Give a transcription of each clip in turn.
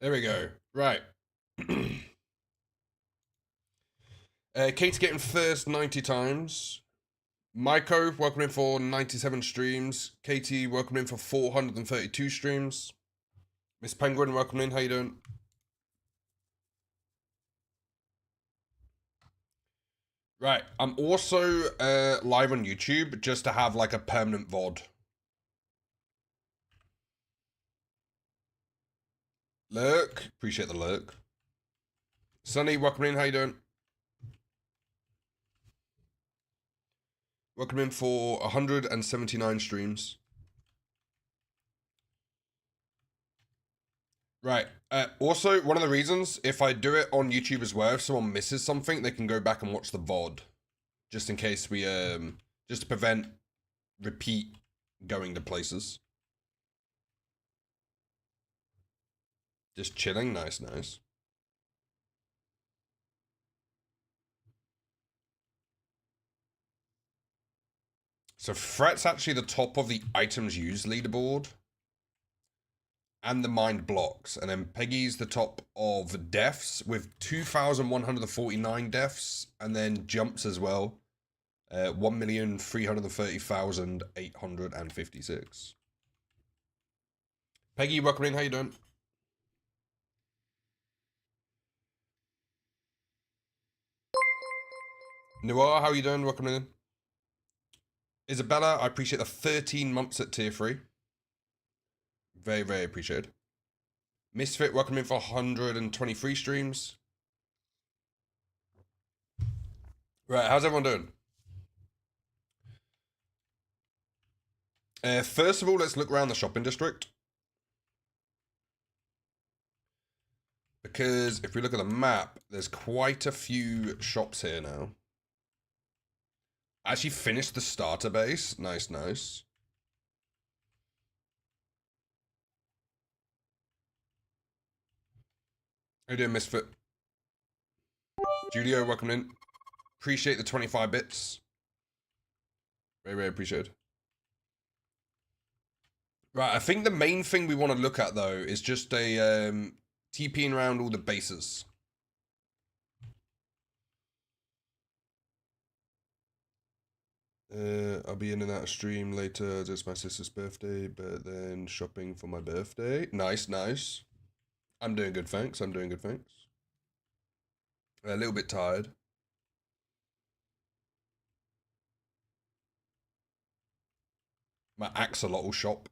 There we go. Right. Kate's getting first 90 times. Maiko, welcome in for 97 streams. Katie, welcome in for 432 streams. Miss Penguin, welcome in. How you doing? Right. I'm also live on YouTube just to have like a permanent VOD. Lurk. Appreciate the lurk. Sunny, welcome in. How you doing? Welcome in for 179 streams. Right. Also, one of the reasons, if I do it on YouTube as well, if someone misses something, they can go back and watch the VOD. Just in case we, just to prevent repeat going to places. Just chilling. Nice, nice. So Fret's actually the top of the items used leaderboard. And the mind blocks. And then Peggy's the top of deaths with 2,149 deaths. And then jumps as well. 1,330,856. Peggy, welcome in. How you doing? Noir, how you doing? Welcome in. Isabella, I appreciate the 13 months at tier 3. Very, very appreciated. Misfit, welcome in for 123 streams. Right, how's everyone doing? First of all, let's look around the shopping district. Because if we look at the map, there's quite a few shops here now. I actually finished the starter base. Nice, nice. How you doing, Misfit? Julio, welcome in. Appreciate the 25 bits. Very, very appreciated. Right, I think the main thing we want to look at, though, is just a TPing around all the bases. I'll be in and out of stream later. It's my sister's birthday, but then shopping for my birthday. Nice, nice. I'm doing good, thanks. I'm doing good, thanks. A little bit tired. My axolotl shop.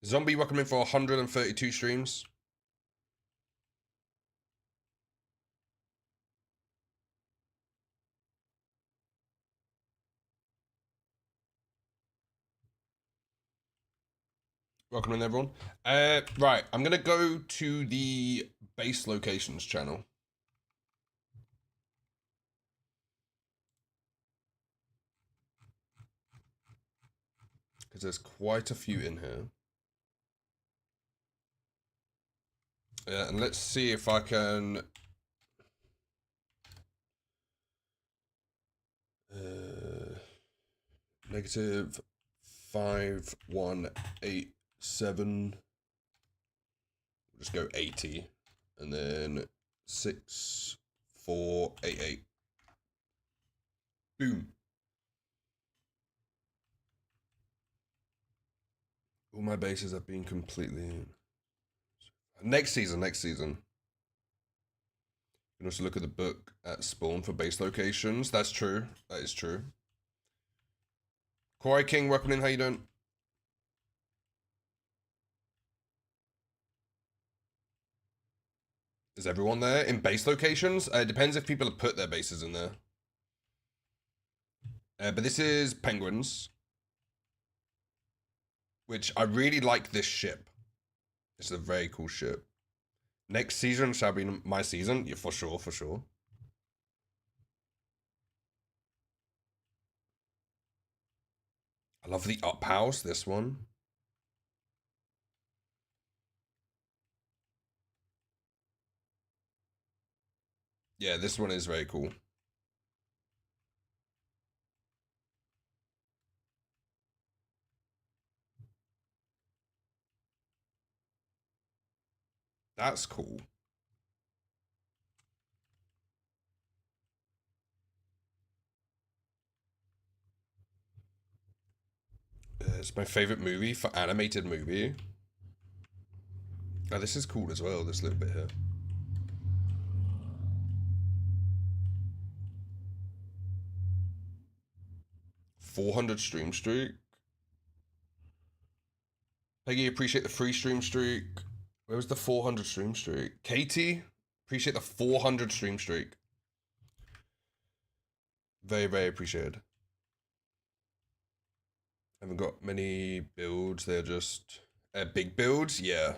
Zombie, welcome in for 132 streams. Welcome in, everyone. Right, I'm gonna go to the base locations channel. Because there's quite a few in here. And let's see if I can... Negative 5187. Just go 80. And then 6488. Boom. All my bases have been completely... Next season. You can also look at the book at spawn for base locations. That's true. That is true. Koi King, welcome in. How you doing? Is everyone there in base locations? It depends if people have put their bases in there. But this is Penguins, which I really like this ship. It's a very cool ship. Next season shall be my season. Yeah, for sure, for sure. I love the up house, this one. Yeah, this one is very cool. That's cool. It's my favorite movie for animated movie. Oh, this is cool as well, this little bit here. $400 stream streak. Peggy, appreciate the free stream streak. Where was the 400 stream streak? Katie, appreciate the 400 stream streak. Very, very appreciated. Haven't got many builds, they're just big builds, yeah.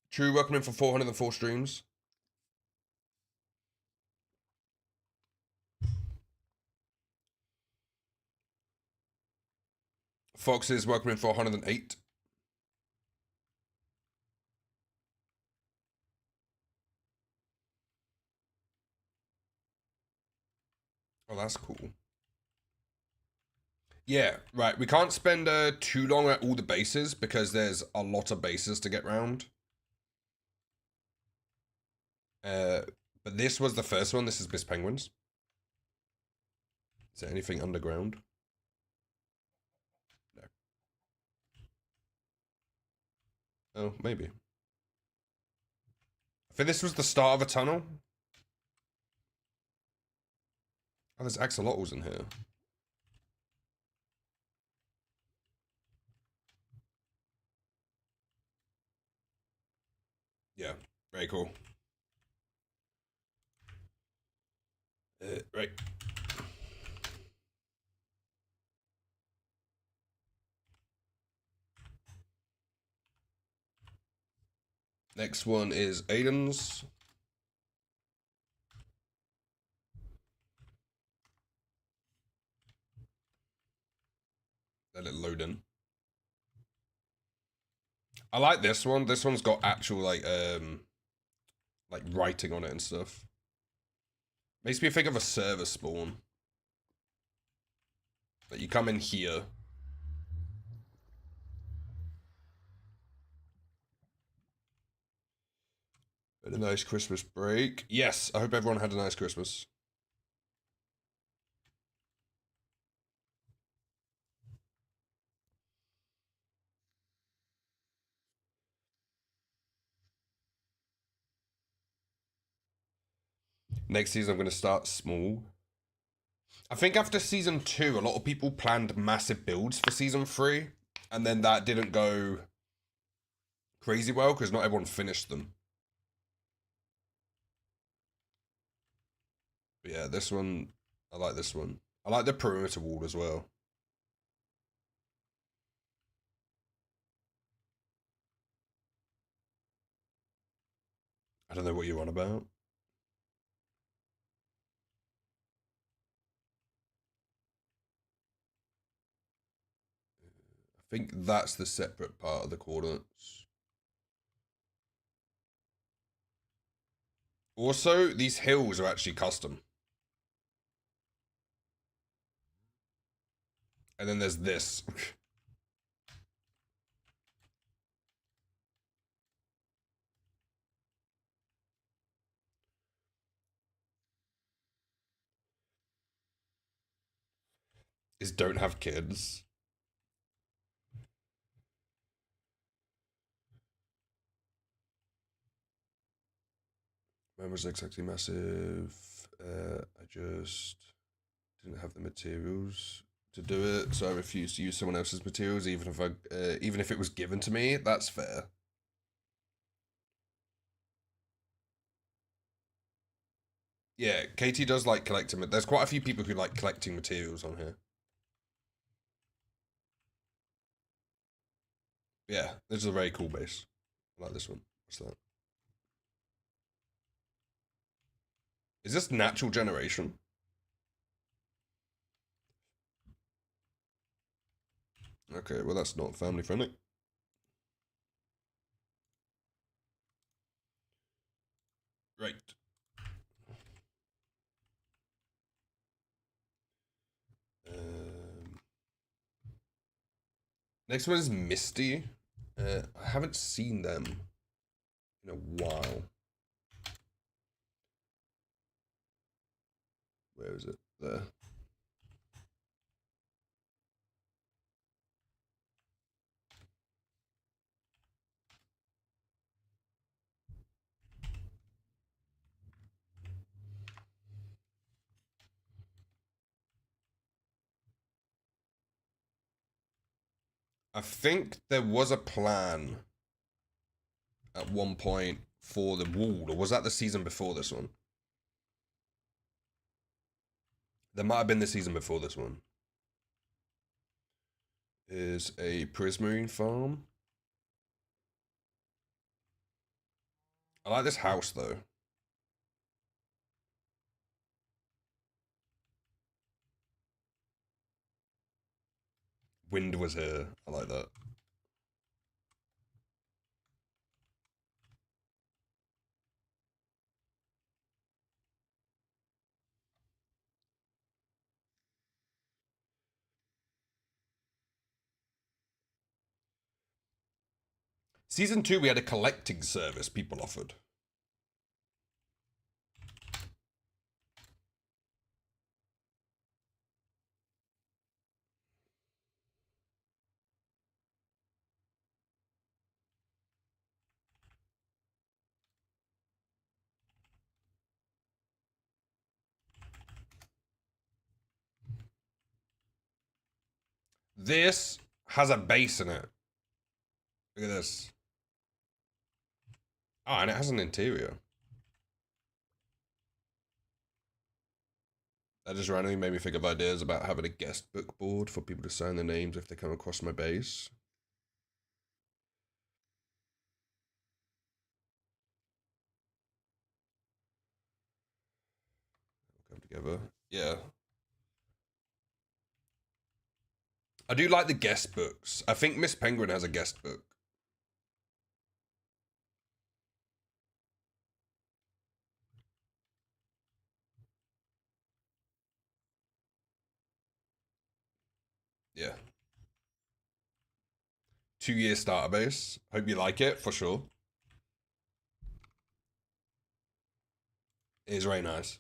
True, welcome in for 404 streams. Foxes, welcome in for 108. Oh, that's cool. Yeah, right. We can't spend too long at all the bases because there's a lot of bases to get round. But this was the first one. This is Miss Penguins. Is there anything underground? No. Oh, maybe. I think this was the start of a tunnel. Oh, there's axolotls in here. Yeah, very cool. Right. Next one is Aiden's. Let it load in. I like this one. This one's got actual like writing on it and stuff. Makes me think of a server spawn. Like you come in here. Had a nice Christmas break. Yes, I hope everyone had a nice Christmas. Next season, I'm going to start small. I think after season 2, a lot of people planned massive builds for season 3, and then that didn't go crazy well because not everyone finished them. But yeah, this one, I like this one. I like the perimeter wall as well. I don't know what you're on about. I think that's the separate part of the coordinates. Also, these hills are actually custom. And then there's this. Is don't have kids. Mine was exactly massive. I just didn't have the materials to do it, so I refused to use someone else's materials, even if it was given to me. That's fair. Yeah, Katie does like collecting. There's quite a few people who like collecting materials on here. Yeah, this is a very cool base. I like this one. What's that? Is this natural generation? Okay, well that's not family friendly. Right. Next one is Misty. I haven't seen them in a while. Where is it? There. I think there was a plan at one point for the Wall, or was that the season before this one? There might have been the season before this one. Is a Prismarine farm. I like this house though. Wind was here. I like that. Season 2, we had a collecting service people offered. This has a base in it. Look at this. Oh, and it has an interior. That just randomly made me think of ideas about having a guest book board for people to sign their names if they come across my base. Come together. Yeah. I do like the guest books. I think Miss Penguin has a guest book. Yeah. 2-year starter base. Hope you like it, for sure. It is very nice.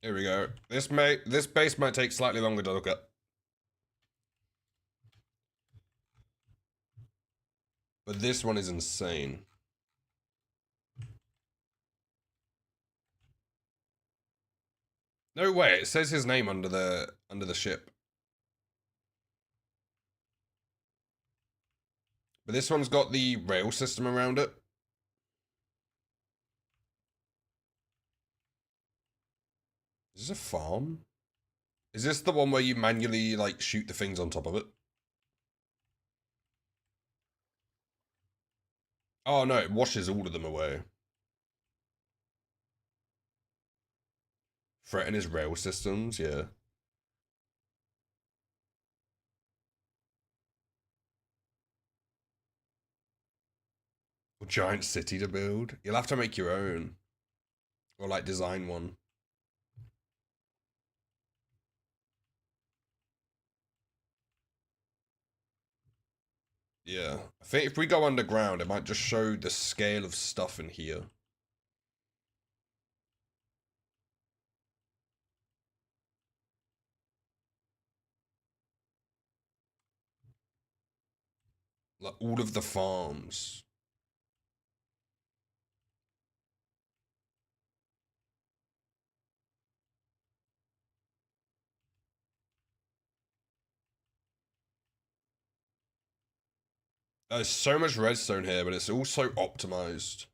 Here we go. This base might take slightly longer to look at. But this one is insane. No way, it says his name under the ship. But this one's got the rail system around it. Is this a farm? Is this the one where you manually like shoot the things on top of it? Oh no, it washes all of them away. Threaten his rail systems, yeah. A giant city to build. You'll have to make your own. Or like design one. Yeah. I think if we go underground, it might just show the scale of stuff in here. Like all of the farms. There's so much redstone here, but it's also optimized.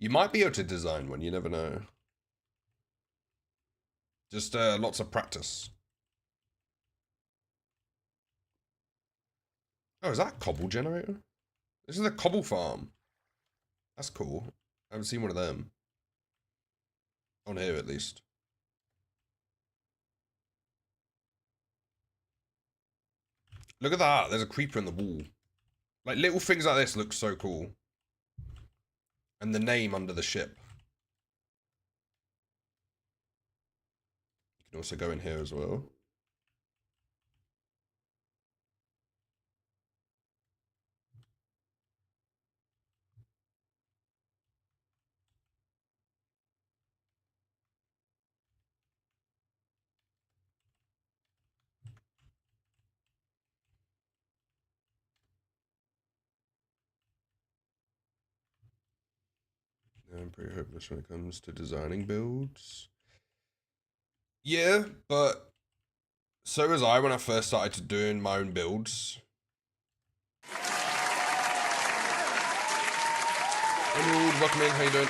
You might be able to design one, you never know. Just lots of practice. Oh, is that a cobble generator? This is a cobble farm. That's cool. I haven't seen one of them. On here, at least. Look at that. There's a creeper in the wall. Like, little things like this look so cool. And the name under the ship. You can also go in here as well. I'm pretty hopeless when it comes to designing builds. Yeah, but so was I when I first started to doing my own builds. Emerald, welcome in, how you doing?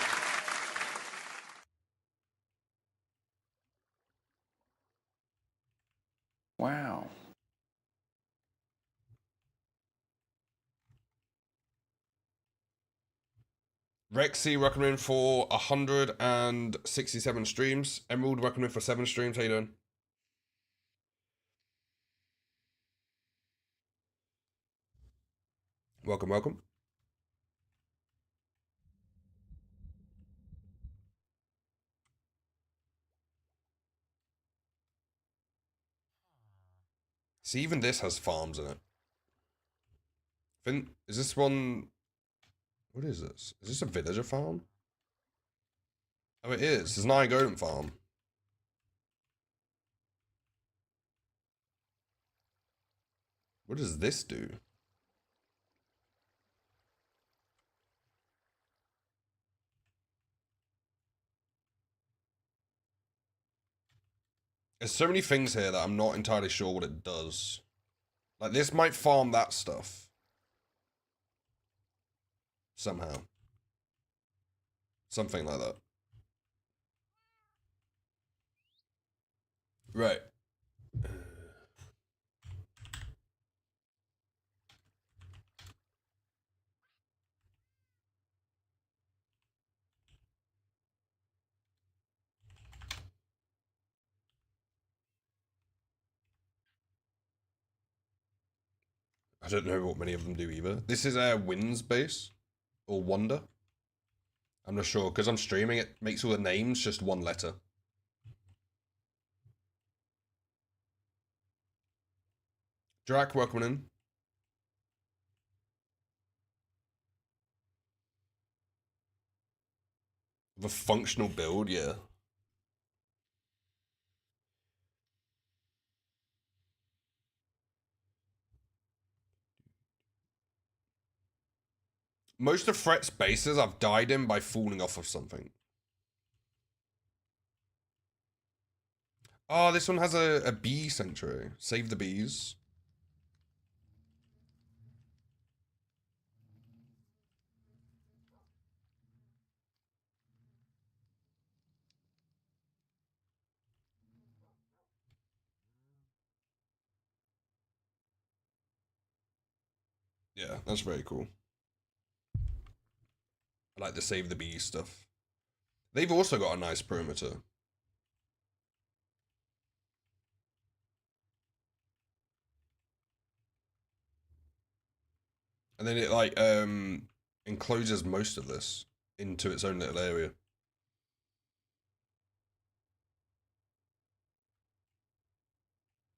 Wow. Rexy, welcome in for 167 streams. Emerald, welcome in for 7 streams, how you doing? Welcome, welcome. See, even this has farms in it. Is this one... What is this? Is this a villager farm? Oh, it is. It's an Iron Golem farm. What does this do? There's so many things here that I'm not entirely sure what it does. Like, this might farm that stuff. Somehow. Something like that. Right. I don't know what many of them do either. This is a Winds base. Or Wonder. I'm not sure. Because I'm streaming, it makes all the names just one letter. Drac, welcome in. The functional build, yeah. Most of Fret's bases I've died in by falling off of something. Oh, this one has a bee sanctuary. Save the bees. Yeah, that's very cool. I like the save the bees stuff. They've also got a nice perimeter. And then it like encloses most of this into its own little area.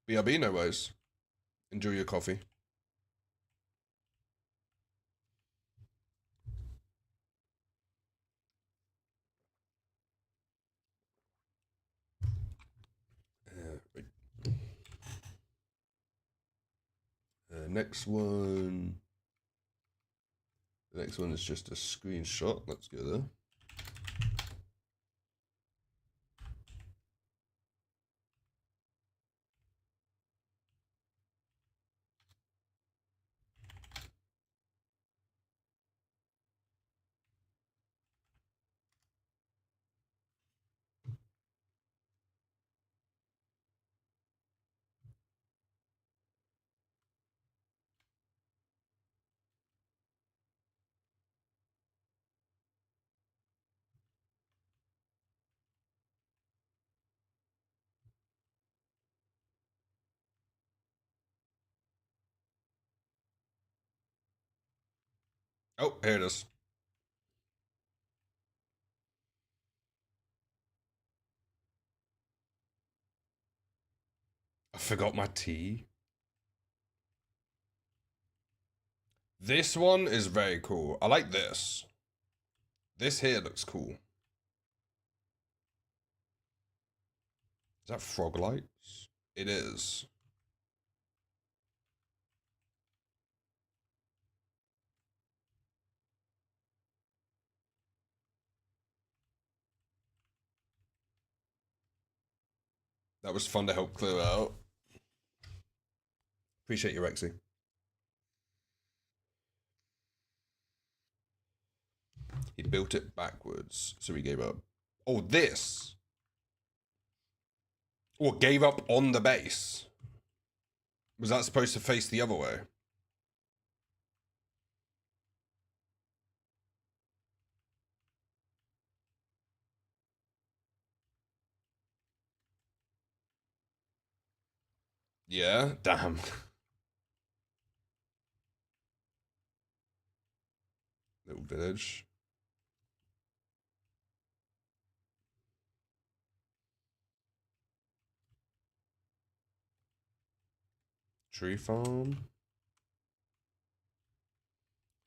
BRB, no worries. Enjoy your coffee. Right. Next one. The next one is just a screenshot. Let's go there. Oh, here it is. I forgot my tea. This one is very cool. I like this. This here looks cool. Is that frog lights? It is. That was fun to help clear out. Appreciate you, Rexy. He built it backwards, so he gave up. Oh, this. Or gave up on the base. Was that supposed to face the other way? Yeah, damn. Little village. Tree farm.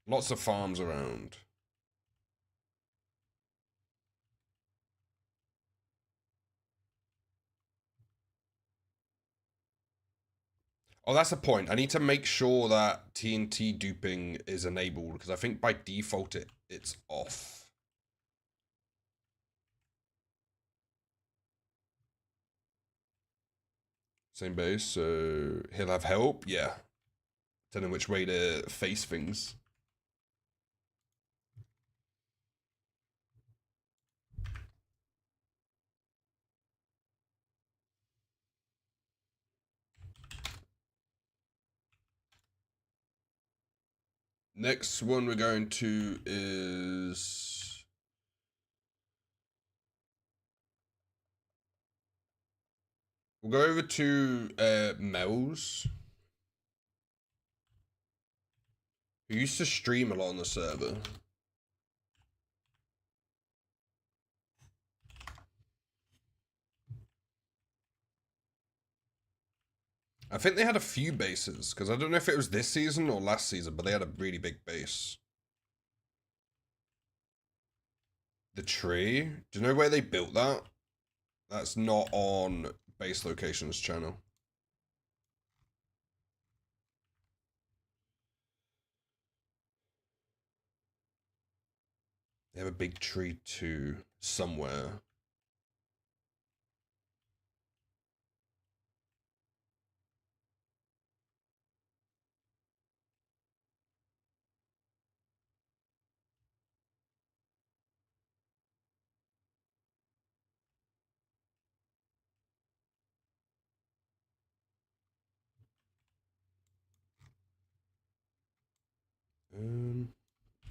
Lots of farms around. Oh, that's the point. I need to make sure that TNT duping is enabled because I think by default it's off. Same base, so he'll have help. Yeah. Don't know which way to face things. Next one we're going to is we'll go over to Mel's, who used to stream a lot on the server. I think they had a few bases, because I don't know if it was this season or last season, but they had a really big base. The tree? Do you know where they built that? That's not on Base Locations channel. They have a big tree too, somewhere.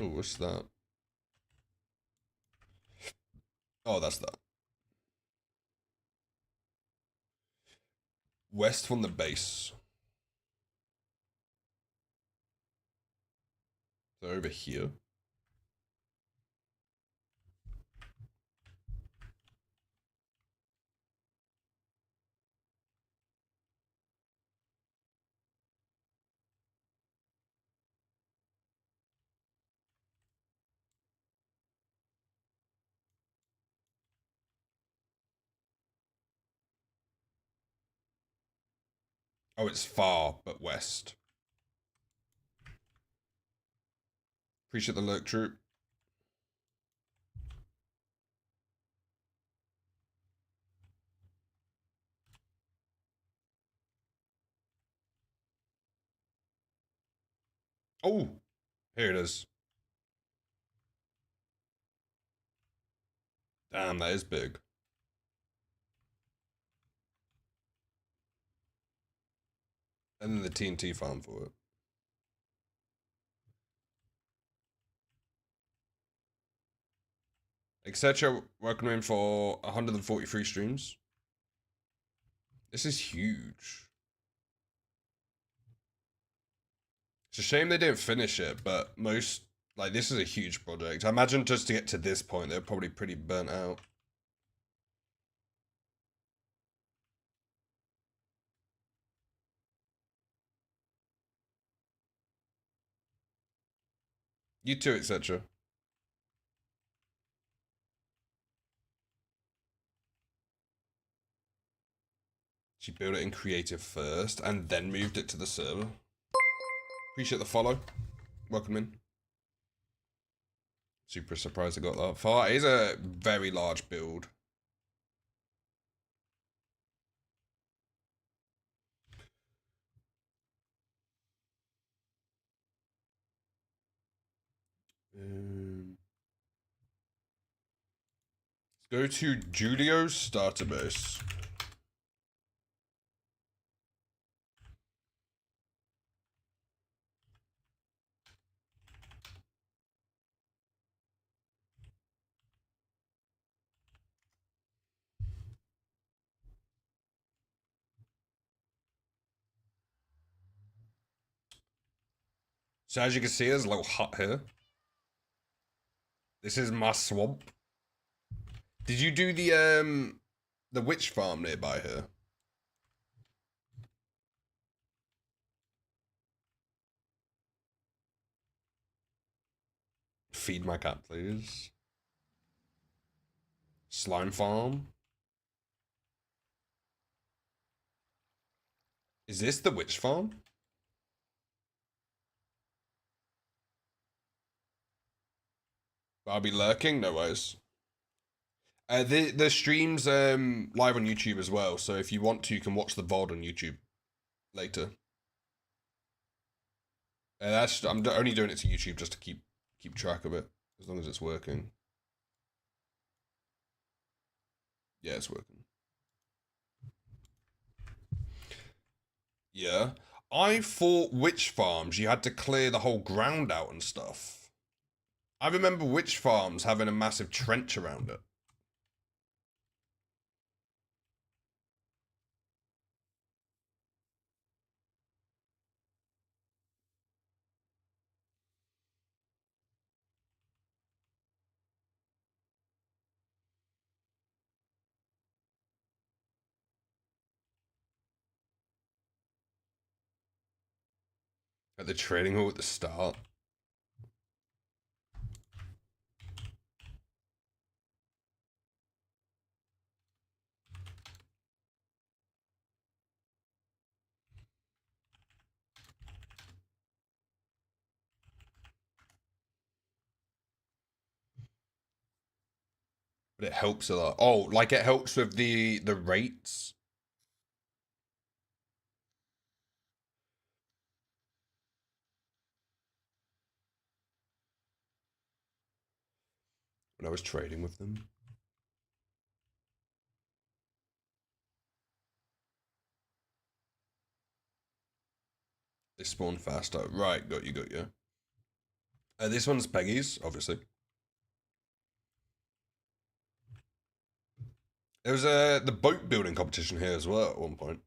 Oh, what's that? Oh, that's that. West from the base. So over here. Oh, it's far, but west. Appreciate the lurk, troop. Oh, here it is. Damn, that is big. And then the TNT farm for it. Etc. Welcome for 143 streams. This is huge. It's a shame they didn't finish it, but most Like, this is a huge project. I imagine just to get to this point, they're probably pretty burnt out. You too, etc. She built it in creative first and then moved it to the server. Appreciate the follow. Welcome in. Super surprised I got that far. It is a very large build. Let's go to Julio's starter base. So as you can see, there's a little hut here. This is my swamp. Did you do the witch farm nearby here? Feed my cat, please. Slime farm. Is this the witch farm? I'll be lurking? No worries. The stream's live on YouTube as well, so if you want to, you can watch the VOD on YouTube later. I'm only doing it to YouTube just to keep track of it, as long as it's working. Yeah, it's working. Yeah. I thought witch farms you had to clear the whole ground out and stuff. I remember witch farms having a massive trench around it. At the trading hall at the start. But it helps a lot. Oh, like it helps with the rates. When I was trading with them. They spawn faster. Right, got you. This one's Peggy's, obviously. There was the boat building competition here as well at one point.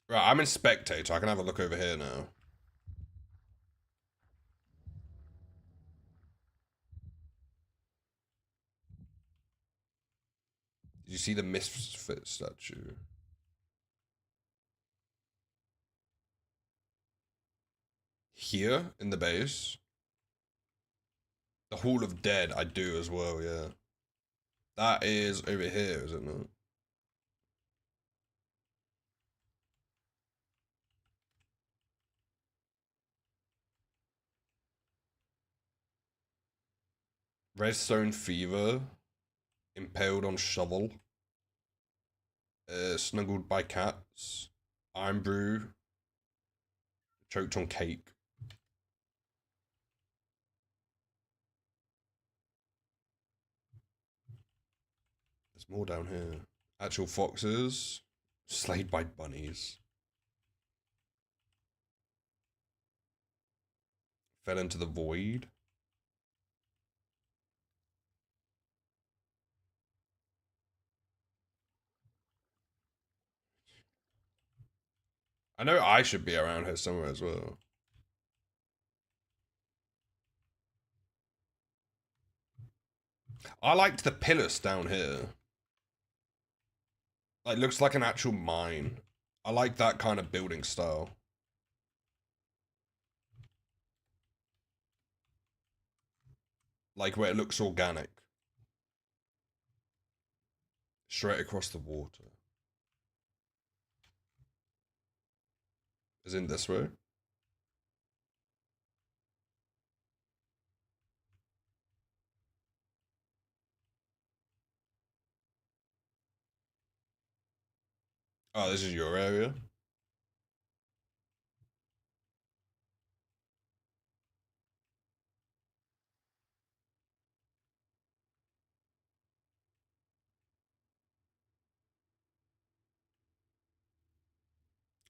Right, I'm in spectator. I can have a look over here now. Did you see the misfit statue? Here in the base. The Hall of Dead, I do as well, yeah. That is over here, is it not? Redstone Fever. Impaled on Shovel. Snuggled by Cats. Iron Brew. Choked on Cake. There's more down here. Actual foxes. Slayed by bunnies. Fell into the void. I know I should be around here somewhere as well. I liked the pillars down here. Like, looks like an actual mine. I like that kind of building style. Like where it looks organic. Straight across the water. Is in this way? Oh, this is your area?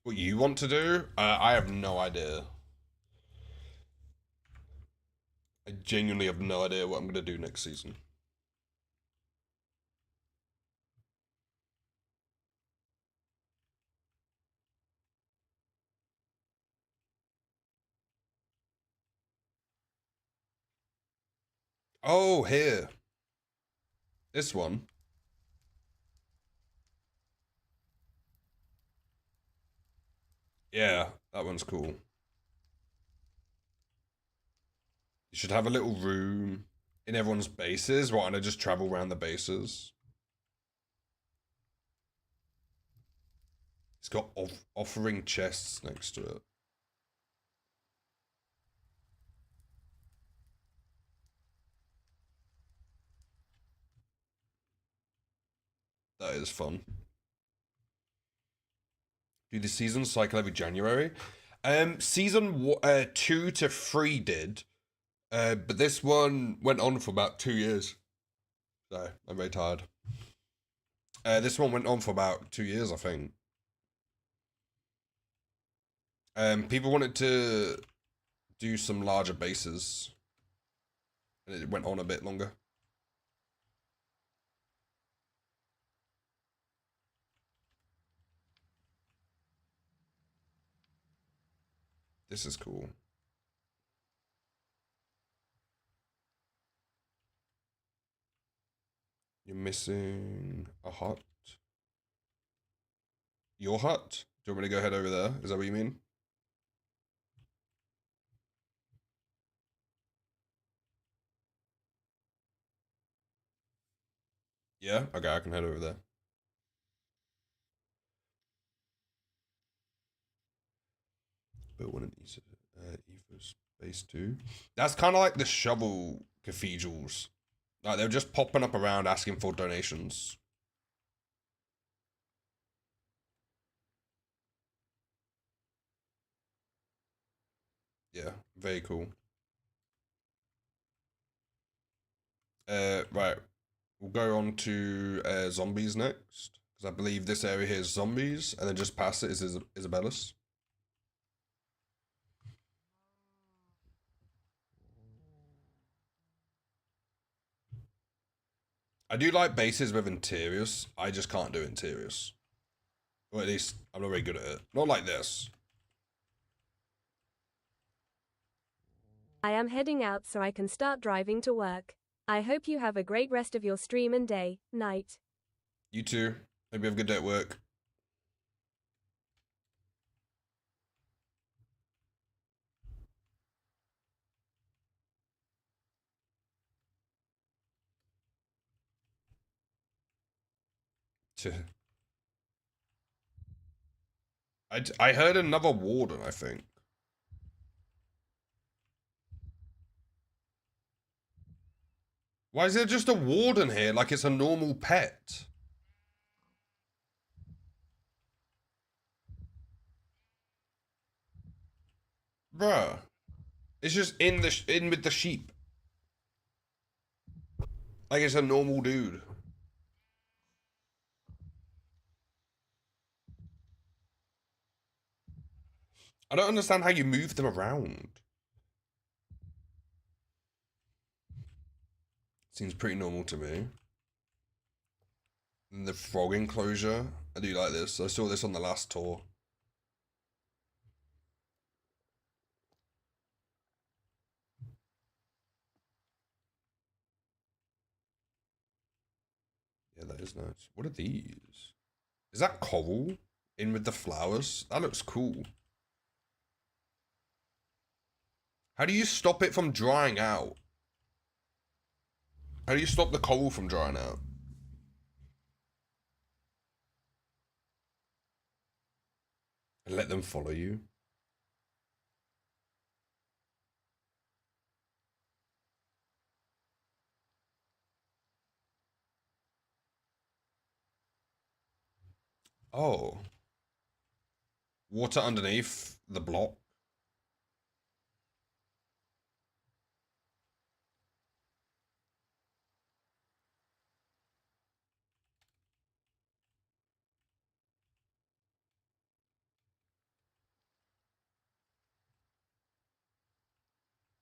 What you want to do? I have no idea. I genuinely have no idea what I'm going to do next season. Oh, here. This one. Yeah, that one's cool. You should have a little room in everyone's bases. Why don't I just travel around the bases? It's got offering chests next to it. That is fun. Do the season cycle every January. Season 2 to 3 did, but this one went on for about 2 years. So I'm very tired. This one went on for about 2 years, I think. People wanted to do some larger bases, and it went on a bit longer. This is cool. You're missing a hut. Your hut? Do you want me to go head over there? Is that what you mean? Yeah? Okay, I can head over there. But one of these, Ethos Base 2. That's kind of like the shovel cathedrals. Like, they're just popping up around asking for donations. Yeah, very cool. Right. We'll go on to zombies next. Because I believe this area here is zombies, and then just past it is Isabella's. I do like bases with interiors. I just can't do interiors. Or at least I'm not very good at it. Not like this. I am heading out so I can start driving to work. I hope you have a great rest of your stream and day, night. You too. Hope you have a good day at work. I heard another warden, I think. Why is there just a warden here like it's a normal pet? Bruh. It's just in with the sheep. Like it's a normal dude. I don't understand how you move them around. Seems pretty normal to me. And the frog enclosure. I do like this. I saw this on the last tour. is nice. What are these? Is that coral in with the flowers? That looks cool. How do you stop it from drying out? How do you stop the coral from drying out? And let them follow you? Oh. Water underneath the block?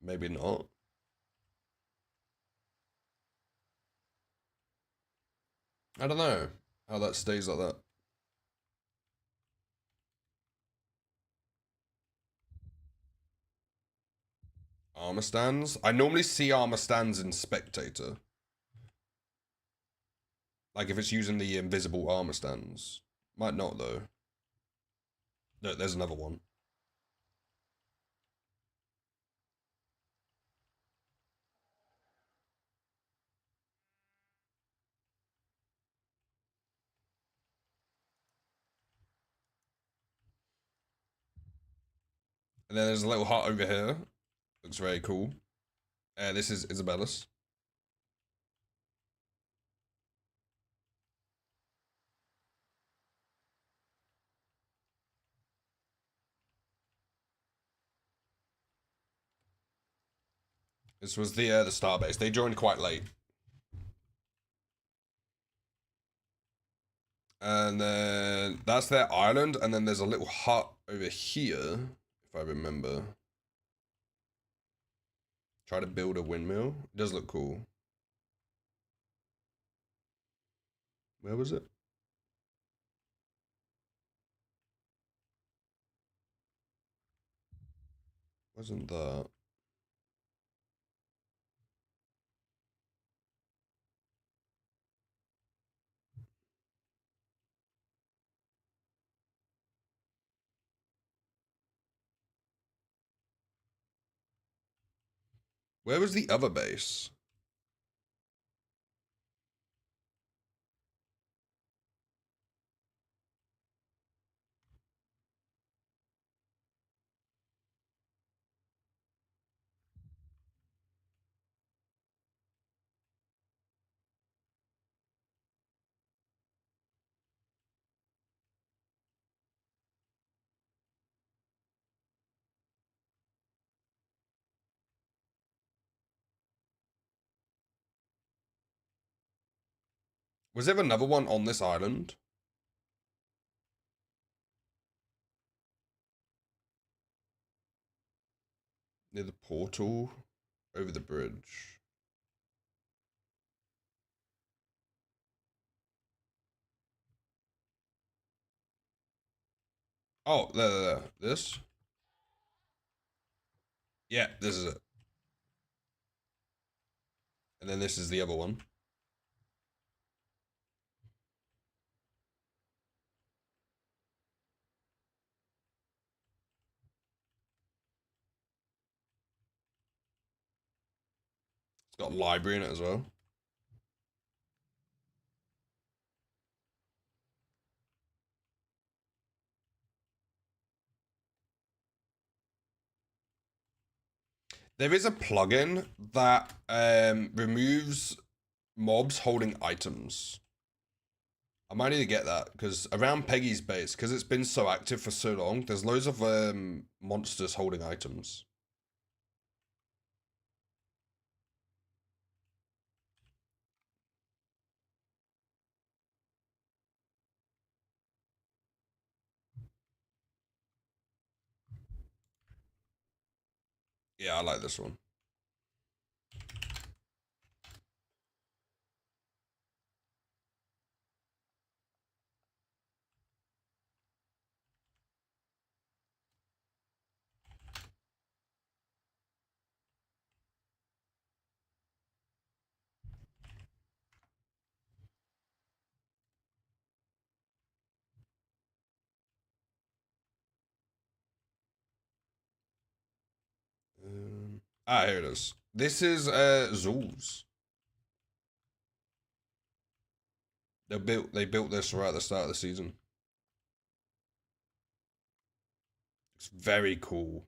Maybe not. I don't know how that stays like that. Armor stands? I normally see armor stands in Spectator. Like if it's using the invisible armor stands. Might not though. No, there's another one. And then there's a little hut over here. Looks very cool. This is Isabella's. This was the starbase. They joined quite late. And then that's their island, and then there's a little hut over here, if I remember. Try to build a windmill. It does look cool. Where was it? Wasn't that? Where was the other base? Was there another one on this island? Near the portal? Over the bridge? Oh, there. This? Yeah, this is it. And then this is the other one. It's got a library in it as well. There is a plugin that removes mobs holding items. I might need to get that because around Peggy's base, because it's been so active for so long, there's loads of monsters holding items. Yeah, I like this one. Ah, here it is. This is Zul's. They built this right at the start of the season. It's very cool.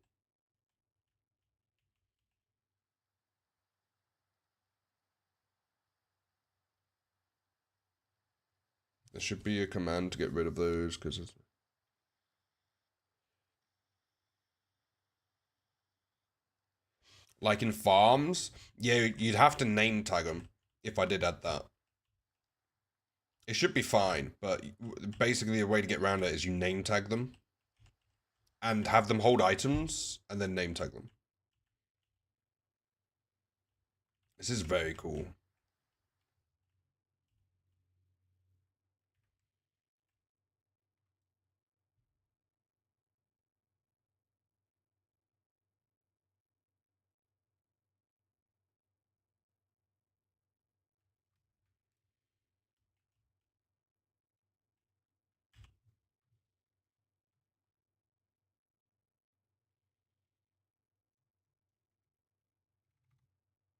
There should be a command to get rid of those because it's like in farms. Yeah, you'd have to name tag them if I did add that. It should be fine, but basically a way to get around it is you name tag them and have them hold items and then name tag them. This is very cool.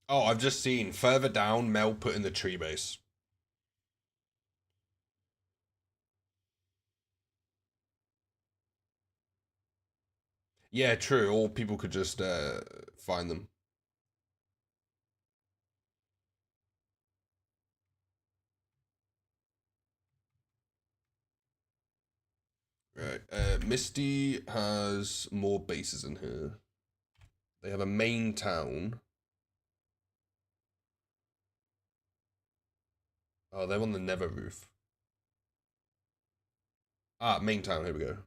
Oh, I've just seen further down Mel put in the tree base. Yeah, true. Or people could just find them. Right. Misty has more bases in here. They have a main town. Oh, they're on the Nether roof. Ah, main town. Here we go.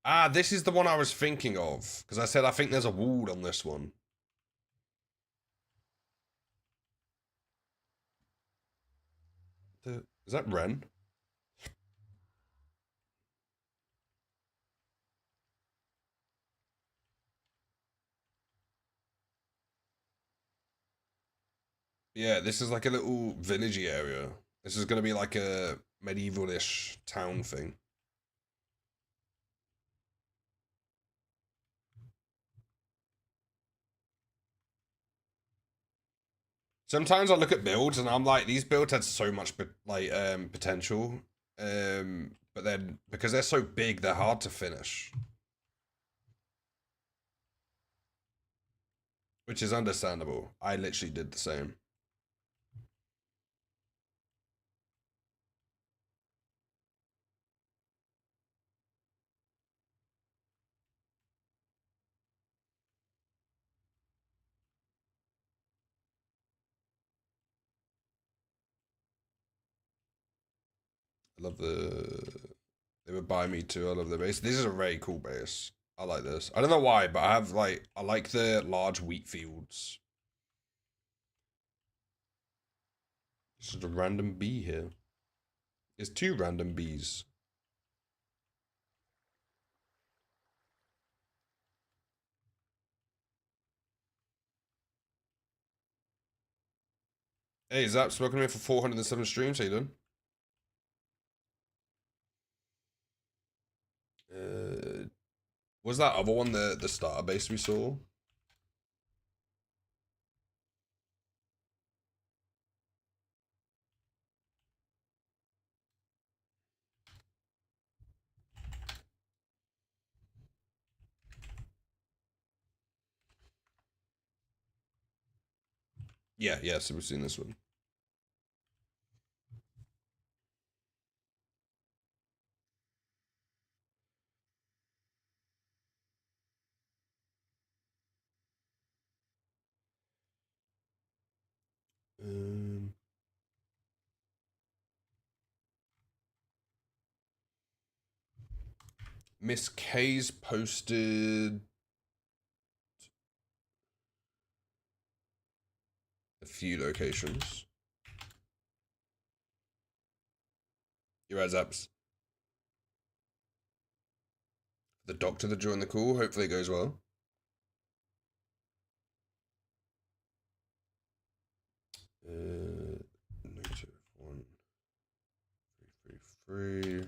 Ah, this is the one I was thinking of because I said I think there's a wall on this one. Is that Ren? Yeah, this is like a little villagey area. This is gonna be like a medieval-ish town thing. Sometimes I look at builds and I'm like, these builds had so much potential, but then because they're so big, they're hard to finish, which is understandable. I literally did the same. I love they would buy me too. I love the base. This is a very cool base. I like this. I don't know why, but I like the large wheat fields. This is a random bee here. There's two random bees. Hey, Zap, spoken to me for 407 streams. How you doing? Was that other one the starter base we saw? Yeah, so we've seen this one. Um, Miss K's posted a few locations. Your ads apps. The doctor to join the call. Hopefully it goes well. Negative 1,333.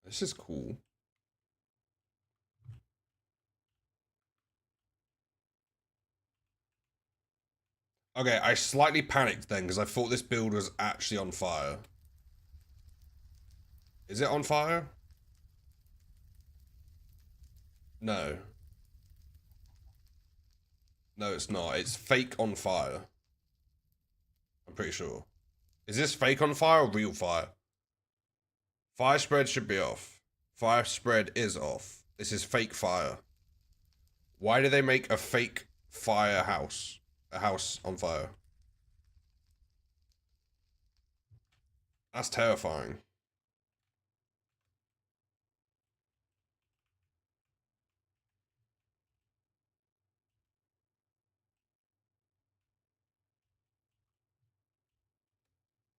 This is cool. Okay, I slightly panicked then because I thought this build was actually on fire. Is it on fire? No. No, it's not. It's fake on fire. I'm pretty sure. Is this fake on fire or real fire? Fire spread should be off. Fire spread is off. This is fake fire. Why do they make a fake fire house? A house on fire? That's terrifying.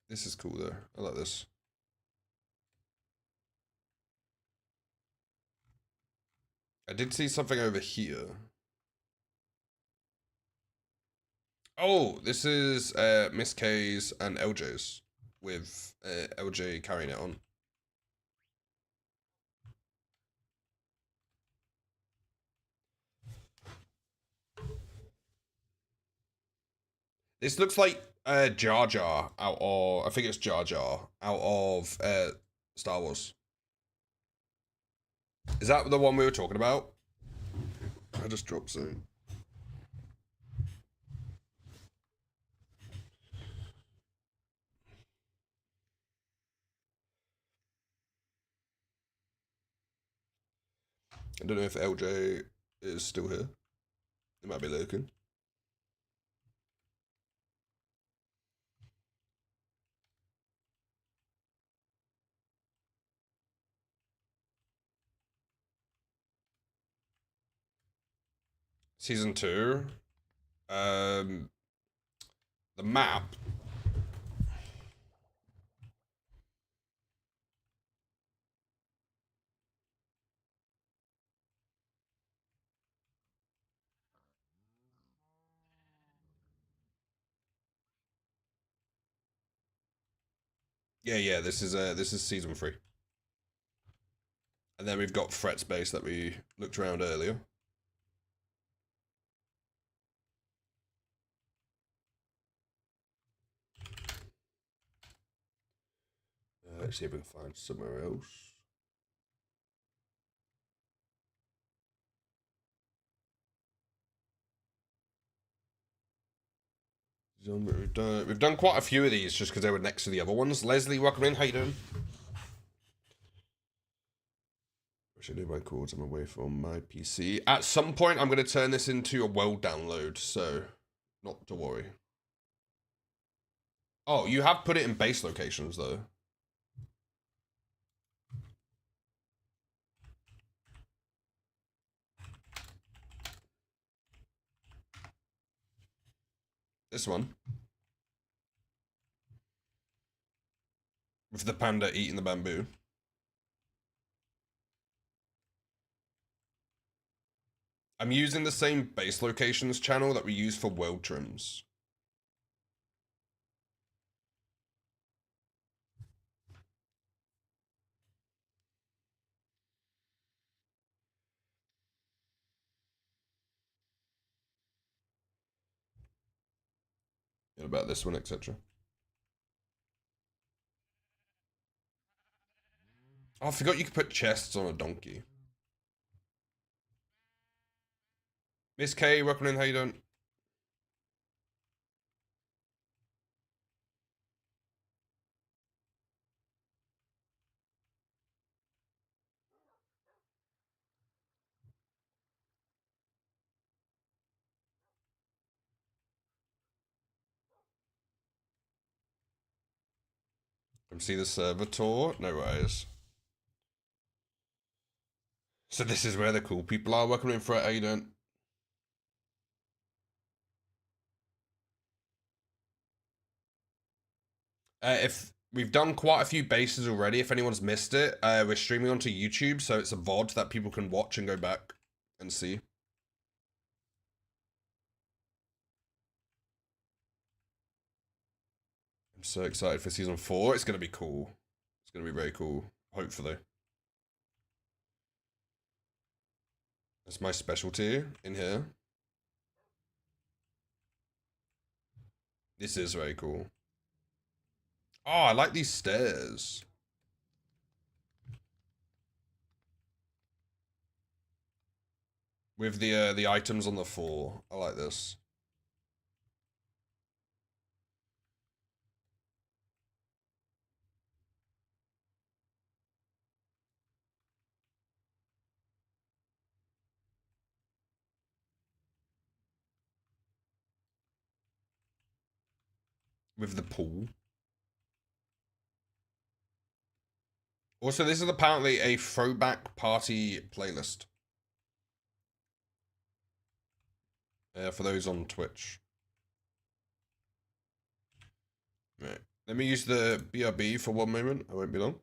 This is cool though. I like this. I did see something over here. Oh, this is Miss K's and LJ's with LJ carrying it on. This looks like Jar Jar out of, I think it's Jar Jar out of Star Wars. Is that the one we were talking about? I just dropped something. I don't know if LJ is still here. It might be lurking. Season 2. The map. Yeah, this is season 3. And then we've got Fret's base that we looked around earlier. Let's see if we can find somewhere else. We've done quite a few of these just because they were next to the other ones. Leslie, welcome in. How you doing? What should I do my chords? I'm away from my PC. At some point, I'm going to turn this into a world download, so not to worry. Oh, you have put it in base locations though. This one. With the panda eating the bamboo. I'm using the same base locations channel that we use for world trims. And about this one, etc. Oh, I forgot you could put chests on a donkey. Miss K, welcome in. How you doing? Come see the server tour. No worries. So this is where the cool people are. Welcome in, Fred. How you doing? If we've done quite a few bases already, if anyone's missed it, we're streaming onto YouTube, so it's a VOD that people can watch and go back and see. I'm so excited for season 4. It's gonna be cool. It's gonna be very cool. Hopefully. That's my specialty in here. This is very cool. Oh, I like these stairs. With the items on the floor. I like this. With the pool. Also, this is apparently a throwback party playlist. For those on Twitch. Right. Let me use the BRB for one moment. I won't be long.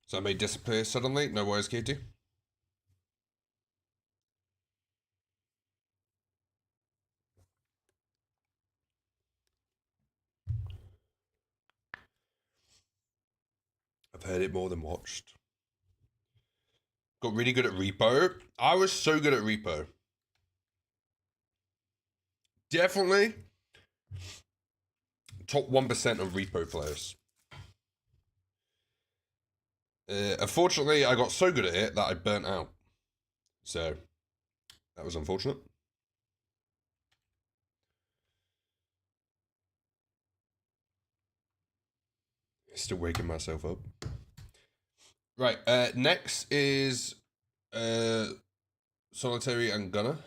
So I may disappear suddenly. No worries, Katie. I've heard it more than watched. Got really good at repo. I was so good at repo. Definitely top 1% of repo players. Unfortunately, I got so good at it that I burnt out. So, that was unfortunate. Still waking myself up. Right, next is Solitary and Gunner.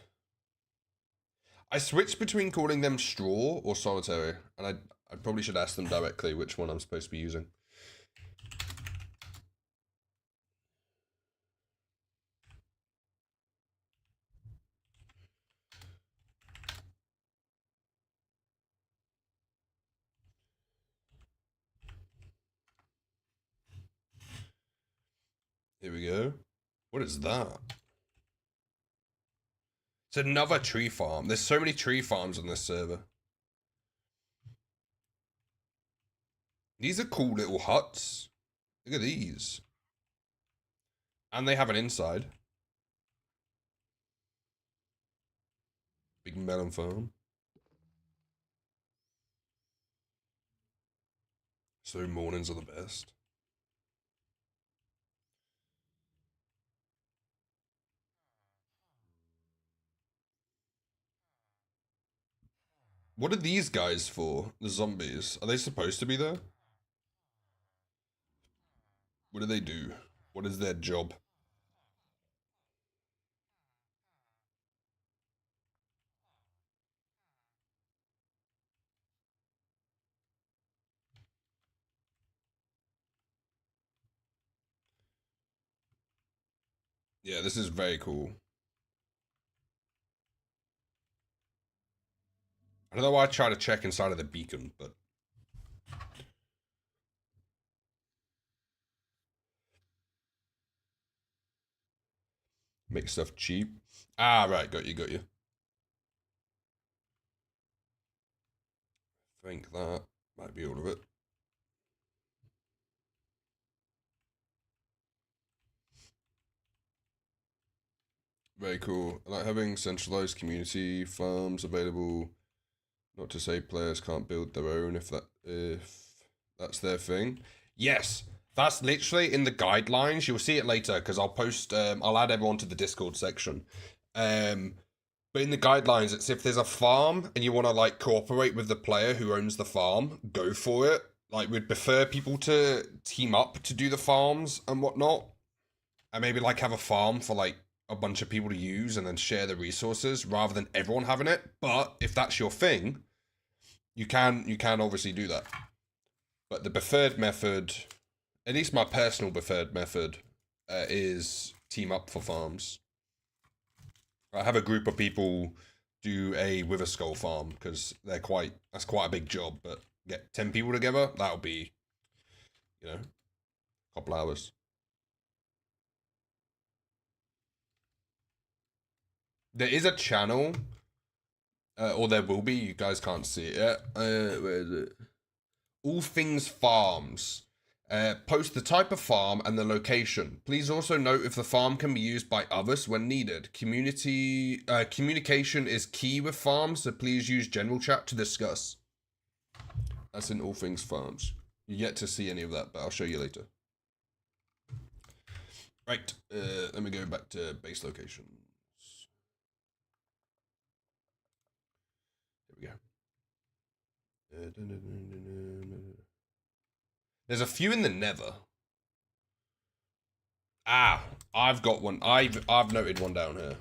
I switched between calling them Straw or Solitary, and I probably should ask them directly which one I'm supposed to be using. Here we go. What is that? It's another tree farm. There's so many tree farms on this server. These are cool little huts. Look at these. And they have an inside. Big melon farm. So mornings are the best. What are these guys for? The zombies. Are they supposed to be there? What do they do? What is their job? Yeah, this is very cool. I don't know why I try to check inside of the beacon, but make stuff cheap. Ah, right, got you, got you. I think that might be all of it. Very cool. I like having centralized community farms available. Not to say players can't build their own if that's their thing. Yes, that's literally in the guidelines. You'll see it later because I'll post. I'll add everyone to the Discord section. But in the guidelines, it's if there's a farm and you want to like cooperate with the player who owns the farm, go for it. Like we'd prefer people to team up to do the farms and whatnot, and maybe like have a farm for like a bunch of people to use and then share the resources rather than everyone having it. But if that's your thing, you can obviously do that. But the preferred method, at least my personal preferred method, is team up for farms. I have a group of people do a Wither Skull farm because that's quite a big job. But get 10 people together, that'll be, a couple hours. There is a channel, or there will be. You guys can't see it yet. Where is it? All Things Farms. Post the type of farm and the location. Please also note if the farm can be used by others when needed. Communication is key with farms, so please use general chat to discuss. That's in All Things Farms. You yet to see any of that, but I'll show you later. Right, let me go back to base locations. Here we go. There's a few in the Nether. Ah, I've got one. I've noted one down here.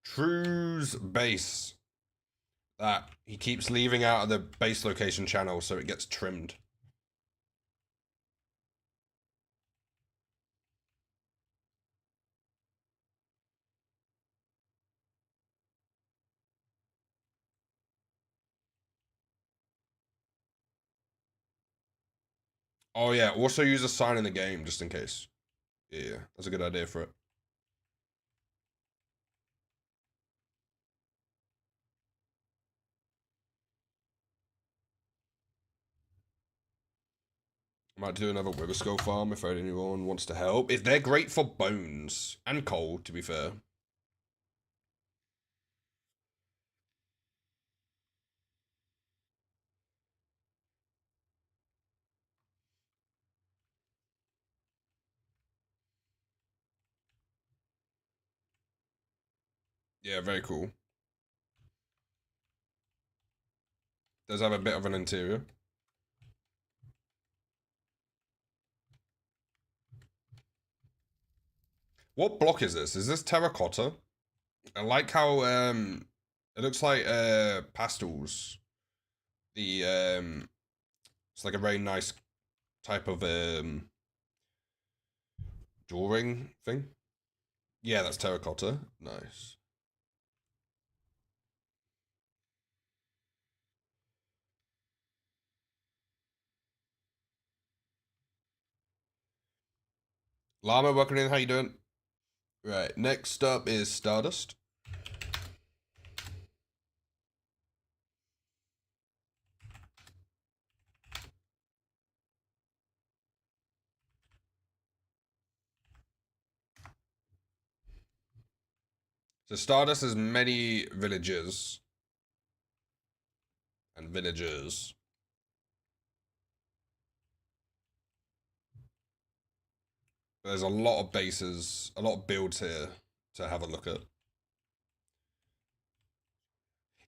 True's base. That he keeps leaving out of the base location channel so it gets trimmed. Oh yeah, also use a sign in the game just in case. Yeah, that's a good idea for it. Might do another Wibberskull farm if anyone wants to help. If they're great for bones and coal, to be fair. Yeah, very cool. Does have a bit of an interior. What block is this? Is this terracotta? I like how it looks like pastels. The it's like a very nice type of drawing thing. Yeah, that's terracotta. Nice. Llama, welcome in. How you doing? Right. Next up is Stardust. So Stardust has many villages and villagers. There's a lot of bases, a lot of builds here to have a look at.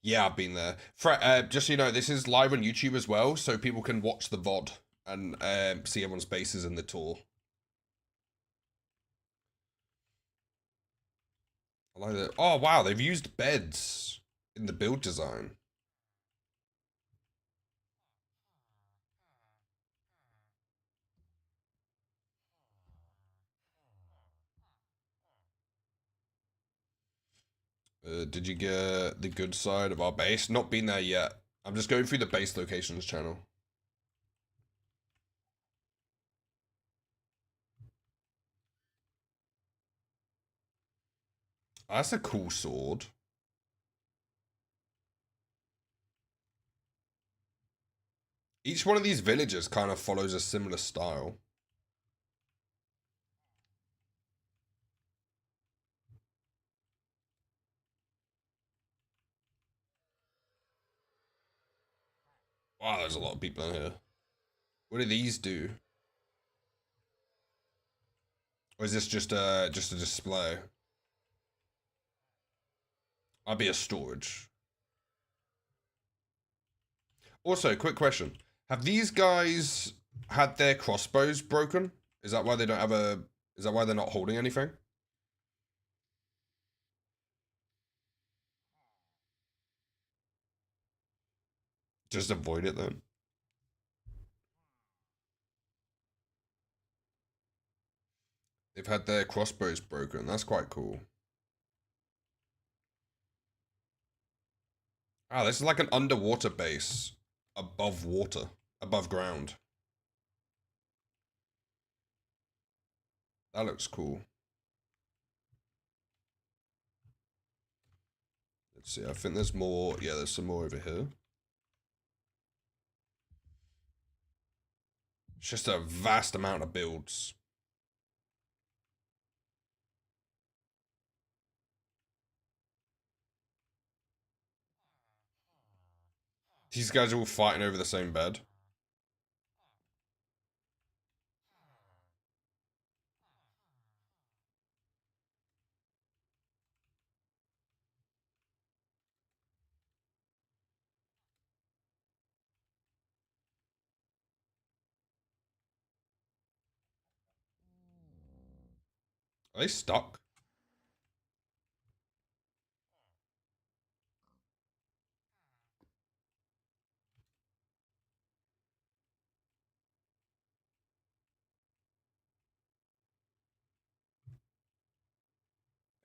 Yeah, I've been there. Just so you know, this is live on YouTube as well, so people can watch the VOD and see everyone's bases in the tour. I like that. Oh wow, they've used beds in the build design. Did you get the good side of our base? Not been there yet. I'm just going through the base locations channel. Oh, that's a cool sword. Each one of these villages kind of follows a similar style. Wow, there's a lot of people in here. What do these do? Or is this just a display? I'll be a storage. Also, quick question. Have these guys had their crossbows broken? Is that why they don't have a is that why they're not holding anything? Just avoid it then. They've had their crossbows broken. That's quite cool. Ah, this is like an underwater base above water, above ground. That looks cool. Let's see. I think there's more. Yeah, there's some more over here. It's just a vast amount of builds. These guys are all fighting over the same bed. Are they stuck?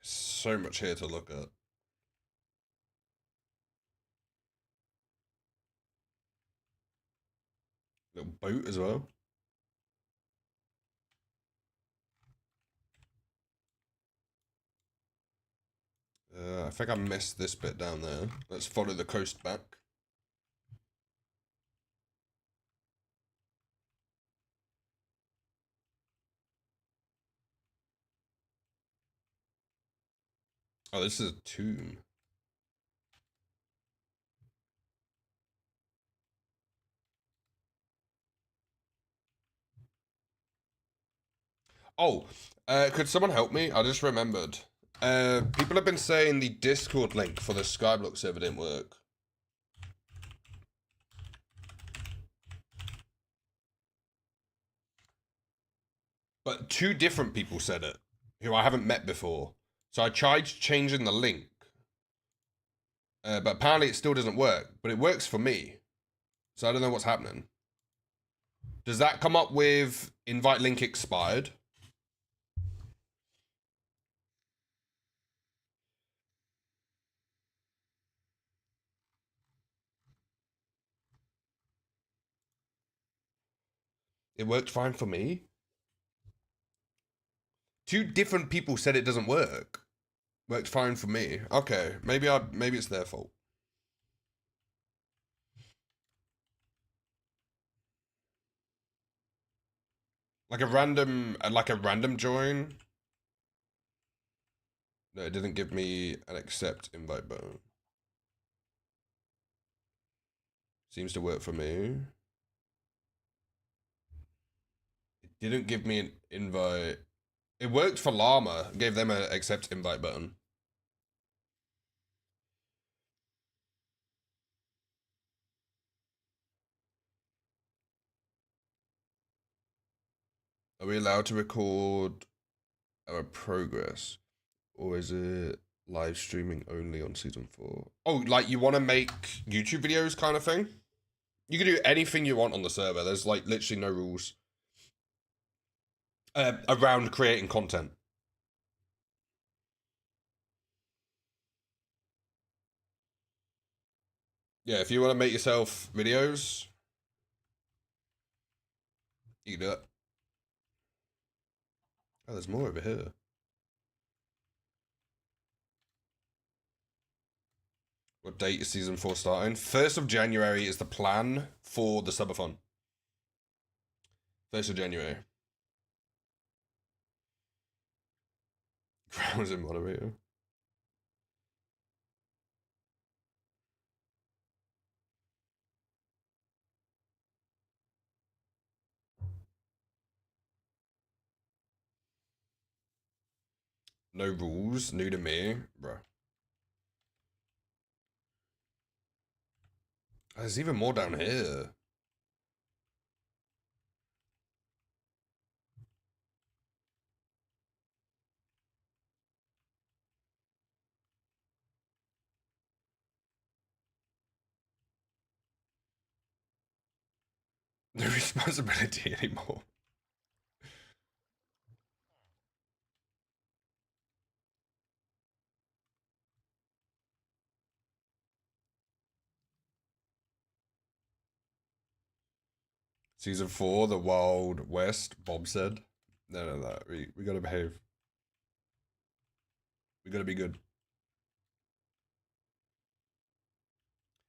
So much here to look at. Little boat as well. I think I missed this bit down there. Let's follow the coast back. Oh, this is a tomb. Oh, could someone help me? I just remembered. People have been saying the Discord link for the Skyblock server didn't work. But two different people said it, who I haven't met before. So I tried changing the link. But apparently it still doesn't work. But it works for me. So I don't know what's happening. Does that come up with invite link expired? It worked fine for me. Two different people said it doesn't work. Worked fine for me. Okay, maybe it's their fault. Like a random join. No, it didn't give me an accept invite button. Seems to work for me. It didn't give me an invite. It worked for Llama. Gave them an accept invite button. Are we allowed to record our progress? Or is it live streaming only on season 4? Oh, like you want to make YouTube videos kind of thing? You can do anything you want on the server. There's like literally no rules around creating content. Yeah, if you want to make yourself videos, you can do it. Oh, there's more over here. What date is season 4 starting? 1st of January is the plan for the subathon. 1st of January. Grounds in moderator. No rules, new to me, bro. There's even more down here. No responsibility anymore. Season 4, the Wild West, Bob said. No. We gotta behave. We gotta be good.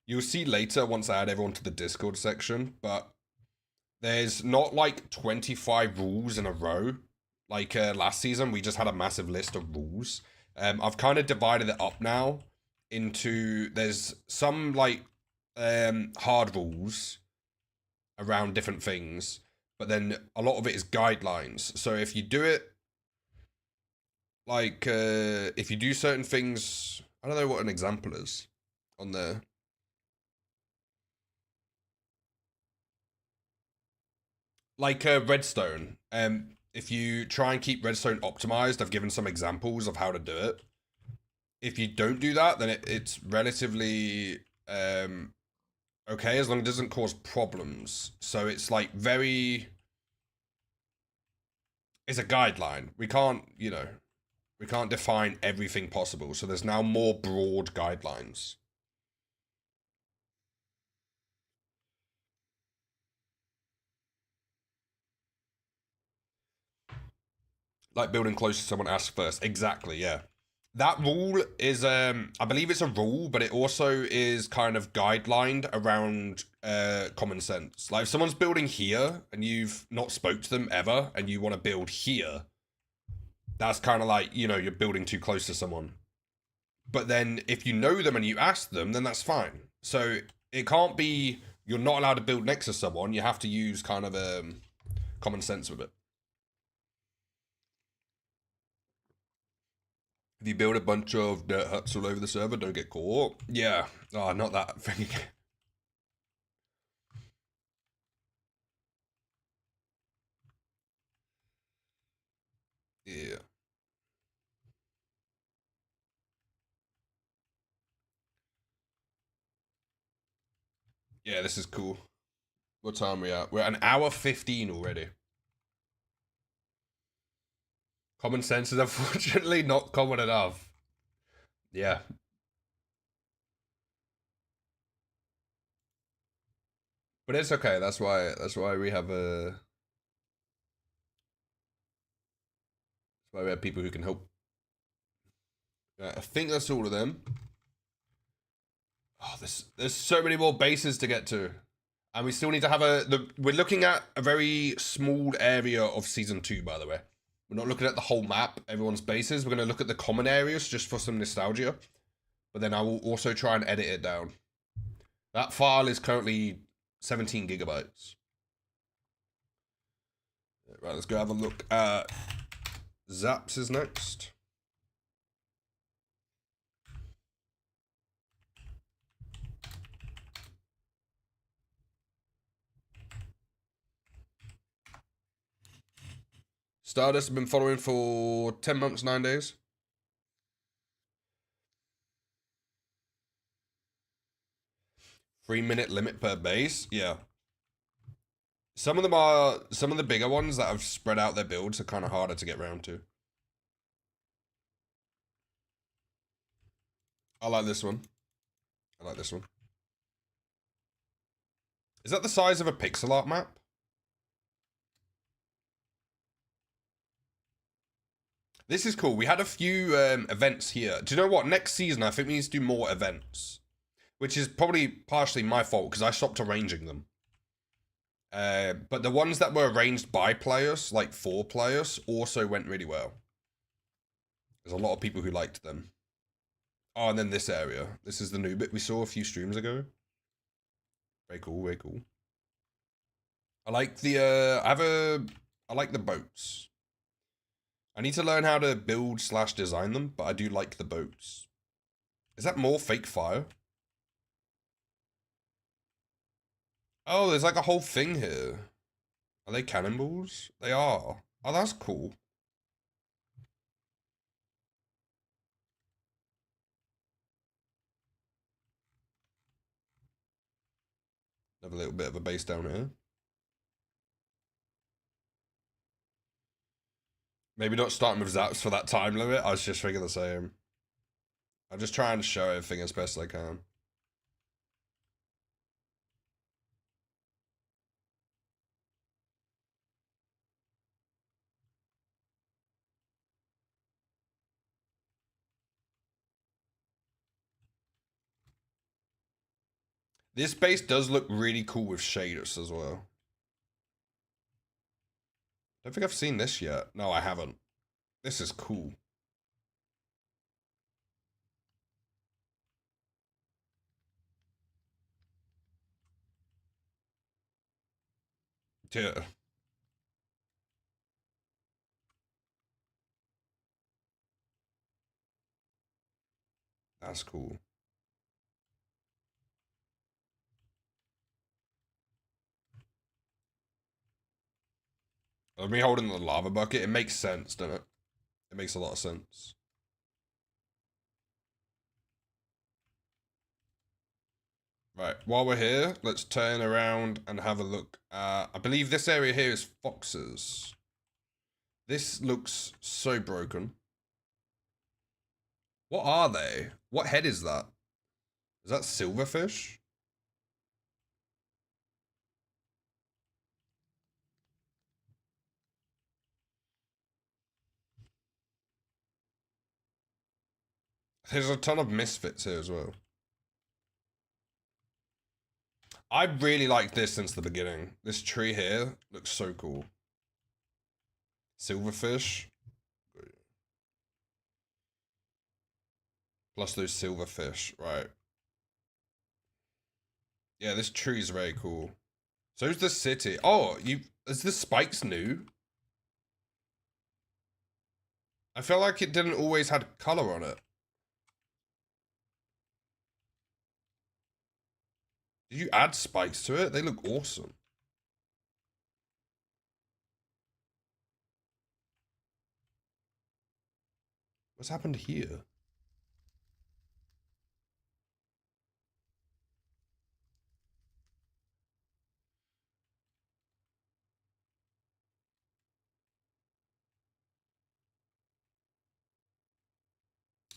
You'll see later once I add everyone to the Discord section, but there's not like 25 rules in a row. Like last season, we just had a massive list of rules. I've kind of divided it up now into there's some like hard rules around different things, but then a lot of it is guidelines. So if you do it like if you do certain things, I don't know what an example is on there. Like Redstone. If you try and keep Redstone optimized, I've given some examples of how to do it. If you don't do that, then it's relatively okay as long as it doesn't cause problems. So it's like very. It's a guideline. We can't, we can't define everything possible. So there's now more broad guidelines. Like building close to someone asks first. Exactly, yeah. That rule is I believe it's a rule, but it also is kind of guidelined around common sense. Like if someone's building here and you've not spoke to them ever and you want to build here, that's kind of like, you know, you're building too close to someone. But then if you know them and you ask them, then that's fine. So it can't be you're not allowed to build next to someone. You have to use kind of common sense with it. If you build a bunch of dirt huts all over the server, don't get caught. Yeah. Oh, not that thing again. Yeah. Yeah, this is cool. What time are we at? We're at an hour 15 already. Common sense is unfortunately not common enough. Yeah. But it's okay. That's why we have that's why we have people who can help. I think that's all of them. Oh, there's so many more bases to get to. And we still need to have we're looking at a very small area of season 2, by the way. We're not looking at the whole map, everyone's bases. We're going to look at the common areas just for some nostalgia. But then I will also try and edit it down. That file is currently 17 gigabytes. Right, let's go have a look at Zaps is next. Stardust have been following for 10 months, 9 days. Three-minute limit per base. Yeah. Some of the bigger ones that have spread out their builds are kind of harder to get around to. I like this one. I like this one. Is that the size of a pixel art map? This is cool. We had a few events here. Do you know what? Next season, I think we need to do more events. Which is probably partially my fault, because I stopped arranging them. But the ones that were arranged by players, like for players, also went really well. There's a lot of people who liked them. Oh, and then this area. This is the new bit we saw a few streams ago. Very cool, very cool. I like the, I like the boats. I need to learn how to build / design them, but I do like the boats. Is that more fake fire? Oh, there's like a whole thing here. Are they cannonballs? They are. Oh, that's cool. Have a little bit of a base down here. Maybe not starting with zaps for that time limit. I was just thinking the same. I'm just trying to show everything as best I can. This base does look really cool with shaders as well. Don't think I've seen this yet. No, I haven't. This is cool. Yeah. That's cool. Me holding the lava bucket, it makes sense, doesn't it? It makes a lot of sense. Right, while we're here, let's turn around and have a look. I believe this area here is foxes. This looks so broken. What are they? What head is that? Is that silverfish? There's a ton of misfits here as well. I really liked this since the beginning. This tree here looks so cool. Silverfish. Plus those silverfish, right. Yeah, this tree is very cool. So's the city. Oh, is the spikes new? I feel like it didn't always had color on it. Did you add spikes to it? They look awesome. What's happened here?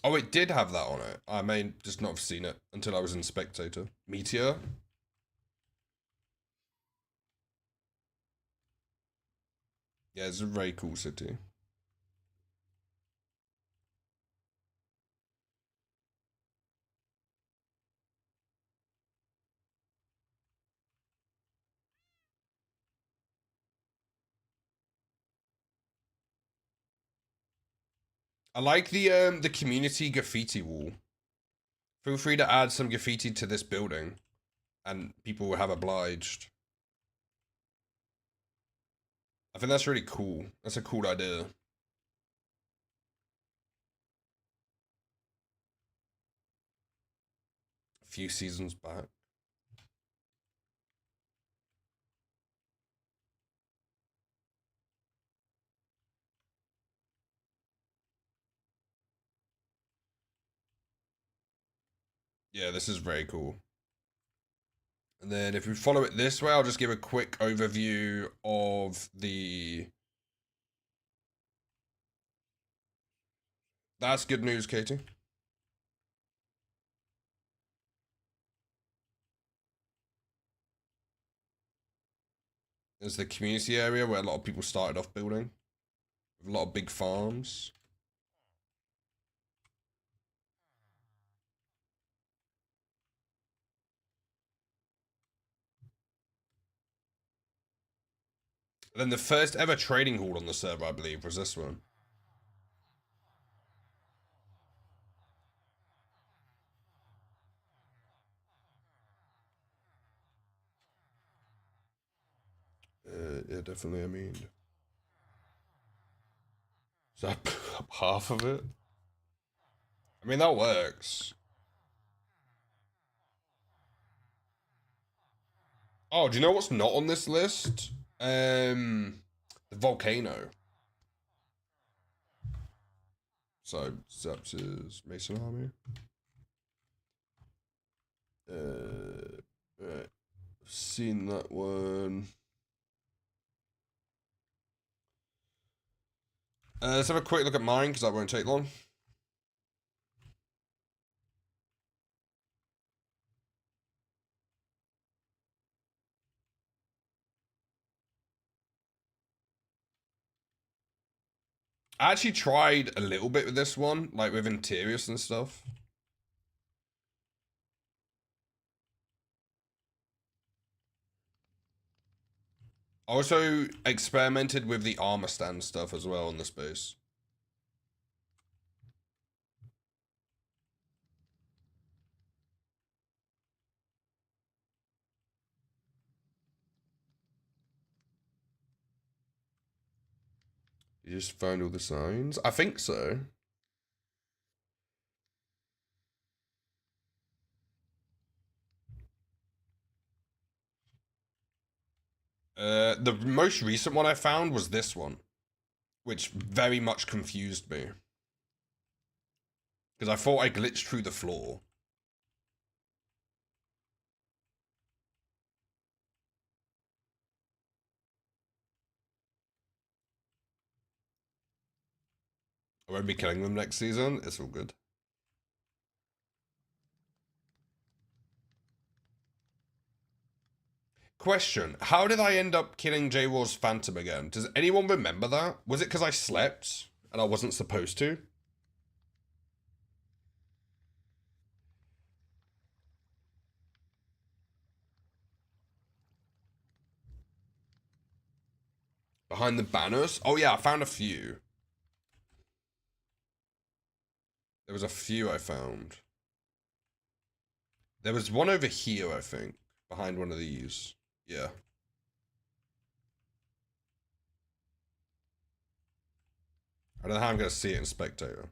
Oh, it did have that on it. I may just not have seen it until I was in Spectator. Meteor? Yeah, it's a very cool city. I like the community graffiti wall. Feel free to add some graffiti to this building, and people will have obliged. I think that's really cool. That's a cool idea. A few seasons back. Yeah, this is very cool. And then if we follow it this way, I'll just give a quick overview of the... That's good news, Katie. There's the community area where a lot of people started off building. With a lot of big farms. And then the first ever trading hall on the server, I believe, was this one. Yeah, definitely, I mean... Is that half of it? I mean, that works. Oh, do you know what's not on this list? The volcano. So, Zep's Mason Army. Right. Seen that one. Let's have a quick look at mine, because that won't take long. I actually tried a little bit with this one, like with interiors and stuff. I also experimented with the armor stand stuff as well on this base. You just found all the signs? I think so. The most recent one I found was this one, which very much confused me. Because I thought I glitched through the floor. I won't be killing them next season. It's all good. Question. How did I end up killing J-War's Phantom again? Does anyone remember that? Was it because I slept and I wasn't supposed to? Behind the banners? Oh yeah, I found a few. There was a few I found. There was one over here, I think. Behind one of these. Yeah. I don't know how I'm going to see it in Spectator.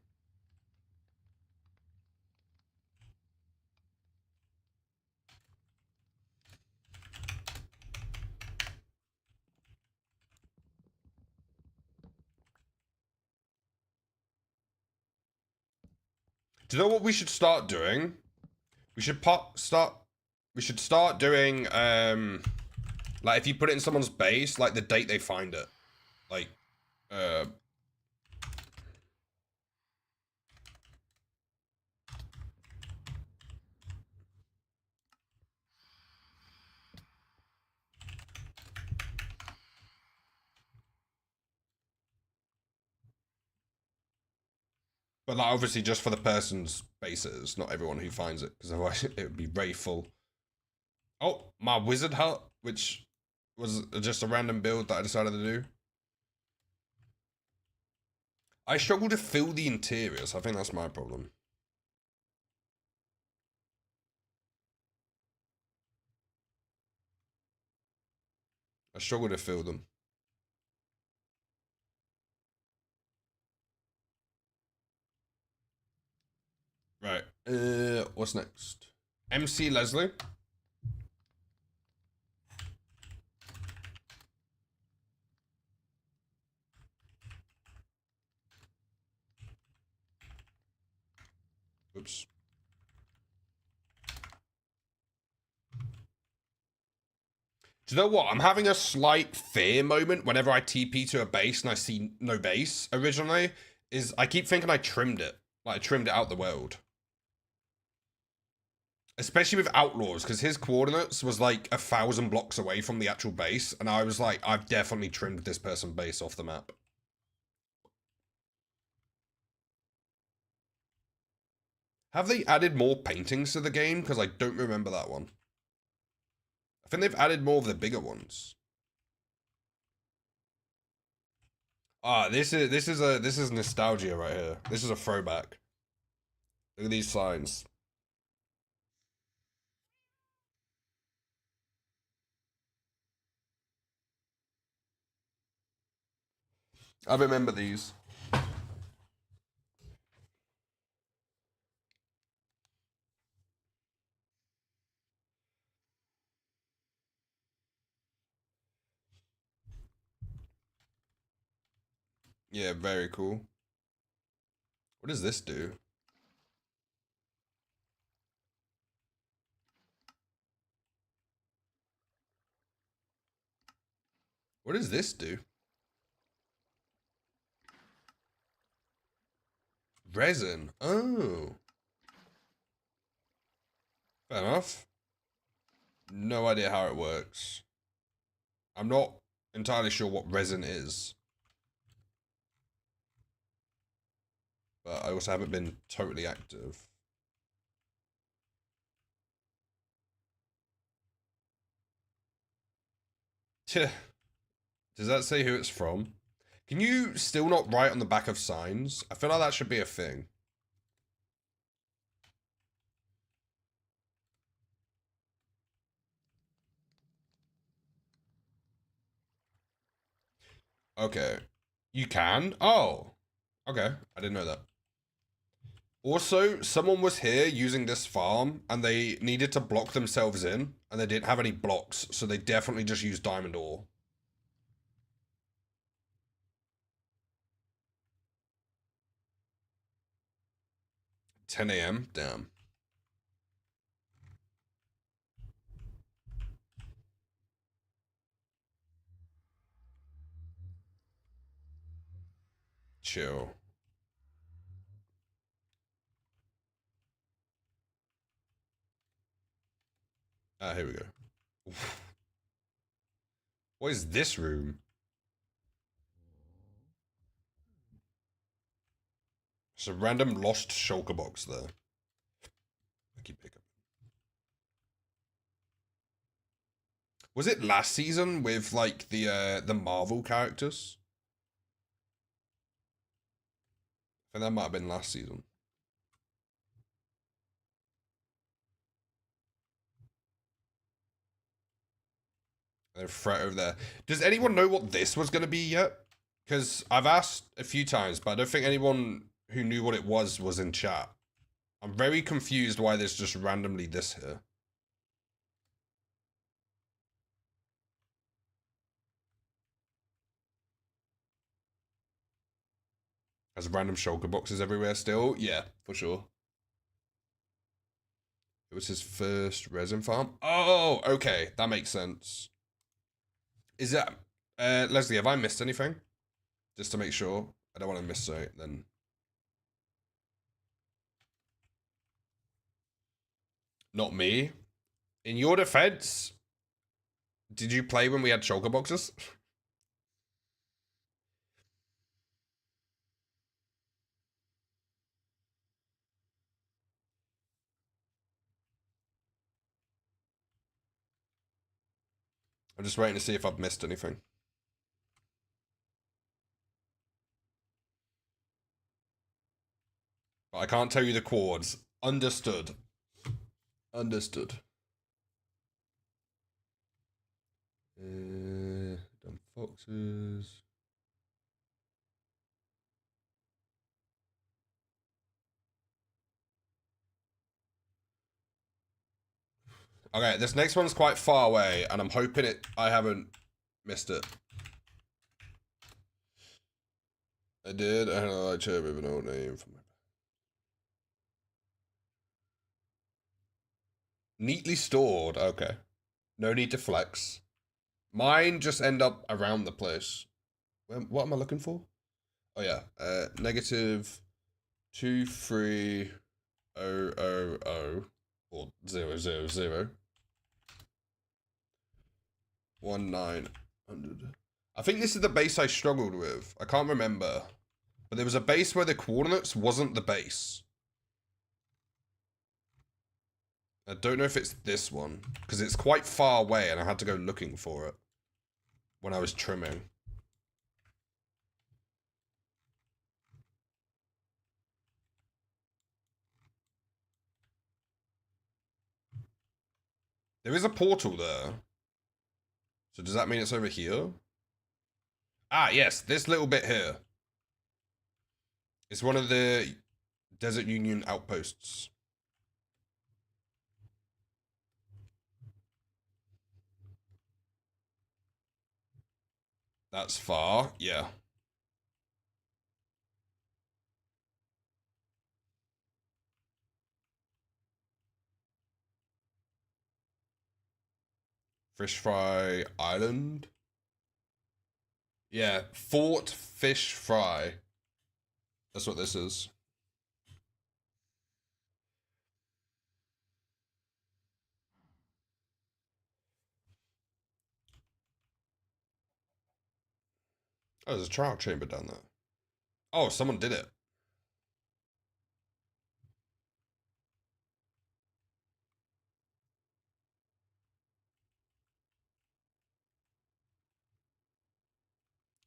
Do you know what we should start doing? We should start doing like if you put it in someone's base, like the date they find it. Like but like obviously just for the person's bases, not everyone who finds it, because otherwise it would be very full. Oh, my wizard hut, which was just a random build that I decided to do. I struggle to fill the interiors. I think that's my problem. I struggle to fill them. Right. What's next? MC Leslie. Oops. Do you know what? I'm having a slight fear moment whenever I TP to a base and I see no base originally. Is I keep thinking I trimmed it. Like I trimmed it out the world. Especially with Outlaws, because his coordinates was like 1,000 blocks away from the actual base. And I was like, I've definitely trimmed this person's base off the map. Have they added more paintings to the game? Because I don't remember that one. I think they've added more of the bigger ones. Ah, this is nostalgia right here. This is a throwback. Look at these signs. I remember these. Yeah, very cool. What does this do? What does this do? Resin. Oh. Fair enough. No idea how it works. I'm not entirely sure what resin is. But I also haven't been totally active. Does that say who it's from? Can you still not write on the back of signs? I feel like that should be a thing. Okay. You can? Oh. Okay. I didn't know that. Also, someone was here using this farm and they needed to block themselves in and they didn't have any blocks, so they definitely just used diamond ore. 10 a.m. Damn. Chill. Ah, here we go. Oof. What is this room? It's a random lost shulker box there. I keep picking. Was it last season with like the Marvel characters? I think that might have been last season. There's a threat over there. Does anyone know what this was going to be yet? Because I've asked a few times, but I don't think anyone who knew what it was in chat. I'm very confused why there's just randomly this here. Has random shulker boxes everywhere still? Yeah, for sure. It was his first resin farm. Oh, okay. That makes sense. Is that... Leslie, have I missed anything? Just to make sure. I don't want to miss it then. Not me. In your defense, did you play when we had shulker boxes? I'm just waiting to see if I've missed anything. But I can't tell you the chords. Understood. Understood. Dumb foxes. Okay, this next one's quite far away, and I'm hoping I haven't missed it. I did. I had a light chair with an old name for my... Neatly stored. Okay. No need to flex. Mine just end up around the place. What am I looking for? Oh yeah. Negative 23000 or 000 1900. I think this is the base I struggled with. I can't remember. But there was a base where the coordinates wasn't the base. I don't know if it's this one. Because it's quite far away and I had to go looking for it. When I was trimming. There is a portal there. So does that mean it's over here? Ah, yes. This little bit here. It's one of the Desert Union outposts. That's far, yeah. Fish Fry Island? Yeah, Fort Fish Fry. That's what this is. Oh, there's a trial chamber down there. Oh, someone did it.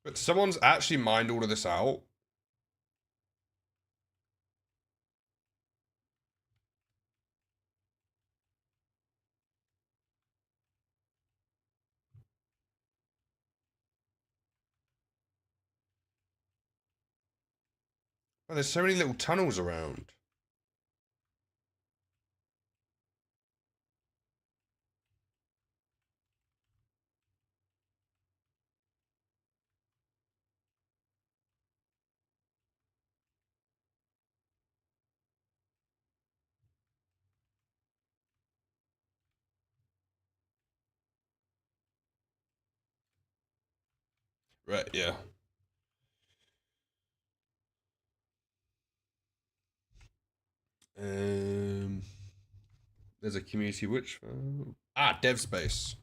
But someone's actually mined all of this out. Oh, there's so many little tunnels around. Right, yeah. There's a community which... Dev Space.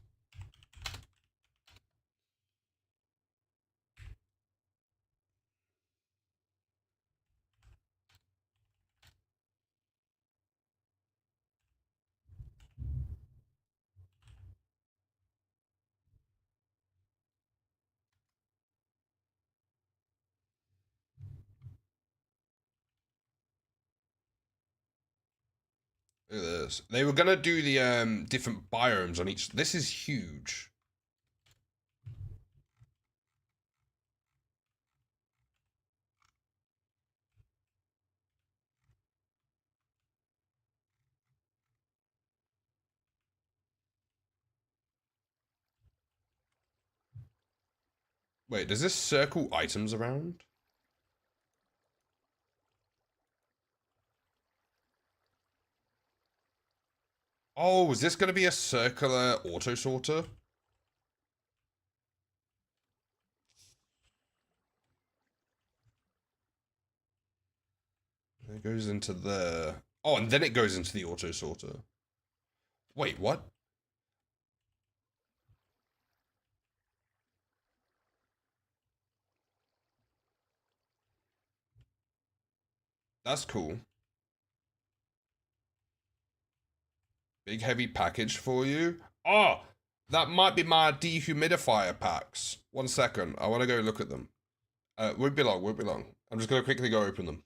Look at this. They were gonna do the different biomes on each. This is huge. Wait, does this circle items around? Oh, is this gonna be a circular auto sorter? It goes into the. Oh, and then it goes into the auto sorter. Wait, what? That's cool. Big heavy package for you. Oh, that might be my dehumidifier packs. 1 second. I want to go look at them. Won't be long, won't be long. I'm just going to quickly go open them.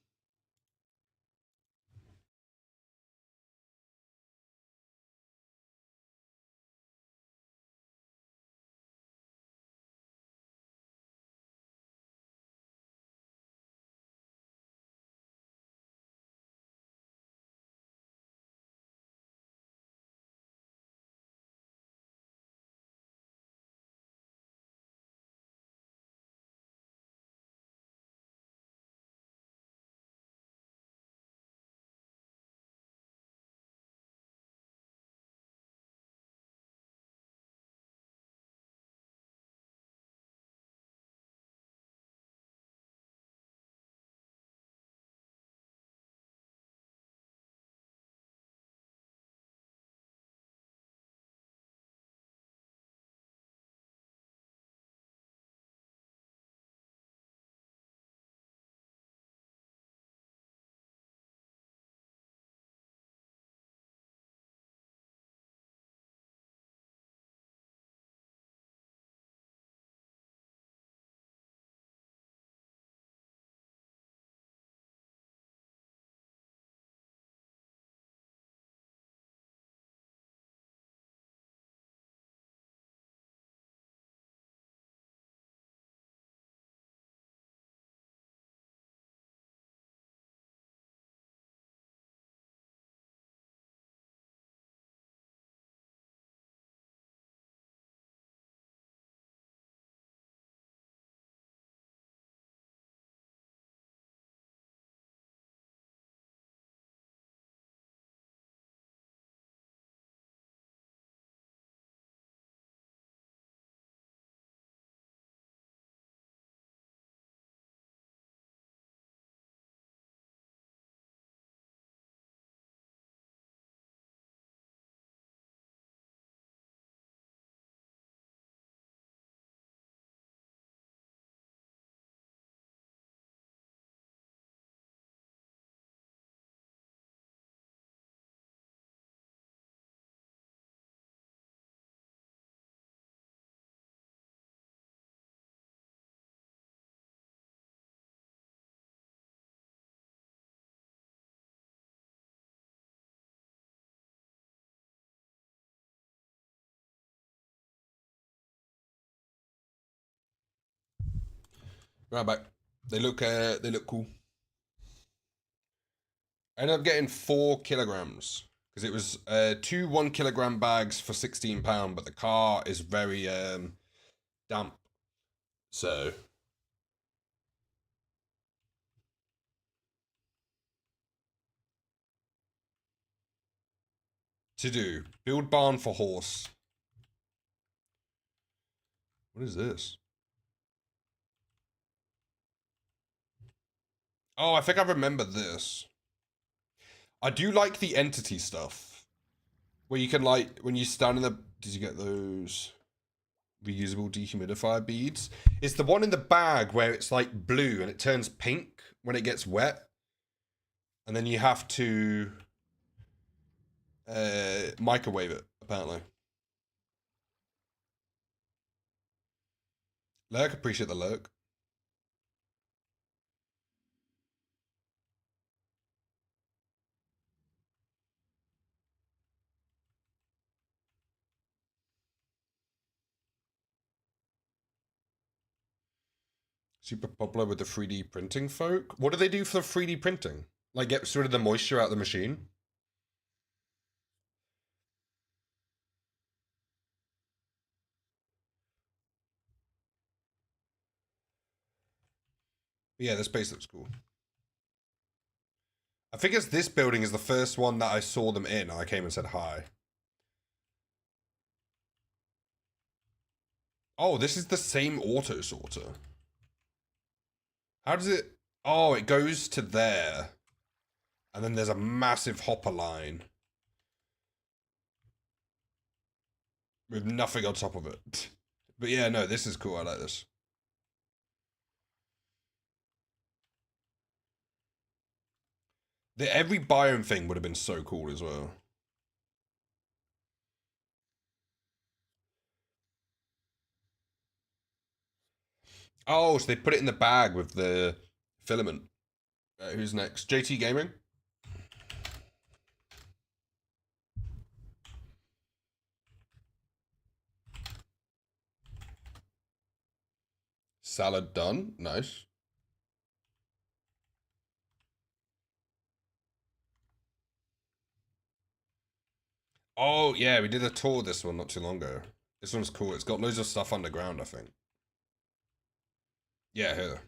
Right back. They look cool. I ended up getting 4 kilograms because it was two 1 kilogram bags for £16, but the car is very damp. So to do build barn for horse. What is this? Oh, I think I remember this. I do like the entity stuff where you can like when you stand in the. Did you get those reusable dehumidifier beads? It's the one in the bag where it's like blue and it turns pink when it gets wet, and then you have to microwave it apparently. Lurk, appreciate the lurk. Super popular with the 3D printing folk. What do they do for the 3D printing? Like, get rid of the moisture out of the machine? Yeah, this base looks cool. I think it's this building is the first one that I saw them in, and I came and said hi. Oh, this is the same auto sorter. How does it... Oh, it goes to there. And then there's a massive hopper line. With nothing on top of it. But yeah, no, this is cool. I like this. Every biome thing would have been so cool as well. Oh, so they put it in the bag with the filament. Who's next? JT Gaming? Salad done. Nice. Oh, yeah, we did a tour of this one not too long ago. This one's cool. It's got loads of stuff underground, I think. Yeah, here.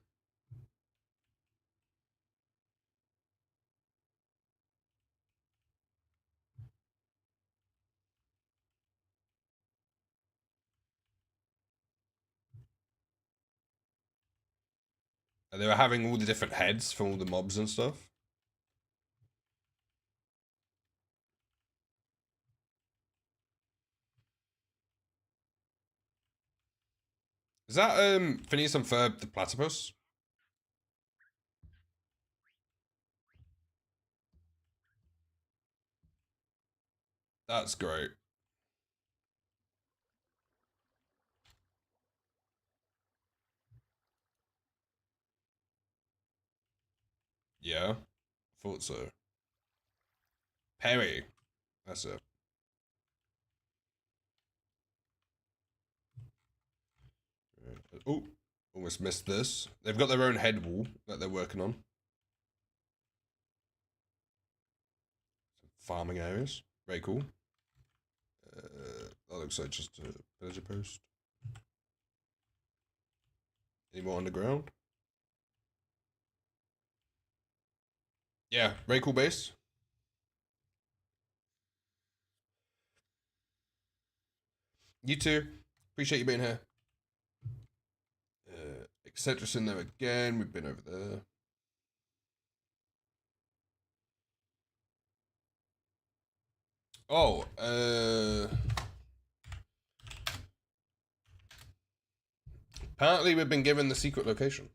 And they were having all the different heads for all the mobs and stuff. Is that Phineas and Ferb the platypus? That's great. Yeah, thought so. Perry. That's it. Oh, almost missed this. They've got their own head wall that they're working on. Farming areas. Very cool. That looks like just a villager post. Any more underground? Yeah, very cool base. You too. Appreciate you being here. Eccentric in there again. We've been over there. Oh, apparently we've been given the secret location.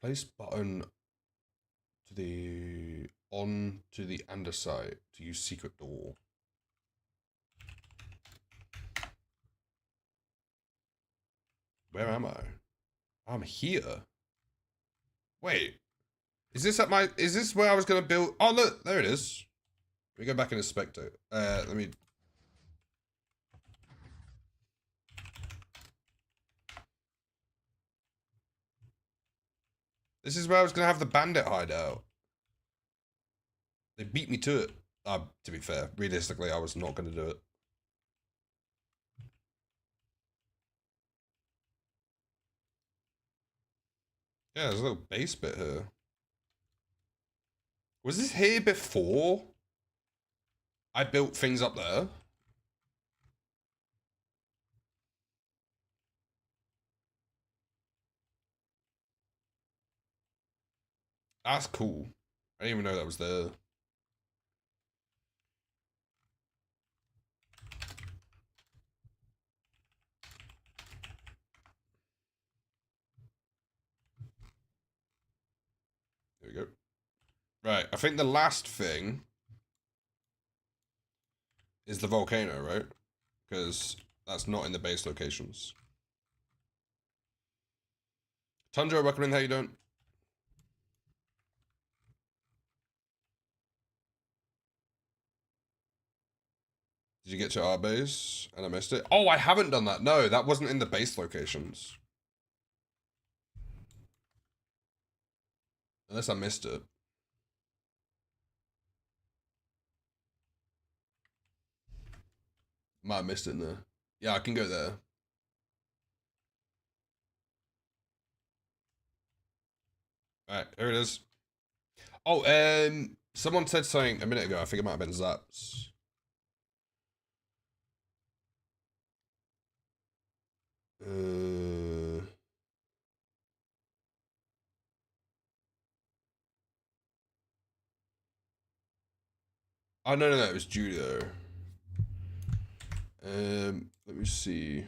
Place button to the underside to use secret door. Where am I? I'm here. Wait. Is this where I was gonna build? Oh look, there it is. We go back in the spectator. Let me. This is where I was gonna have the bandit hideout. They beat me to it. To be fair, realistically, I was not gonna do it. Yeah, there's a little base bit here. Was this here before I built things up there? That's cool. I didn't even know that was there. There we go. Right, I think the last thing is the volcano, right? Because That's not in the base locations. Tundra, welcome in. How you doing? Did you get to our base and I missed it? Oh, I haven't done that. No, that wasn't in the base locations. Unless I missed it. Might have missed it in there. Yeah, I can go there. Alright, here it is. Oh, someone said something a minute ago. I think it might have been Zaps. Oh, no, it was Judo. Let me see.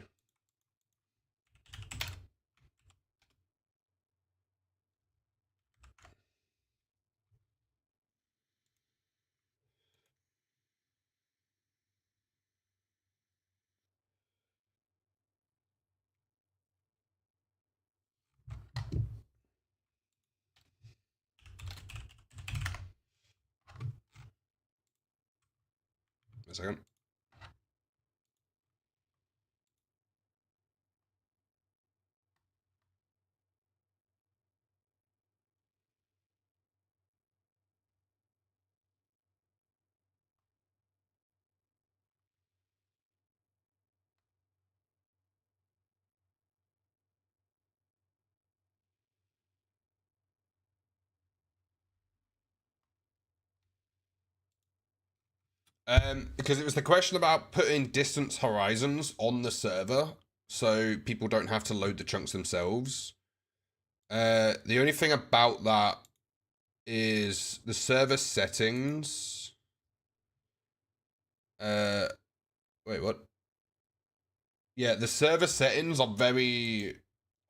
A second. Because it was the question about putting distance horizons on the server so people don't have to load the chunks themselves. The only thing about that is the server settings. Wait, what? Yeah, the server settings are very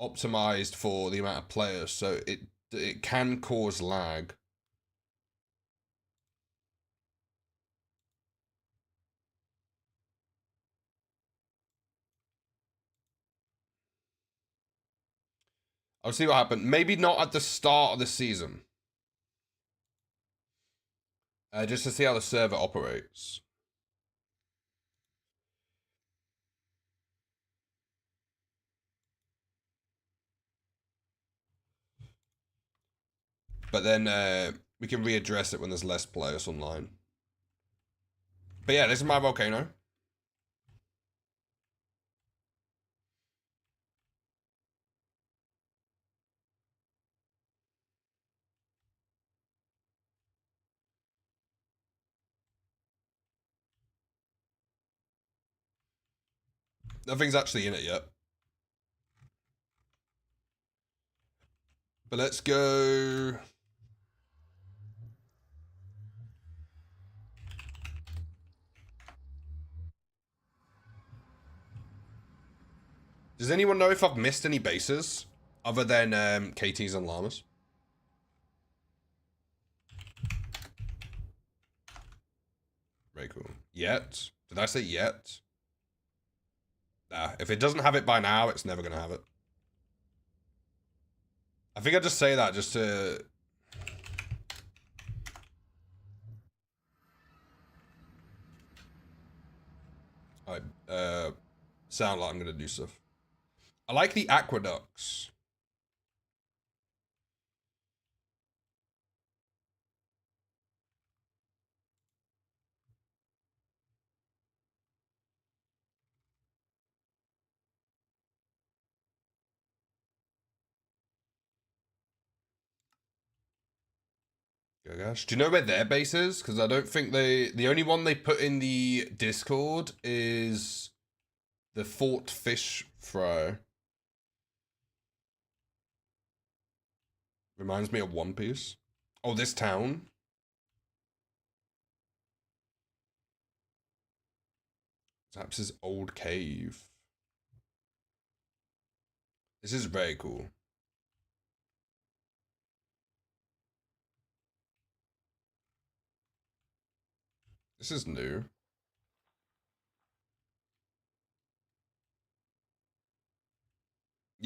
optimized for the amount of players, so it can cause lag. I'll see what happens. Maybe not at the start of the season. Just to see how the server operates. But then we can readdress it when there's less players online. But yeah, this is my volcano. Nothing's actually in it yet. But let's go. Does anyone know if I've missed any bases other than KTs and llamas? Very cool. Yet? Did I say yet? Nah, if it doesn't have it by now, it's never gonna have it. I think I just say that just to. I sound like I'm gonna do stuff. I like the aqueducts. Go gosh. Do you know where their base is? Because I don't think they. The only one they put in the Discord is the Fort Fish Fry. Reminds me of One Piece. Oh, this town. Perhaps old cave. This is very cool. This is new.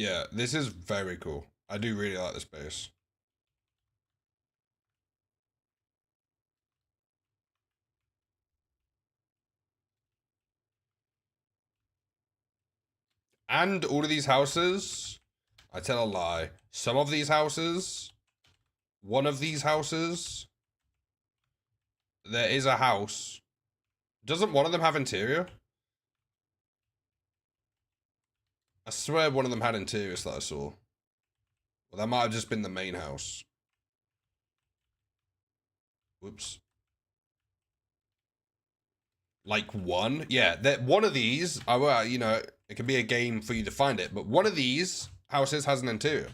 Yeah, this is very cool. I do really like this base. And all of these houses, I tell a lie. Some of these houses, one of these houses, there is a house. Doesn't one of them have interior? I swear one of them had interiors that I saw. Well, that might have just been the main house. Whoops. Like one? Yeah, that one of these, I well, you know, it can be a game for you to find it, but one of these houses has an interior.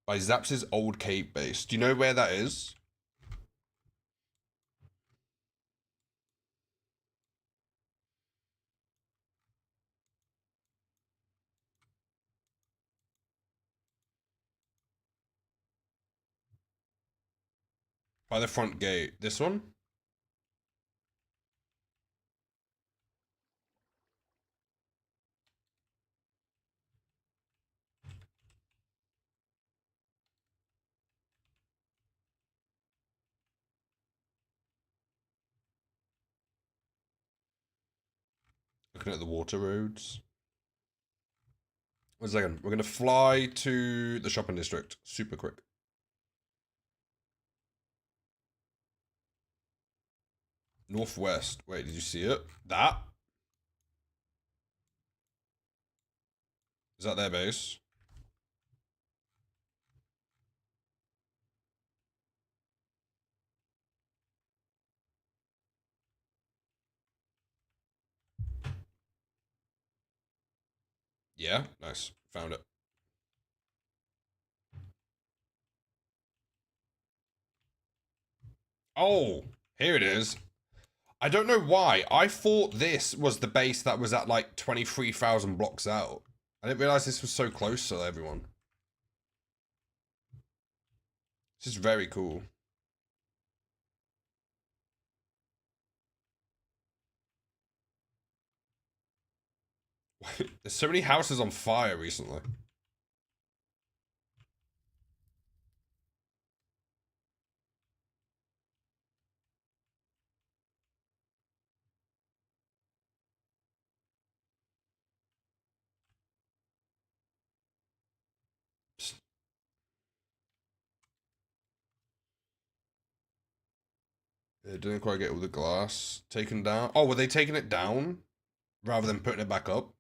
By Zaps' old cave base. Do you know where that is? By the front gate. This one? Looking at the water roads. 1 second. We're going to fly to the shopping district super quick. Northwest. Wait, did you see it? That? Is that their base? Yeah, nice. Found it. Oh, here it is. I don't know why. I thought this was the base that was at like 23,000 blocks out. I didn't realize this was so close to everyone. This is very cool. There's so many houses on fire recently. It didn't quite get all the glass taken down. Oh, were they taking it down rather than putting it back up?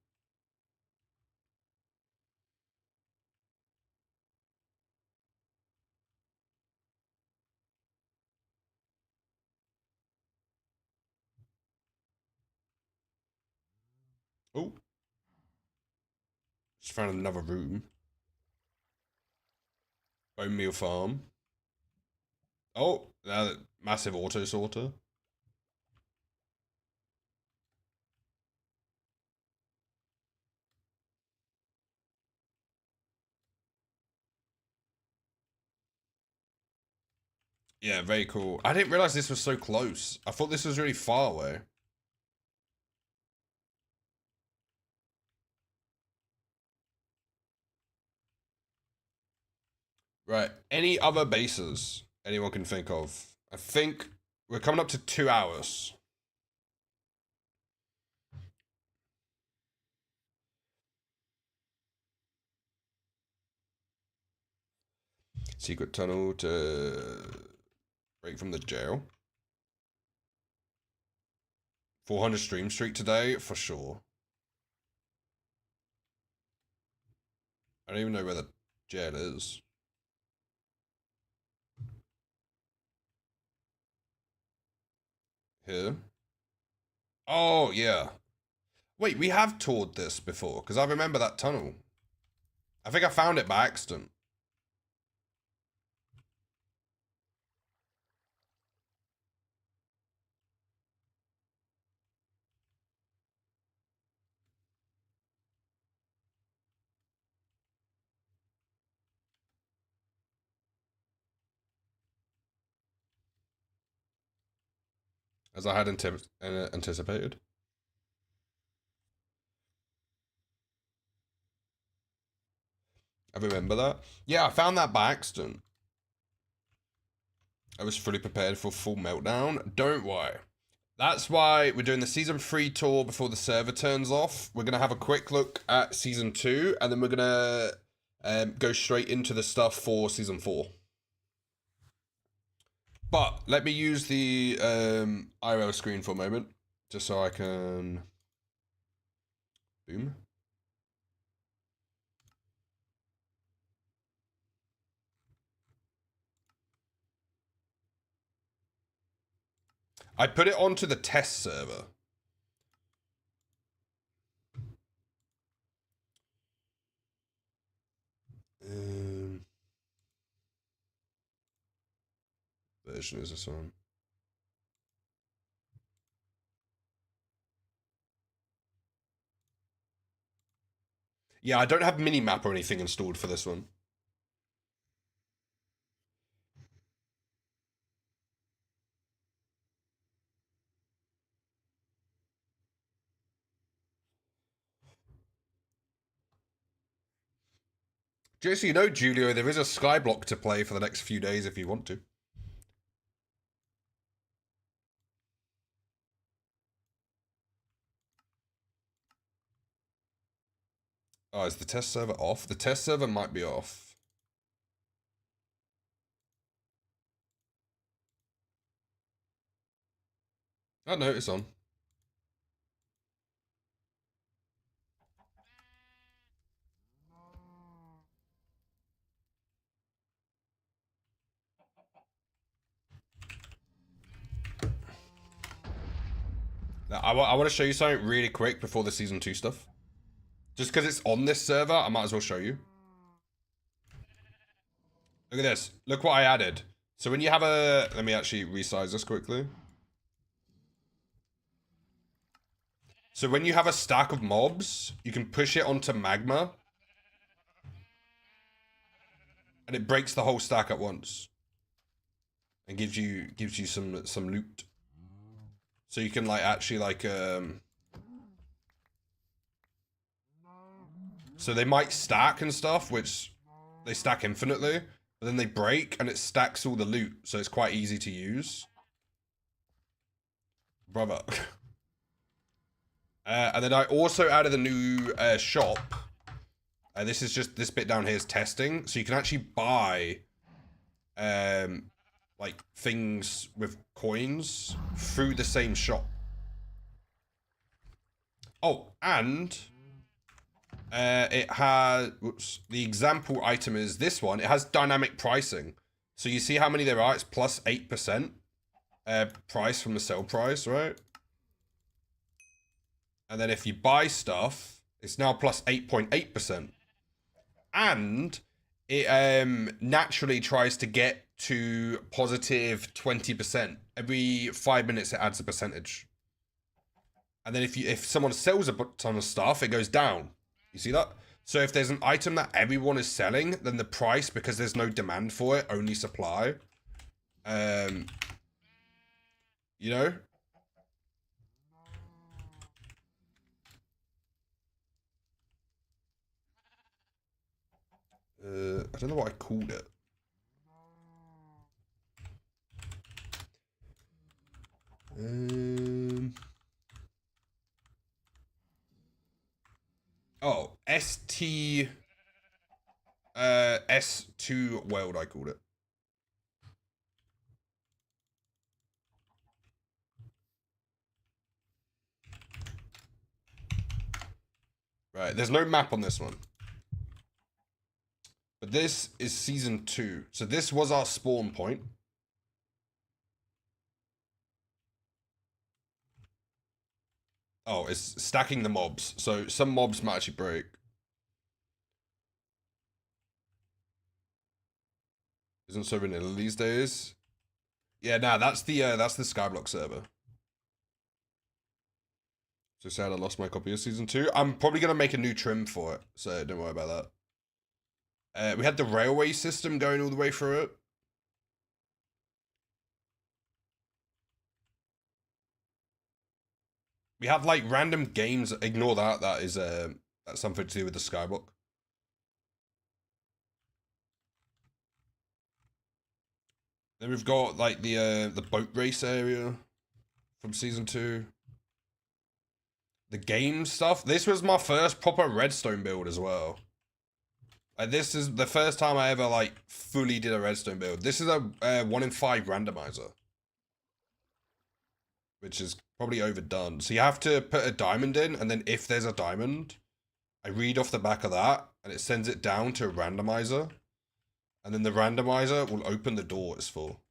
Oh, just found another room. Bone meal farm. Oh, massive auto sorter. Yeah, very cool. I didn't realize this was so close. I thought this was really far away. Right. Any other bases anyone can think of? I think we're coming up to 2 hours. Secret tunnel to break from the jail. 400 stream streak today for sure. I don't even know where the jail is. Here. Oh yeah. Wait, we have toured this before because I remember that tunnel. I think I found it by accident. as I had anticipated. I remember that. Yeah, I found that by accident. I was fully prepared for full meltdown. Don't worry. That's why we're doing the season 3 tour before the server turns off. We're gonna have a quick look at season 2, and then we're gonna go straight into the stuff for season 4. But let me use the IRL screen for a moment, just so I can boom. I put it onto the test server. Version is this one? Yeah, I don't have Minimap or anything installed for this one. Just so you know, Julio, there is a Skyblock to play for the next few days if you want to. Oh, is the test server off? The test server might be off. Oh, no, it's on. Now, I want to show you something really quick before the season 2 stuff. Just because it's on this server, I might as well show you. Look at this. Look what I added. So when you have a... Let me actually resize this quickly. So when you have a stack of mobs, you can push it onto magma. And it breaks the whole stack at once. And gives you some loot. So you can like actually like so they might stack and stuff, which they stack infinitely, but then they break and it stacks all the loot, so it's quite easy to use. Brother. And then I also added a new shop. This is just, this bit down here is testing, so you can actually buy like things with coins through the same shop. Oh, and it has, whoops, the example item is this one. It has dynamic pricing. So you see how many there are? It's plus 8% price from the sell price, right? And then if you buy stuff, it's now plus 8.8%. And it naturally tries to get to positive 20%. Every 5 minutes it adds a percentage. And then if someone sells a ton of stuff, it goes down. You see that? So if there's an item that everyone is selling, then the price, because there's no demand for it, only supply. You know? I don't know what I called it. Oh, S2 World, I called it. Right, there's no map on this one. But this is season 2. So this was our spawn point. Oh, it's stacking the mobs. So some mobs might actually break. Isn't so vanilla these days. Yeah, nah, that's the Skyblock server. So sad I lost my copy of season 2. I'm probably gonna make a new trim for it, so don't worry about that. We had the railway system going all the way through it. We have like random games. Ignore that. That is that's something to do with the Skybook. Then we've got like the boat race area from season 2. The game stuff. This was my first proper redstone build as well. Like, this is the first time I ever like fully did a redstone build. This is a 1 in 5 randomizer, which is probably overdone. So you have to put a diamond in, and then if there's a diamond, I read off the back of that, and it sends it down to a randomizer, and then the randomizer will open the door it's full.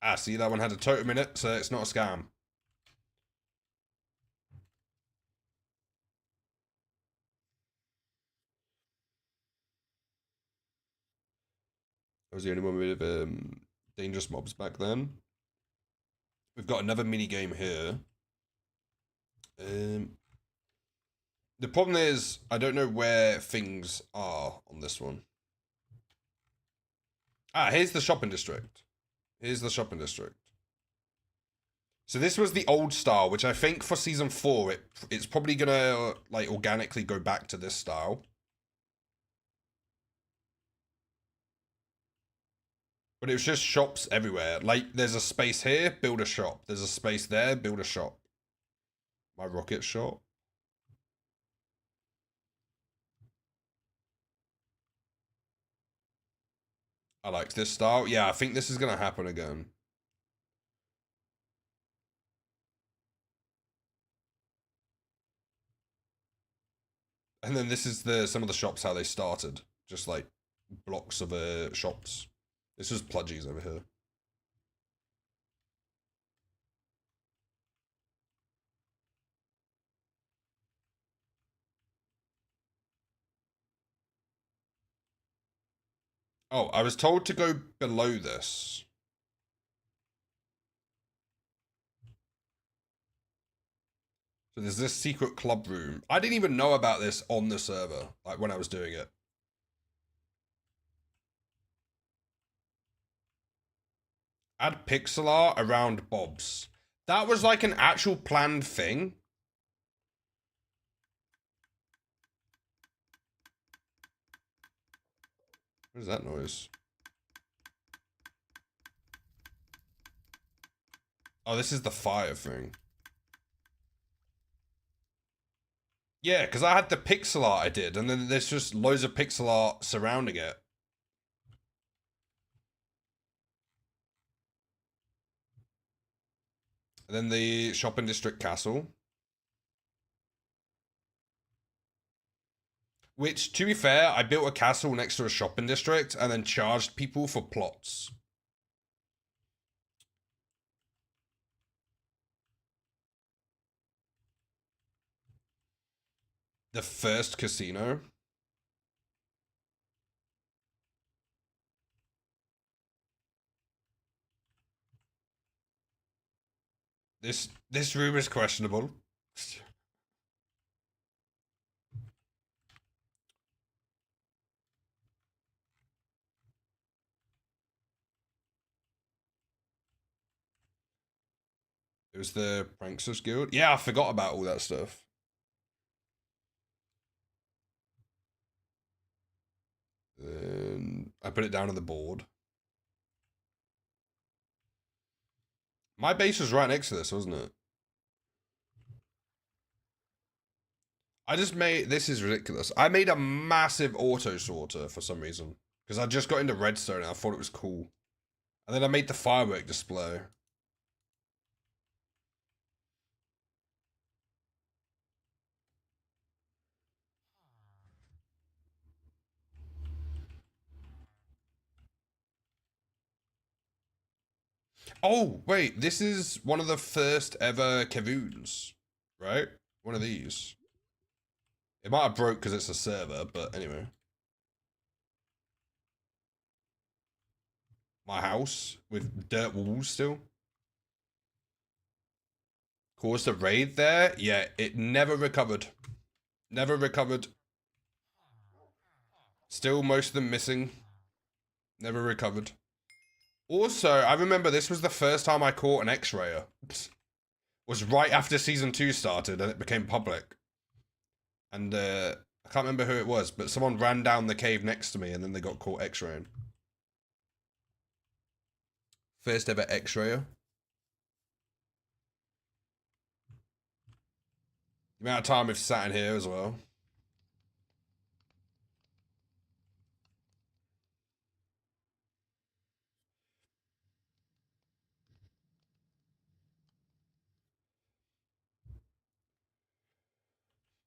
Ah, see, that one had a totem in it, so it's not a scam. I was the only one with dangerous mobs back then. We've got another mini game here. The problem is I don't know where things are on this one. Ah, here's the shopping district. Here's the shopping district. So this was the old style, which I think for season 4 it's probably gonna like organically go back to this style. But it was just shops everywhere. Like, there's a space here, build a shop. There's a space there, build a shop. My rocket shop. I like this style. Yeah, I think this is gonna happen again. And then this is some of the shops how they started. Just like blocks of shops. This was Pludgies over here. Oh, I was told to go below this. So there's this secret club room. I didn't even know about this on the server, like when I was doing it. Add pixel art around Bob's. That was like an actual planned thing. What is that noise? Oh, this is the fire thing. Yeah, because I had the pixel art I did, and then there's just loads of pixel art surrounding it. And then the shopping district castle. Which, to be fair, I built a castle next to a shopping district and then charged people for plots. The first casino. This room is questionable. It was the Pranksters Guild. Yeah, I forgot about all that stuff. I put it down on the board. My base was right next to this, wasn't it? I just made... This is ridiculous. I made a massive auto sorter for some reason. Because I just got into redstone and I thought it was cool. And then I made the firework display. Oh, wait. This is one of the first ever Kevoons. Right? One of these. It might have broke because it's a server, but anyway. My house with dirt walls still. Caused a raid there? Yeah, it never recovered. Never recovered. Still most of them missing. Never recovered. Also, I remember this was the first time I caught an X-rayer. Was right after season 2 started and it became public. And I can't remember who it was, but someone ran down the cave next to me and then they got caught X-raying. First ever X-rayer. The amount of time we've sat in here as well.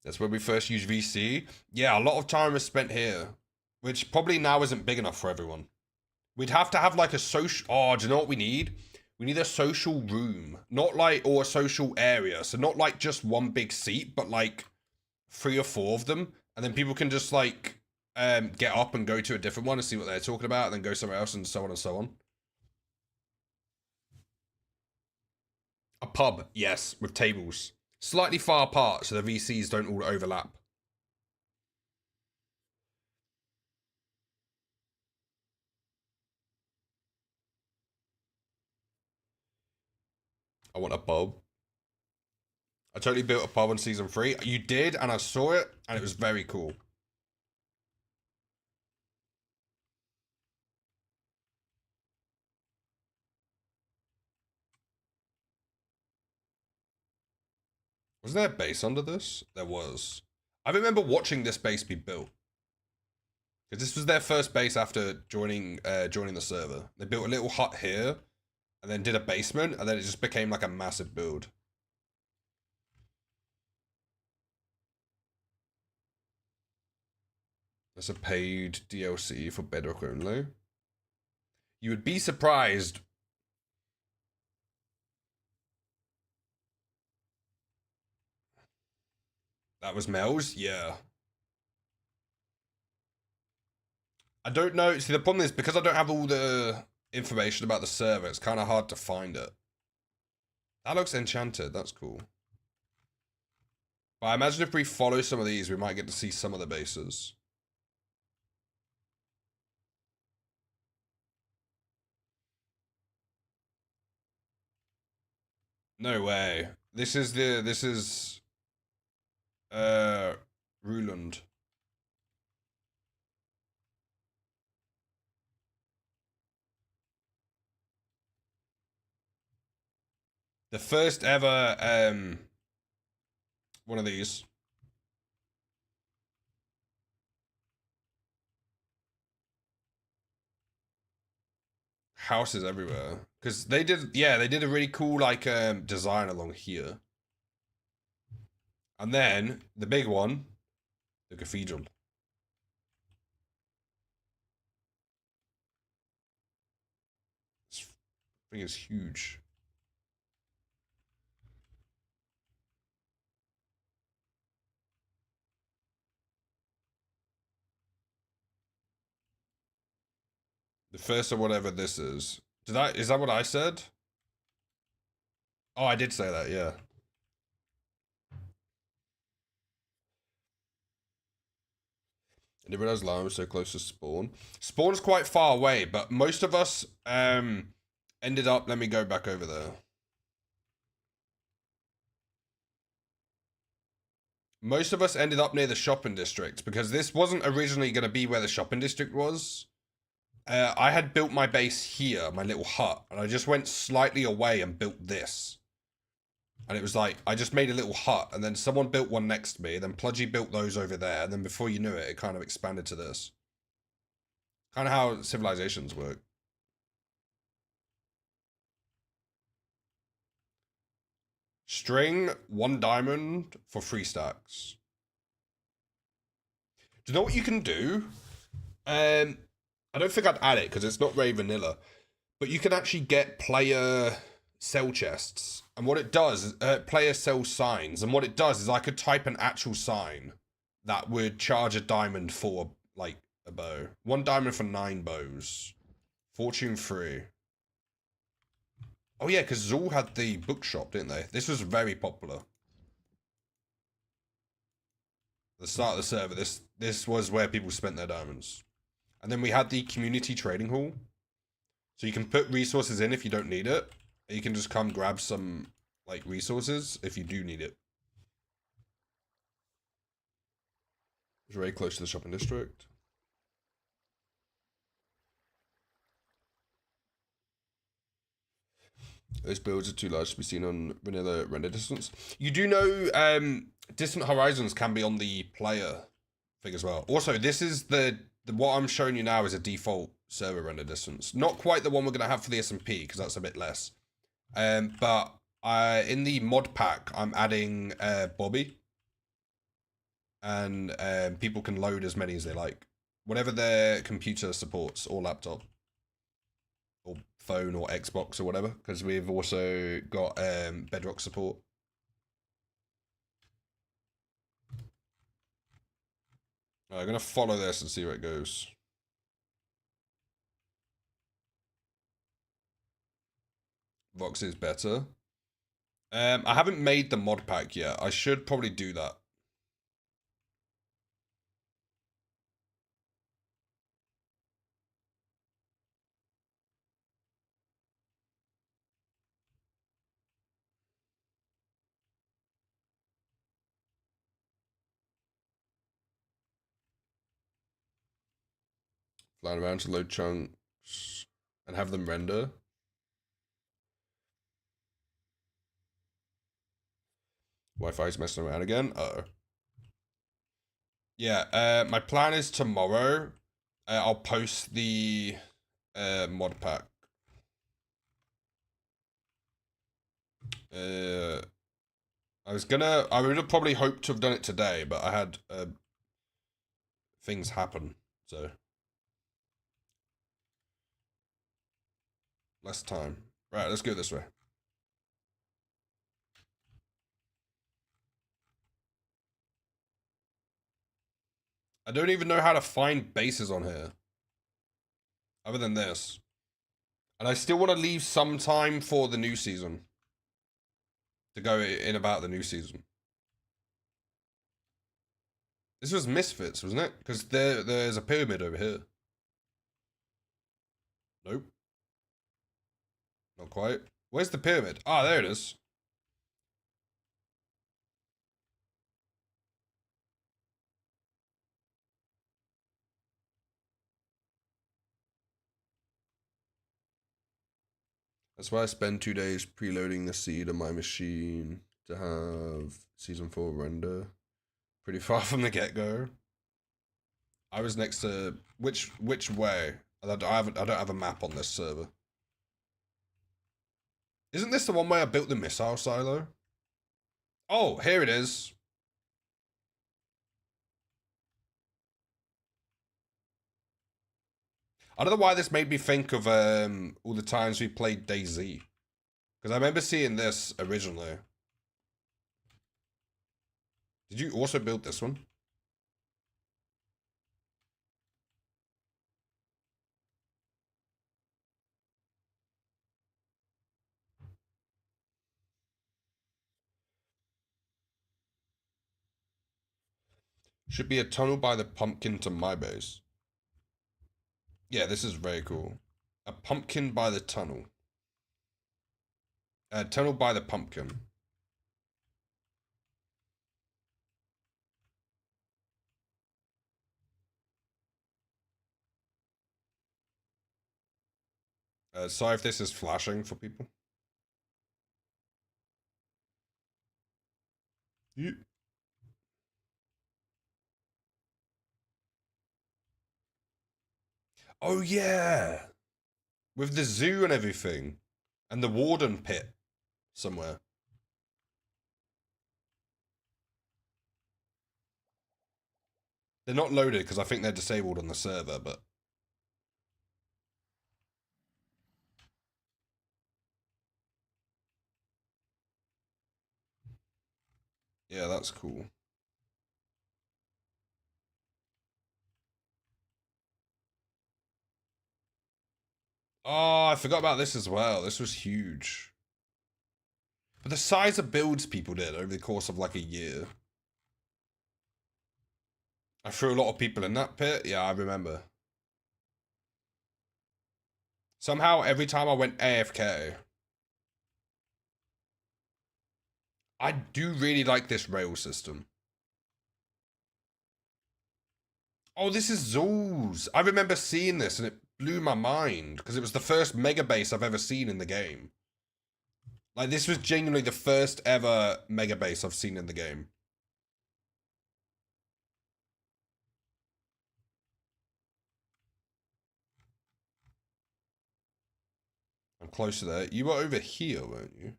That's where we first used VC. Yeah, a lot of time was spent here, which probably now isn't big enough for everyone. We'd have to have like a social. Oh, do you know what we need? We need a social room, not like, or a social area. So not like just one big seat, but like 3 or 4 of them, and then people can just like get up and go to a different one and see what they're talking about, and then go somewhere else, and so on and so on. A pub, yes, with tables. Slightly far apart so the VCs don't all overlap. I want a pub. I totally built a pub on season 3. You did, and I saw it, and it was very cool. Was there a base under this? There was. I remember watching this base be built. Because this was their first base after joining the server. They built a little hut here, and then did a basement, and then it just became like a massive build. That's a paid DLC for Bedrock only. You would be surprised. That was Mel's? Yeah. I don't know. See, the problem is because I don't have all the information about the server, it's kind of hard to find it. That looks enchanted. That's cool. But I imagine if we follow some of these, we might get to see some of the bases. No way. This is Ruland. The first ever one of these. Houses everywhere. Because they did, yeah, they did a really cool like design along here. And then the big one, the cathedral. This thing is huge. The first or whatever this is. Is that what I said? Oh, I did say that, yeah. I didn't realize Lime was so close to spawn. Spawn's quite far away, but most of us ended up. Let me go back over there. Most of us ended up near the shopping district because this wasn't originally going to be where the shopping district was. I had built my base here, my little hut, and I just went slightly away and built this. And it was like, I just made a little hut, and then someone built one next to me, then Pludgy built those over there, and then before you knew it, it kind of expanded to this. Kind of how civilizations work. String 1 diamond for 3 stacks. Do you know what you can do? I don't think I'd add it because it's not very vanilla, but you can actually get player cell chests. And what it does is player cell signs. And what it does is I could type an actual sign that would charge a diamond for like a bow. 1 diamond for 9 bows. Fortune 3. Oh yeah, because Zool had the bookshop, didn't they? This was very popular. The start of the server, this was where people spent their diamonds. And then we had the community trading hall. So you can put resources in if you don't need it. And you can just come grab some like resources if you do need it. It's very close to the shopping district. Those builds are too large to be seen on vanilla render distance. You do know Distant Horizons can be on the player thing as well. Also, this is the what I'm showing you now is a default server render distance. Not quite the one we're going to have for the SMP, because that's a bit less. But in the mod pack, I'm adding Bobby. And people can load as many as they like. Whatever their computer supports, or laptop. Or phone, or Xbox, or whatever. Because we've also got Bedrock support. I'm going to follow this and see where it goes. Vox is better. I haven't made the mod pack yet. I should probably do that. Flying around to load chunks and have them render. Wi-Fi's messing around again. Uh-oh. Yeah, my plan is tomorrow. I'll post the mod pack. I would have probably hoped to have done it today, but I had things happen, so less time. Right, let's go this way. I don't even know how to find bases on here. Other than this. And I still want to leave some time for the new season. To go in about the new season. This was Misfits, wasn't it? Because there's a pyramid over here. Nope. Not quite. Where's the pyramid? Ah, there it is. That's why I spend 2 days preloading the seed on my machine to have season 4 render. Pretty far from the get-go. I was next to which way? I don't have a map on this server. Isn't this the one where I built the missile silo? Oh, here it is. I don't know why this made me think of all the times we played DayZ. Because I remember seeing this originally. Did you also build this one? Should be a tunnel by the pumpkin to my base. Yeah, this is very cool. A pumpkin by the tunnel. A tunnel by the pumpkin. Sorry if this is flashing for people. Yeah. Oh yeah, with the zoo and everything, and the warden pit somewhere. They're not loaded because I think they're disabled on the server, but yeah, that's cool. Oh, I forgot about this as well. This was huge. But the size of builds people did over the course of like a year. I threw a lot of people in that pit. Yeah, I remember. Somehow, every time I went AFK, I do really like this rail system. Oh, this is Zool's. I remember seeing this and it blew my mind because it was the first mega base I've ever seen in the game. Like, this was genuinely the first ever mega base I've seen in the game. I'm close to there. You were over here, weren't you?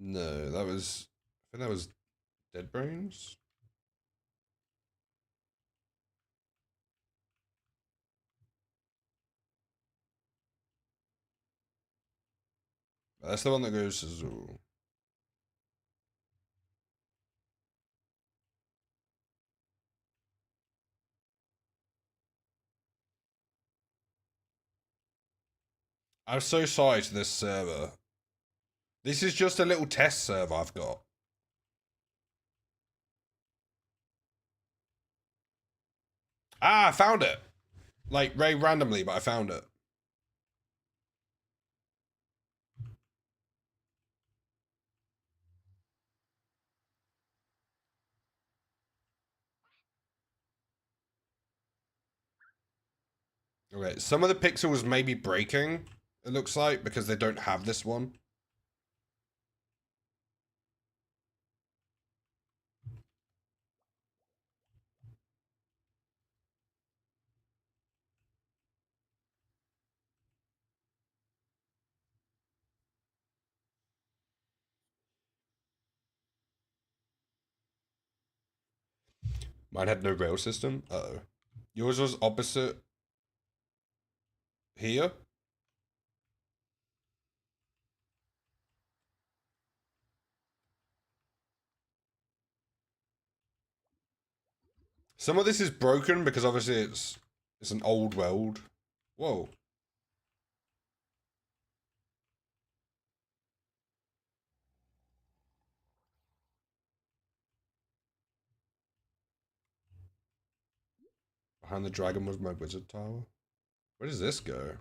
No, that was... I think that was Dead Brains? That's the one that goes to Zool. I'm so sorry to this server. This is just a little test server I've got. Ah, I found it. Like, very randomly, but I found it. Okay, some of the pixels may be breaking, it looks like, because they don't have this one. Mine had no rail system. Uh-oh. Yours was opposite here? Some of this is broken because obviously it's an old world. Whoa. Behind the dragon was my wizard tower. Where does this go?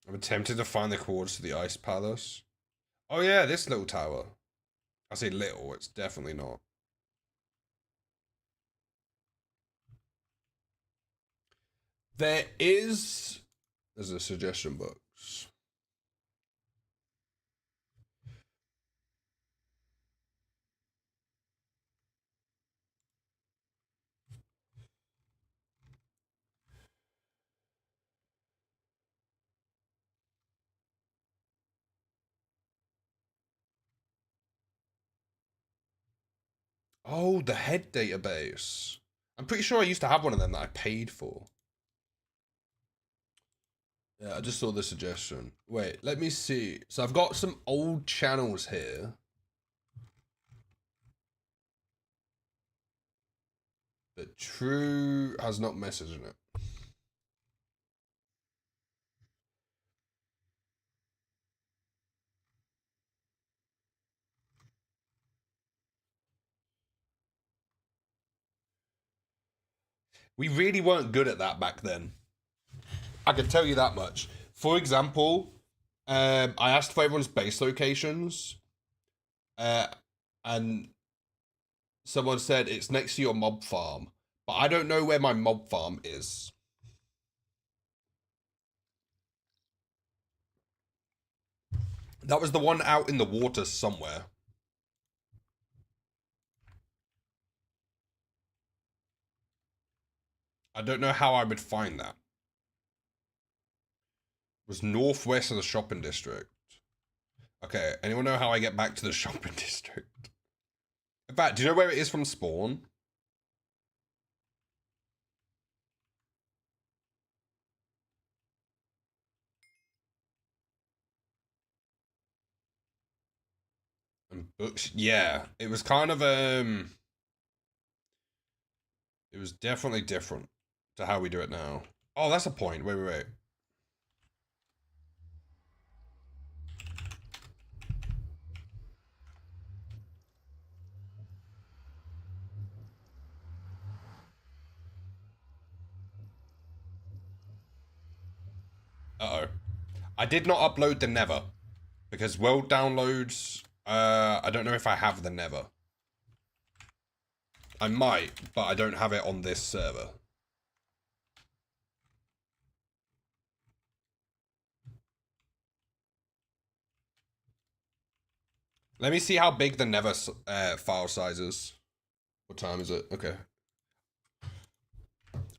I'm attempting to find the coordinates to the ice palace. Oh yeah, this little tower. I say little, it's definitely not. There's a suggestion box. Oh, the head database. I'm pretty sure I used to have one of them that I paid for. Yeah, I just saw the suggestion. Wait, let me see. So I've got some old channels here. But True has not messaged in it. We really weren't good at that back then. I can tell you that much. For example, I asked for everyone's base locations, and someone said it's next to your mob farm, but I don't know where my mob farm is. That was the one out in the water somewhere. I don't know how I would find that. It was northwest of the shopping district. Okay, anyone know how I get back to the shopping district? In fact, do you know where it is from spawn? And books, yeah. It was kind of it was definitely different to how we do it now. Oh, that's a point. Wait. Uh-oh. I did not upload the Never because world downloads, I don't know if I have the Never. I might, but I don't have it on this server. Let me see how big the Never file size is. What time is it? Okay.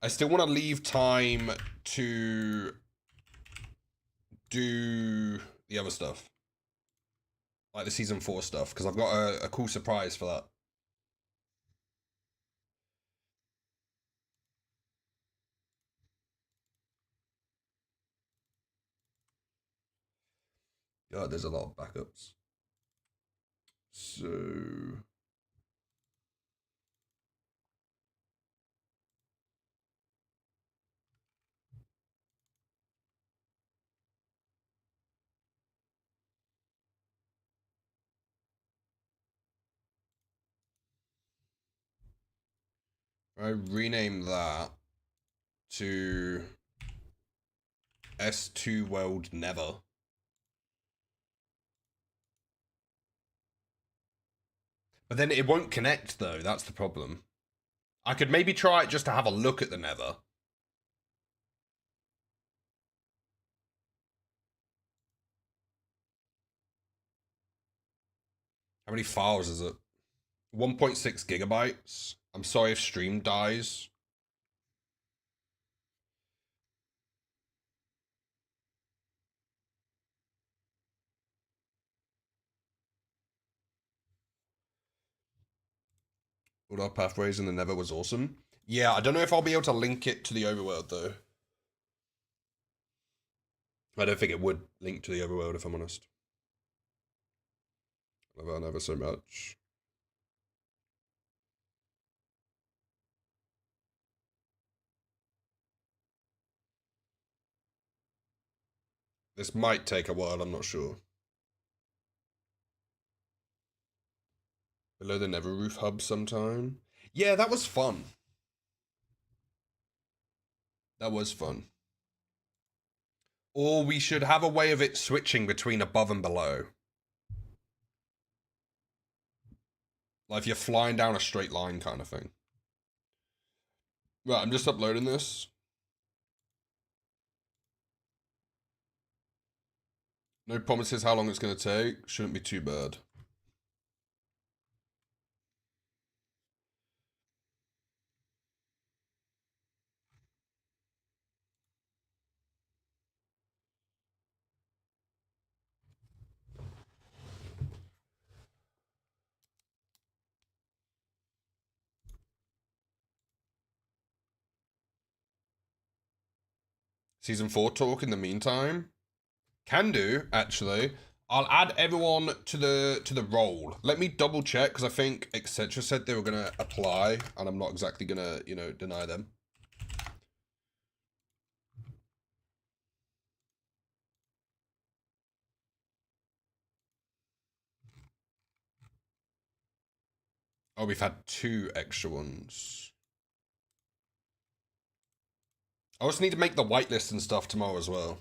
I still want to leave time to do the other stuff. Like the season 4 stuff, because I've got a cool surprise for that. God, there's a lot of backups. So... I rename that to S2 World Never. But then it won't connect though, that's the problem. I could maybe try it just to have a look at the Nether. How many files is it? 1.6 gigabytes. I'm sorry if stream dies. All our pathways in the Nether was awesome. Yeah, I don't know if I'll be able to link it to the overworld though. I don't think it would link to the overworld if I'm honest. Love our Nether so much. This might take a while, I'm not sure. Below the Nether Roof Hub sometime. Yeah, that was fun. That was fun. Or we should have a way of it switching between above and below. Like if you're flying down a straight line kind of thing. Right, I'm just uploading this. No promises how long it's going to take. Shouldn't be too bad. Season 4 talk in the meantime. Can do, actually. I'll add everyone to the role. Let me double check, because I think Etc. said they were going to apply, and I'm not exactly going to, deny them. Oh, we've had 2 extra ones. I also need to make the whitelist and stuff tomorrow as well.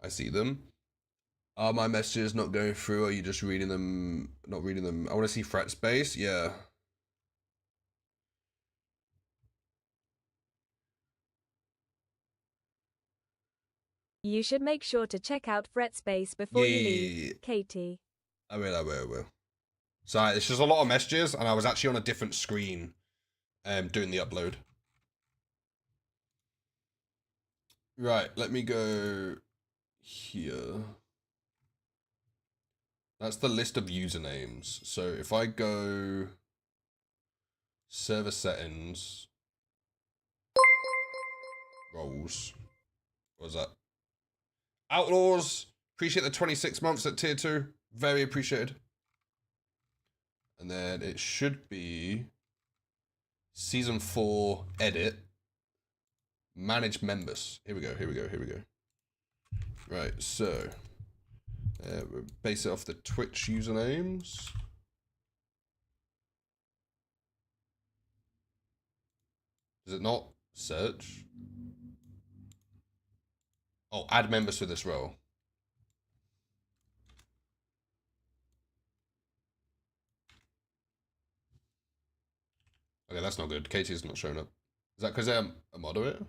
I see them. Are my messages not going through? Or are you just reading them? Not reading them. I want to see fret space. Yeah. You should make sure to check out FretSpace before you leave, Katie. I will. Sorry, it's just a lot of messages, and I was actually on a different screen, doing the upload. Right, let me go here. That's the list of usernames. So if I go Server settings. Roles. What was that? Outlaws. Appreciate the 26 months at tier 2. Very appreciated. And then it should be season 4 edit. Manage members. Here we go. Right, so we'll base it off the Twitch usernames. Does it not search? Oh, add members to this role. Okay, that's not good. Katie's not showing up. Is that because I'm a moderator?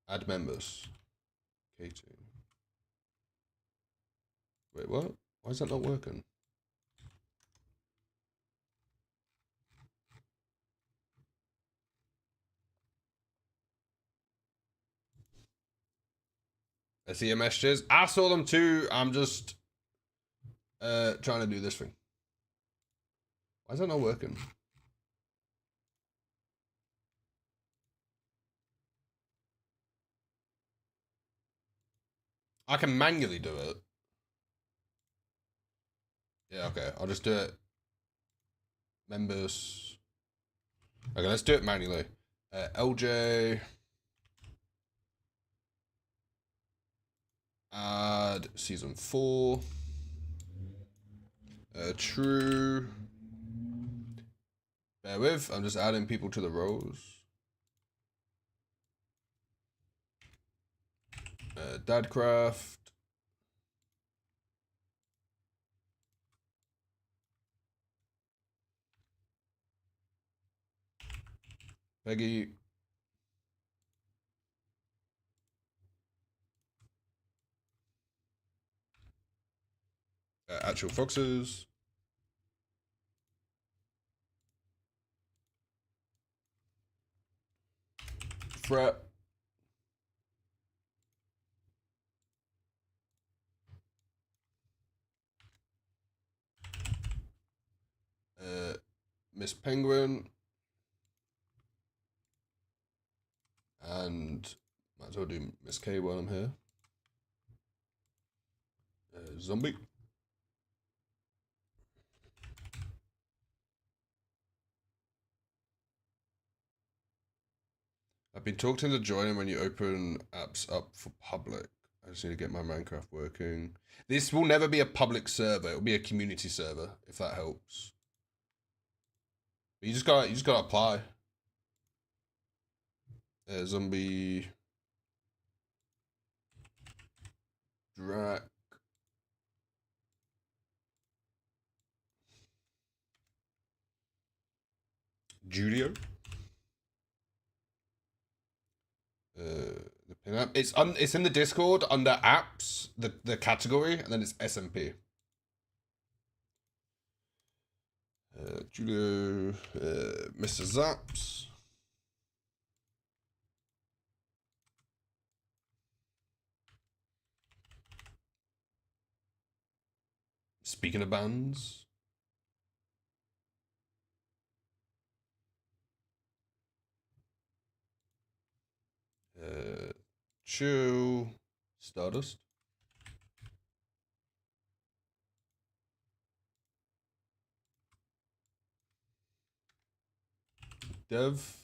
Add members. Katie. Wait, what? Why is that not working? I see your messages. I saw them too. I'm just trying to do this thing. Why is that not working? I can manually do it. Yeah, okay. I'll just do it. Members. Okay, let's do it manually. LJ. Add season 4. True. Bear with, I'm just adding people to the roles. Dadcraft. Peggy. Actual Foxes. Fret. Miss Penguin. And might as well do Miss K while I'm here. Zombie. I've been talking to join when you open apps up for public. I just need to get my Minecraft working. This will never be a public server. It'll be a community server, if that helps. But you just gotta apply. Zombie. Drac. Julio. The pin app. It's in the Discord under apps, the category, and then it's SMP. Julio, Mr. Zaps. Speaking of bands. Chill. Stardust. Dev.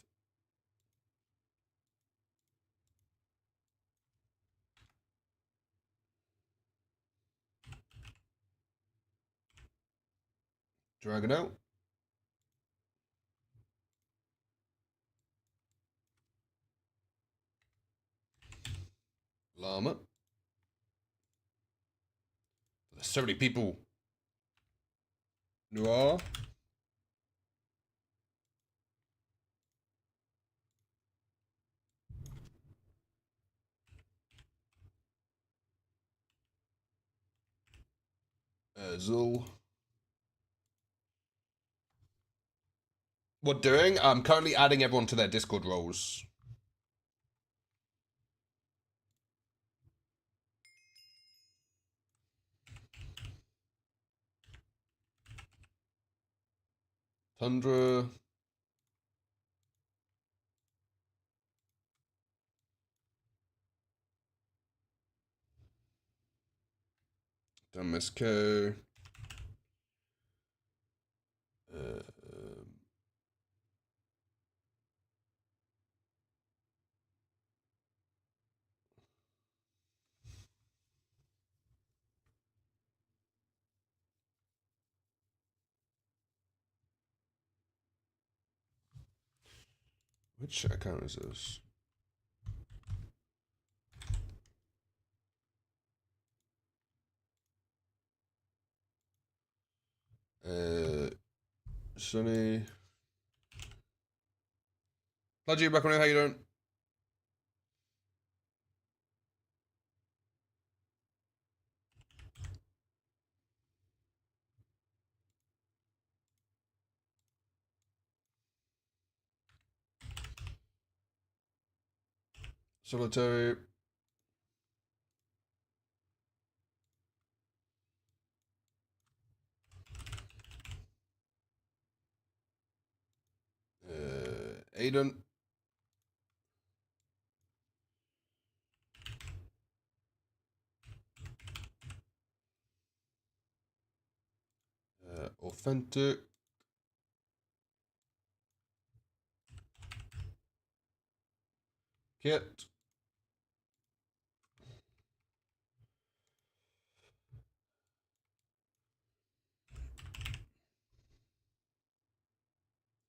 Dragon out. Llama. There's so many people. Noir. Zul. What doing? I'm currently adding everyone to their Discord roles. Tundra. MSK. Which account is this? Sunny. Pudgy, back on it. How you doing? Solitary. Aiden. Authentic. Kit.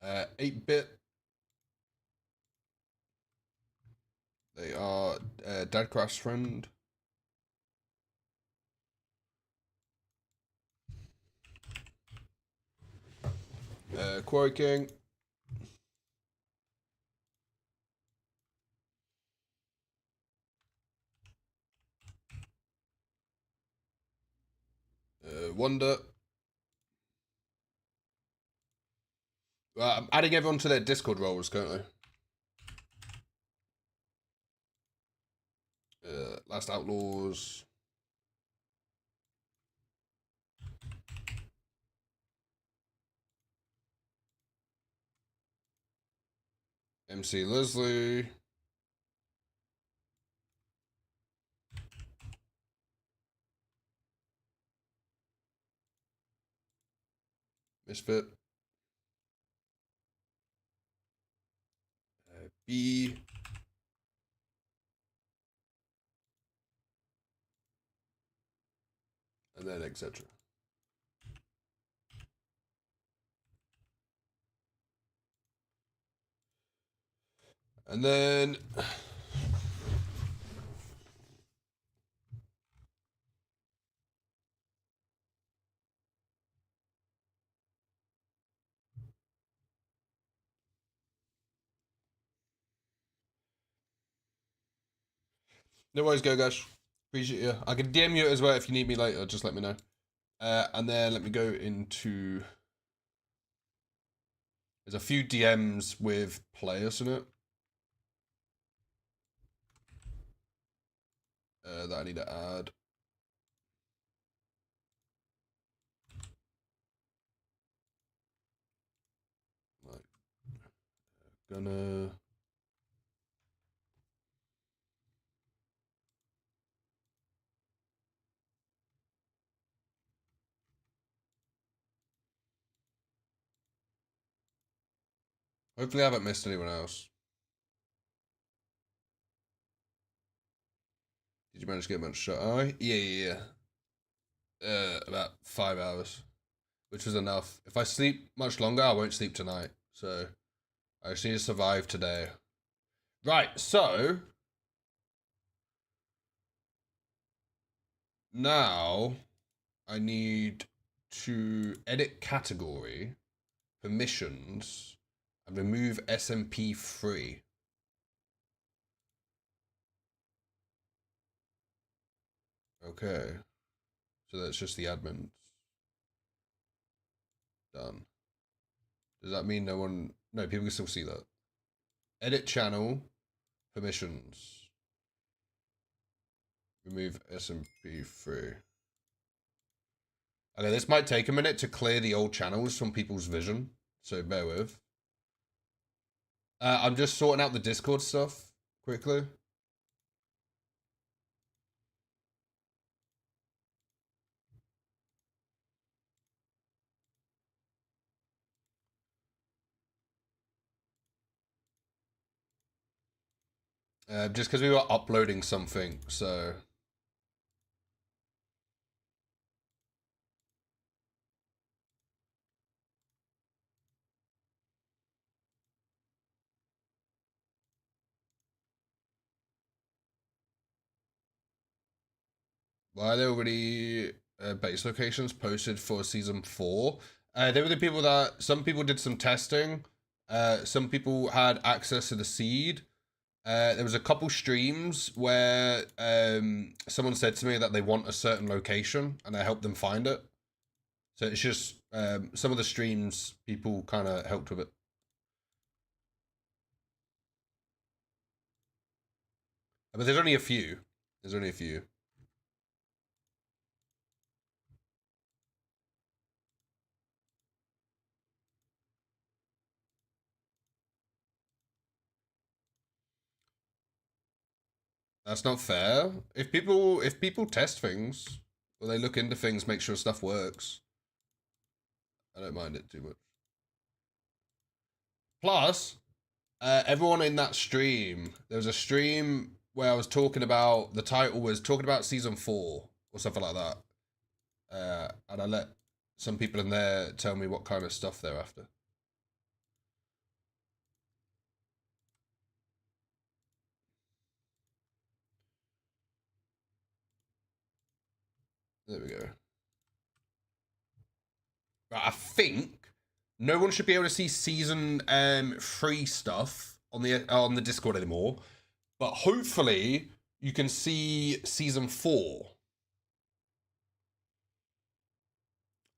Uh, 8-bit. They are Dadcraft's friend. Quarry King. Wonder. I'm adding everyone to their Discord roles currently. Last Outlaws. MC Leslie. Misfit. B. And then etc. And then no worries, go guys. Appreciate you. I can DM you as well if you need me later. Just let me know. And then let me go into. There's a few DMs with players in it that I need to add. Like, gonna. Hopefully, I haven't missed anyone else. Did you manage to get much shut eye? Yeah. About 5 hours, which was enough. If I sleep much longer, I won't sleep tonight. So I just need to survive today. Right, so now I need to edit category, permissions, and remove SMP3. Okay. So that's just the admins. Done. Does that mean no one... No, people can still see that. Edit channel, permissions. Remove SMP3. Okay, this might take a minute to clear the old channels from people's vision. so bear with. I'm just sorting out the Discord stuff quickly. Just because we were uploading something, so. Why are there already base locations posted for season 4? They were the people that, some people did some testing. Some people had access to the seed. There was a couple streams where someone said to me that they want a certain location and I helped them find it. So it's just some of the streams people kind of helped with it. But there's only a few. There's only a few. That's not fair. If people test things or they look into things, make sure stuff works. I don't mind it too much. Plus, everyone in that stream, there was a stream where I was talking about, the title was talking about season 4 or something like that. And I let some people in there tell me what kind of stuff they're after. There we go. I think no one should be able to see season 3 stuff on the Discord anymore, but hopefully you can see season 4.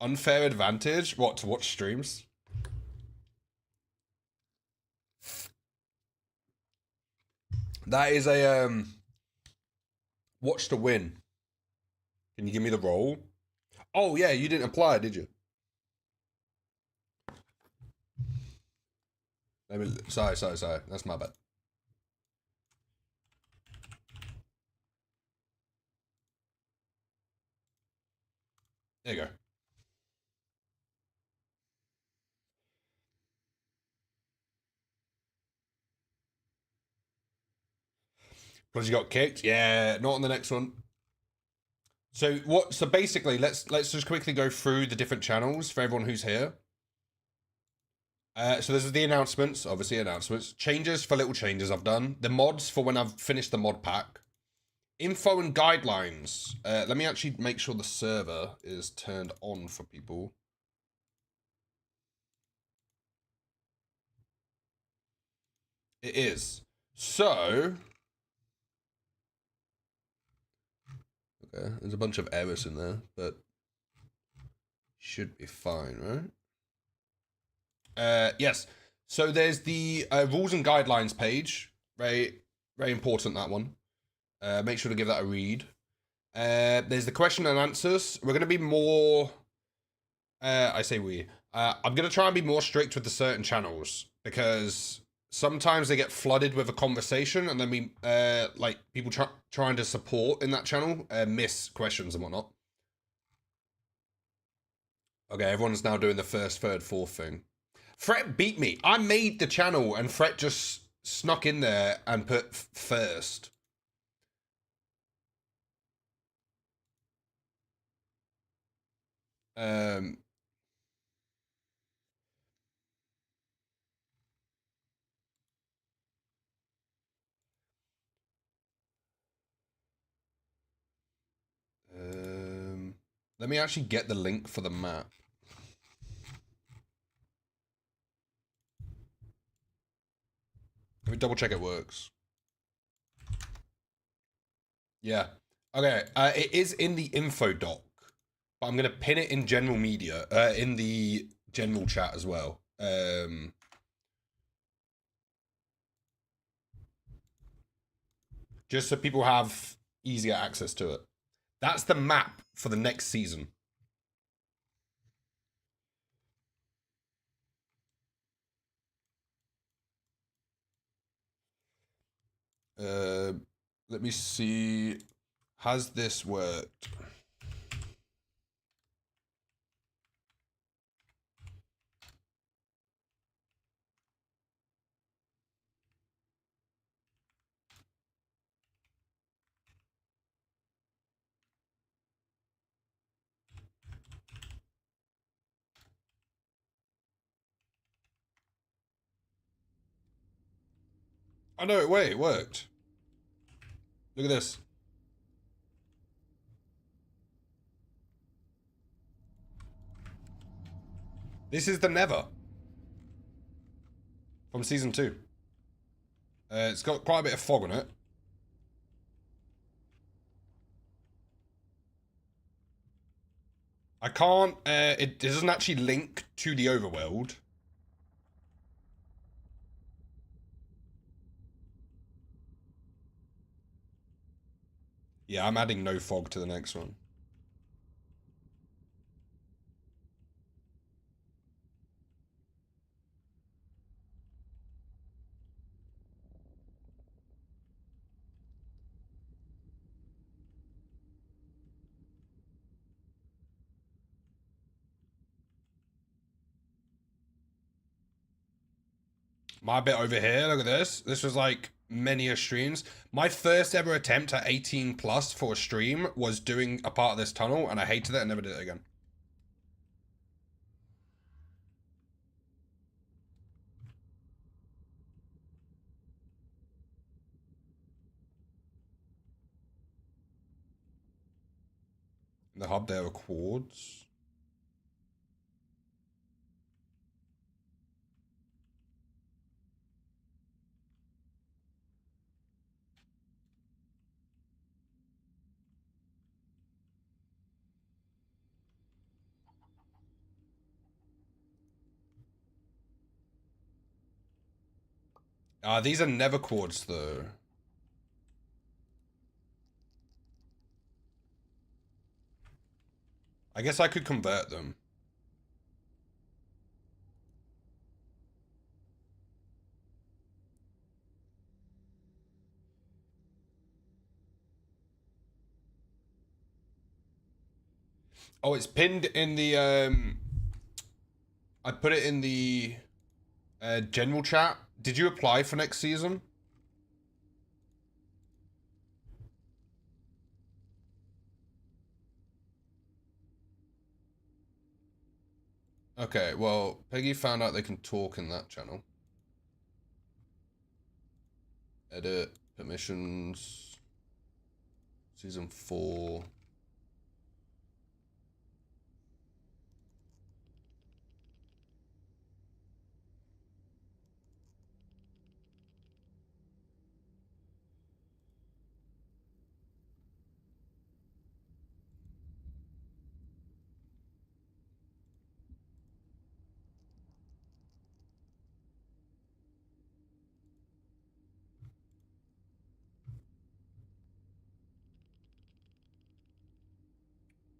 Unfair advantage? What, to watch streams? That is a watch to win. Can you give me the role? Oh yeah, you didn't apply, did you? Sorry. That's my bad. There you go. Plus you got kicked. Yeah, not on the next one. So what? So basically, let's just quickly go through the different channels for everyone who's here. So this is the announcements, obviously announcements. Changes for little changes I've done. The mods for when I've finished the mod pack. Info and guidelines. Let me actually make sure the server is turned on for people. It is. So. Okay, there's a bunch of errors in there, but should be fine, right? Yes. So there's the rules and guidelines page. Very important, that one. Make sure to give that a read. There's the question and answers. We're going to be more... I say we. I'm going to try and be more strict with the certain channels because sometimes they get flooded with a conversation and then we, like, people trying to support in that channel miss questions and whatnot. Okay, everyone's now doing the first, third, fourth thing. Fret beat me. I made the channel and Fret just snuck in there and put first. Let me actually get the link for the map. Let me double check it works. Yeah. Okay. It is in the info doc, but I'm gonna pin it in general media, in the general chat as well. Just so people have easier access to it. That's the map for the next season. Let me see. Has this worked? Oh no, wait, it worked. Look at this. This is the Never from season 2. It's got quite a bit of fog on it. I can't, it doesn't actually link to the overworld. Yeah, I'm adding no fog to the next one. My bit over here, look at this. This was like many a streams. My first ever attempt at 18 plus for a stream was doing a part of this tunnel, and I hated it and never did it again. In the hub there are quartz. These are never quartz though. I guess I could convert them. Oh, it's pinned in the I put it in the general chat. Did you apply for next season? Okay, well, Peggy found out they can talk in that channel. Edit, permissions, season 4.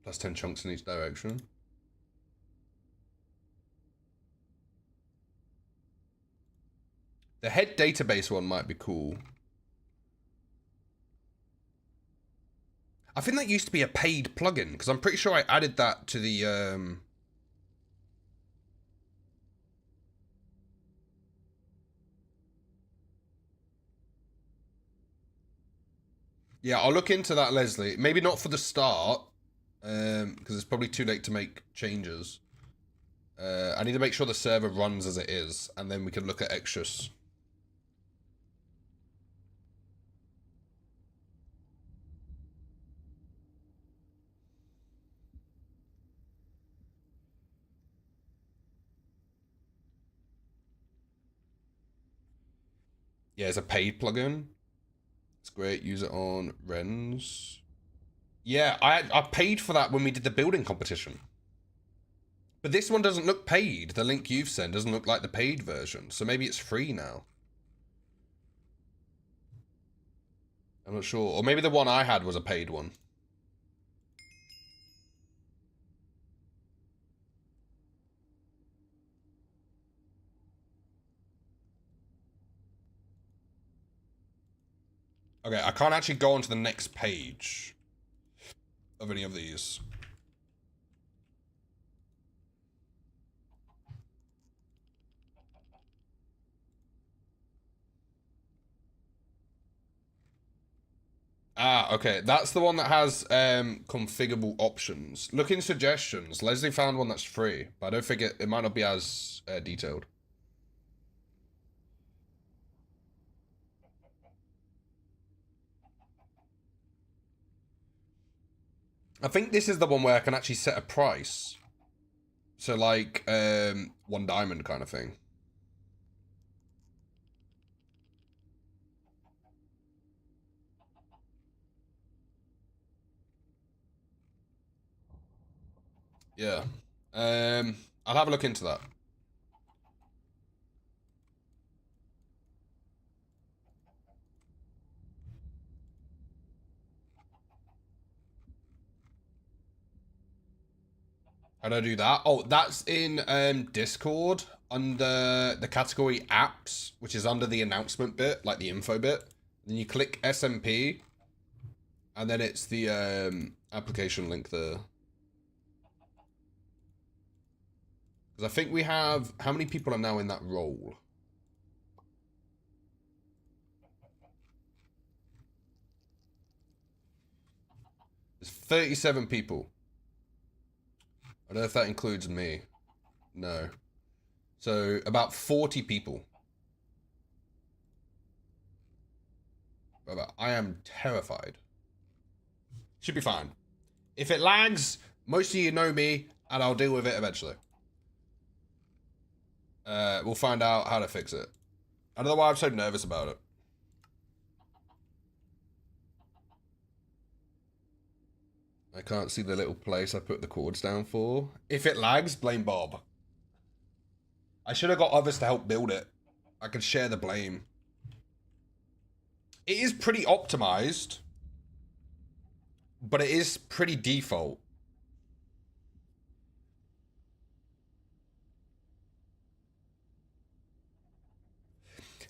Plus 10 chunks in each direction. The head database one might be cool. I think that used to be a paid plugin, because I'm pretty sure I added that to the Yeah, I'll look into that, Leslie. Maybe not for the start, because it's probably too late to make changes. I need to make sure the server runs as it is, and then we can look at extras. Yeah, it's a paid plugin. It's great. Use it on Rens. Yeah, I paid for that when we did the building competition. But this one doesn't look paid. The link you've sent doesn't look like the paid version. So maybe it's free now. I'm not sure. Or maybe the one I had was a paid one. Okay, I can't actually go on to the next page of any of these. Ah, okay. That's the one that has configurable options. Look in suggestions. Leslie found one that's free, but I don't think it might not be as detailed. I think this is the one where I can actually set a price. So like 1 diamond kind of thing. Yeah. I'll have a look into that. How do I do that? Oh, that's in Discord under the category apps, which is under the announcement bit, like the info bit. Then you click SMP, and then it's the application link there. Because I think we have, how many people are now in that role? There's 37 people. I don't know if that includes me. No. So about 40 people. But I am terrified. Should be fine. If it lags, most of you know me, and I'll deal with it eventually. We'll find out how to fix it. I don't know why I'm so nervous about it. I can't see the little place I put the cords down for. If it lags, blame Bob. I should have got others to help build it. I could share the blame. It is pretty optimized, but it is pretty default.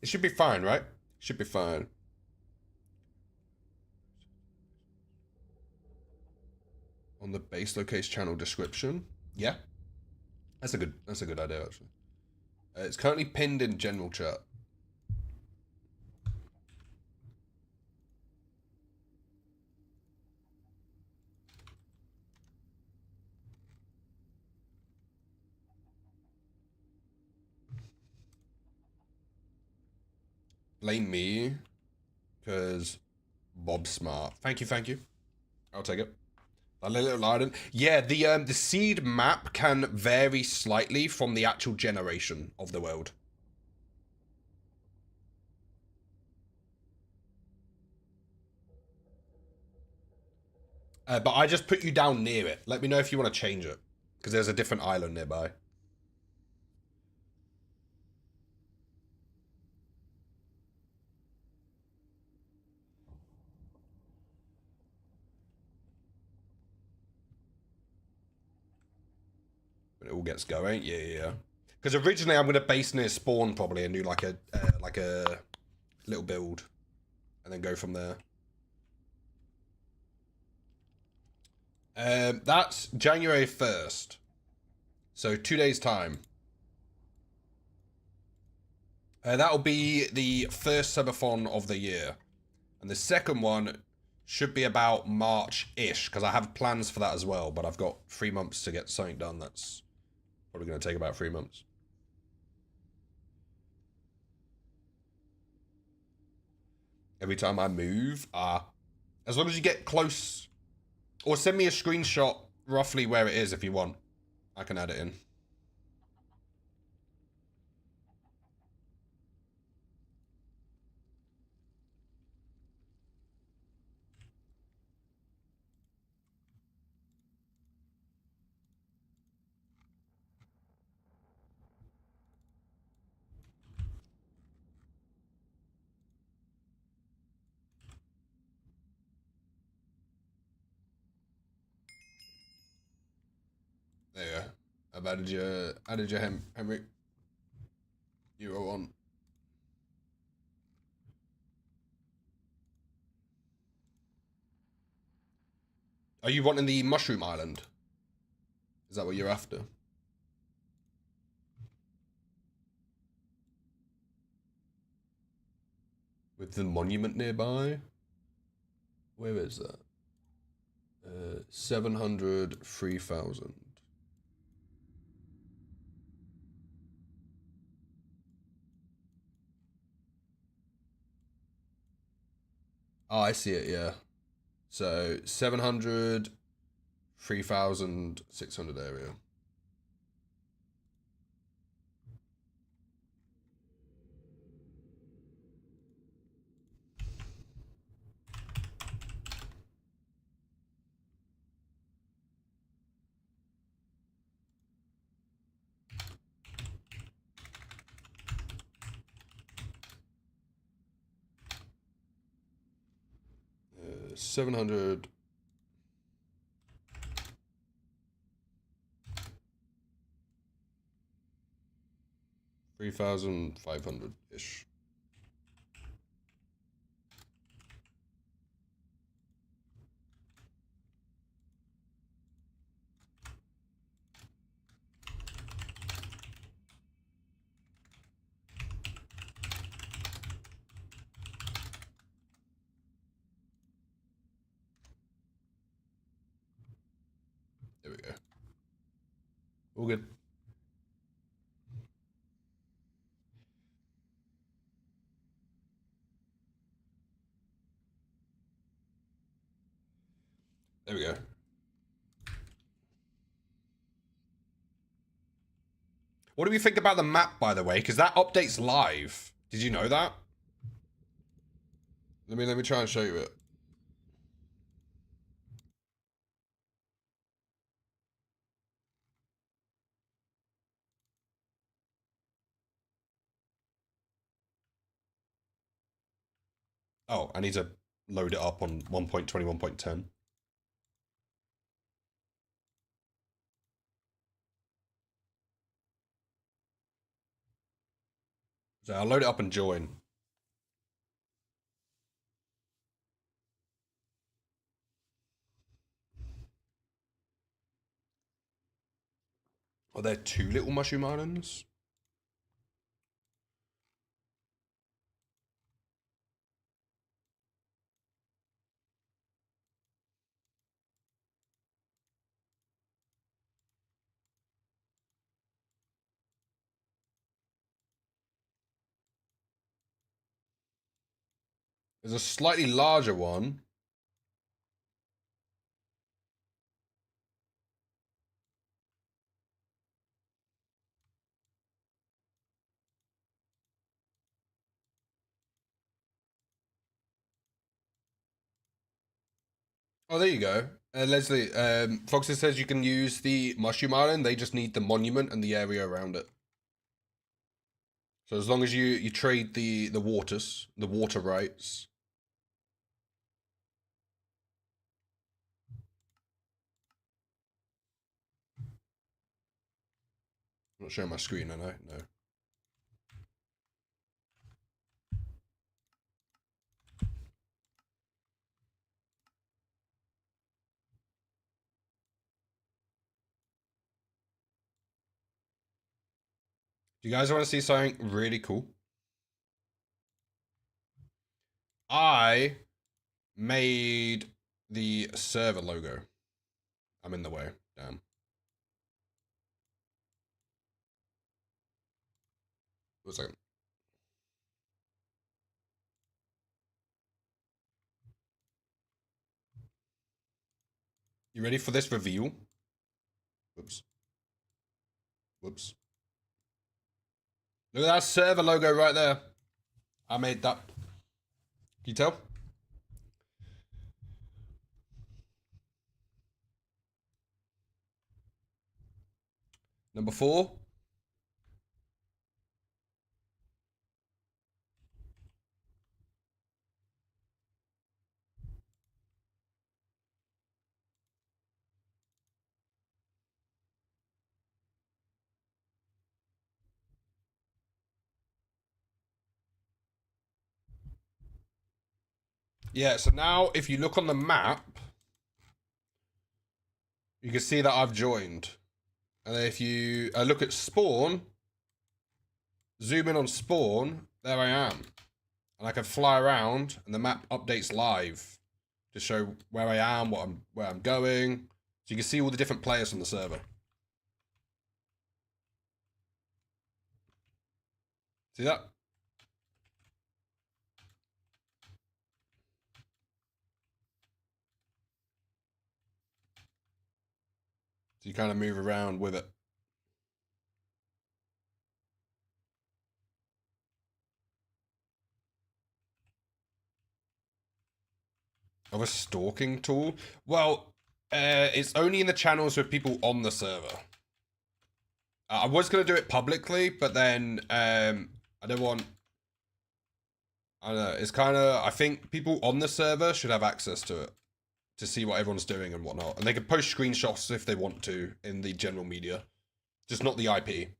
It should be fine, right? Should be fine. On the base location channel description. Yeah. That's a good idea actually. It's currently pinned in general chat. Blame me, because Bob's smart. Thank you, thank you. I'll take it. A little Leiden. Yeah, the seed map can vary slightly from the actual generation of the world. But I just put you down near it. Let me know if you want to change it, because there's a different island nearby. When it all gets going, yeah. Because originally I'm gonna base near spawn probably and do like a little build, and then go from there. That's January 1st, so 2 days time. That'll be the first subathon of the year, and the second one should be about March-ish, because I have plans for that as well. But I've got 3 months to get something done. That's probably going to take about 3 months. Every time I move, as long as you get close, or send me a screenshot roughly where it is if you want, I can add it in. There you go. I've added your Henry. You are on. Are you wanting the Mushroom Island? Is that what you're after? With the monument nearby? Where is that? 700, 3,000. Oh, I see it, yeah. So 700, 3,600 area. Uh, 700. 3,500-ish. There we go. All good. There we go. What do we think about the map, by the way? Because that update's live. Did you know that? Let me try and show you it. Oh, I need to load it up on 1.21.10. So I'll load it up and join. Are there 2 little mushroom islands? There's a slightly larger one. Oh, there you go. Leslie, Foxy says you can use the mushroom island. They just need the monument and the area around it. So as long as you trade the water rights. I'm not showing my screen, I know. No. Do you guys want to see something really cool? I made the server logo. I'm in the way. Damn. 1 second. You ready for this reveal? Whoops. Whoops. Look at that server logo right there. I made that. Can you tell? Number 4. Yeah, so now if you look on the map, you can see that I've joined. And then if you look at spawn, zoom in on spawn, there I am. And I can fly around and the map updates live to show where I am, where I'm going. So you can see all the different players on the server. See that? So you kind of move around with it. Of a stalking tool? Well, it's only in the channels with people on the server. I was going to do it publicly, but then I don't want... I don't know, it's kind of... I think people on the server should have access to it. To see what everyone's doing and whatnot. And they can post screenshots if they want to in the general media. Just not the IP.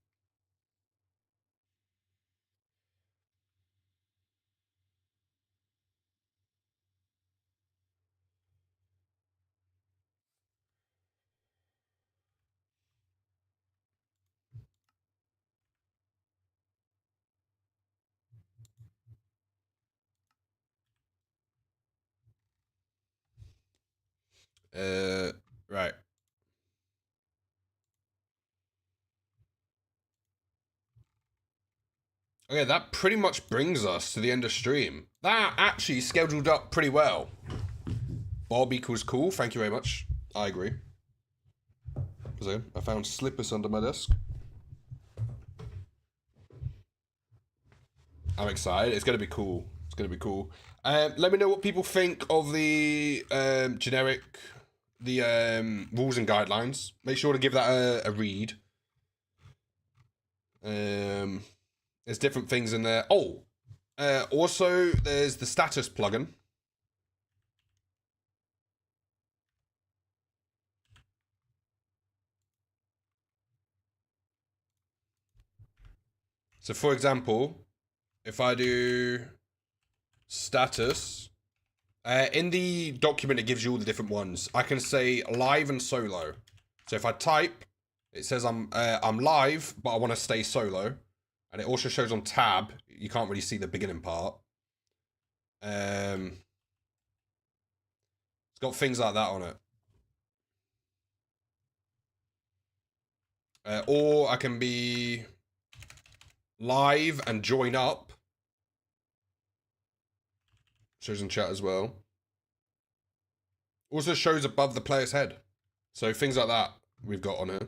Right. Okay, that pretty much brings us to the end of stream. That actually scheduled up pretty well. Bob equals cool, thank you very much. I agree. So, I found slippers under my desk. I'm excited, it's gonna be cool. It's gonna be cool. Let me know what people think of the generic, rules and guidelines. Make sure to give that a read. There's different things in there. Oh, also there's the status plugin. So for example, if I do status, in the document it gives you all the different ones. I can say live and solo. So if I type, it says I'm live, but I want to stay solo. And it also shows on tab. You can't really see the beginning part. It's got things like that on it. Or I can be live and join up. Shows in chat as well. Also shows above the player's head. So things like that we've got on here.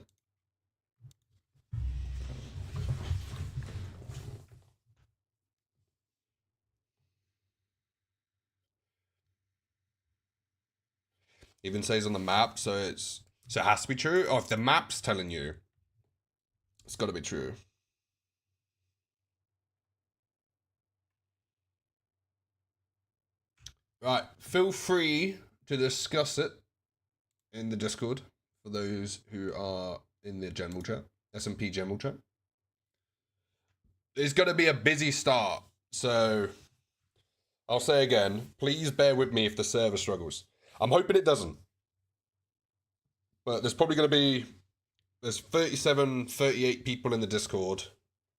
Even says on the map, so it has to be true. Or if the map's telling you, it's got to be true. Right, feel free to discuss it in the Discord for those who are in the general chat, SMP general chat. It's going to be a busy start, so I'll say again, please bear with me if the server struggles. I'm hoping it doesn't. But there's probably going to be... There's 37, 38 people in the Discord.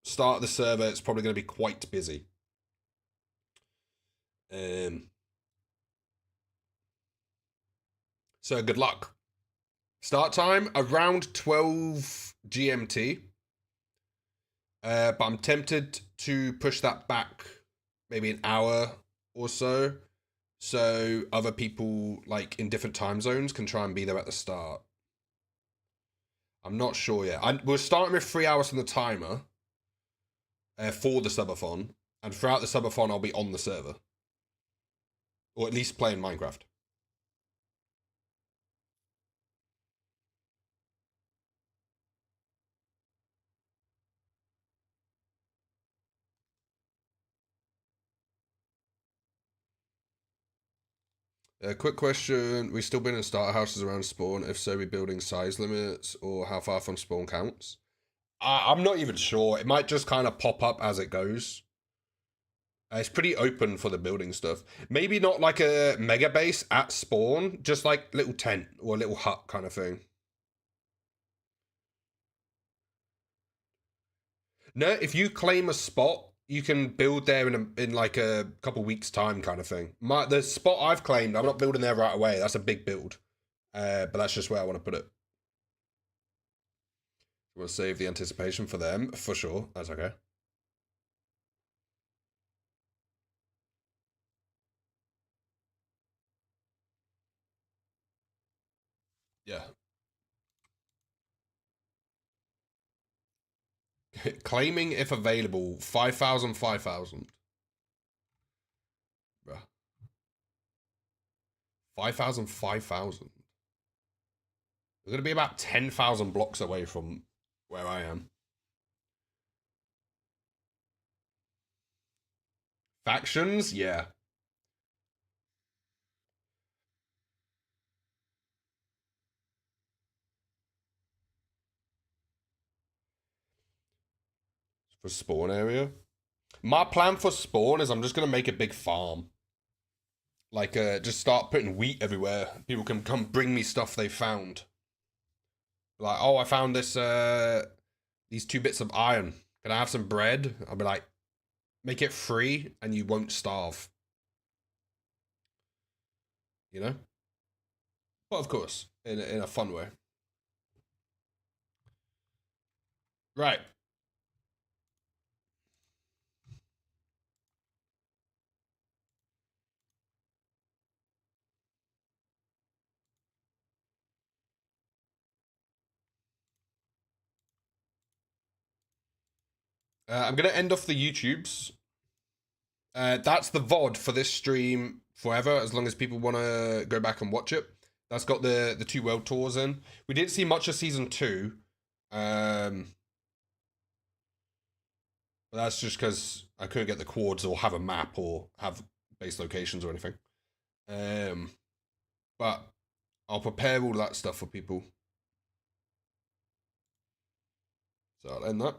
Start of the server, it's probably going to be quite busy. So good luck. Start time, around 12 GMT. But I'm tempted to push that back maybe an hour or so. So other people, like, in different time zones can try and be there at the start. I'm not sure yet. We're starting with 3 hours from the timer for the subathon. And throughout the subathon, I'll be on the server. Or at least playing Minecraft. Quick question. We still building starter houses around spawn? If so, we building size limits or how far from spawn counts? I'm not even sure. It might just kind of pop up as it goes. It's pretty open for the building stuff. Maybe not like a mega base at spawn, just like little tent or a little hut kind of thing. No, if you claim a spot, you can build there in like a couple weeks time, kind of thing. The spot I've claimed, I'm not building there right away. That's a big build, but that's just where I want to put it. We'll save the anticipation for them for sure. That's okay. Yeah. Claiming if available, 5,000, 5,000. 5,000, 5,000. We're going to be about 10,000 blocks away from where I am. Factions? Yeah. For spawn area? My plan for spawn is I'm just going to make a big farm. Like, just start putting wheat everywhere. People can come bring me stuff they found. Like, oh, I found this, these 2 bits of iron. Can I have some bread? I'll be like, make it free and you won't starve. You know? But of course, in a fun way. Right. I'm going to end off the YouTubes. That's the VOD for this stream forever, as long as people want to go back and watch it. That's got the 2 world tours in. We didn't see much of season 2. But that's just because I couldn't get the quads or have a map or have base locations or anything. But I'll prepare all that stuff for people. So I'll end that.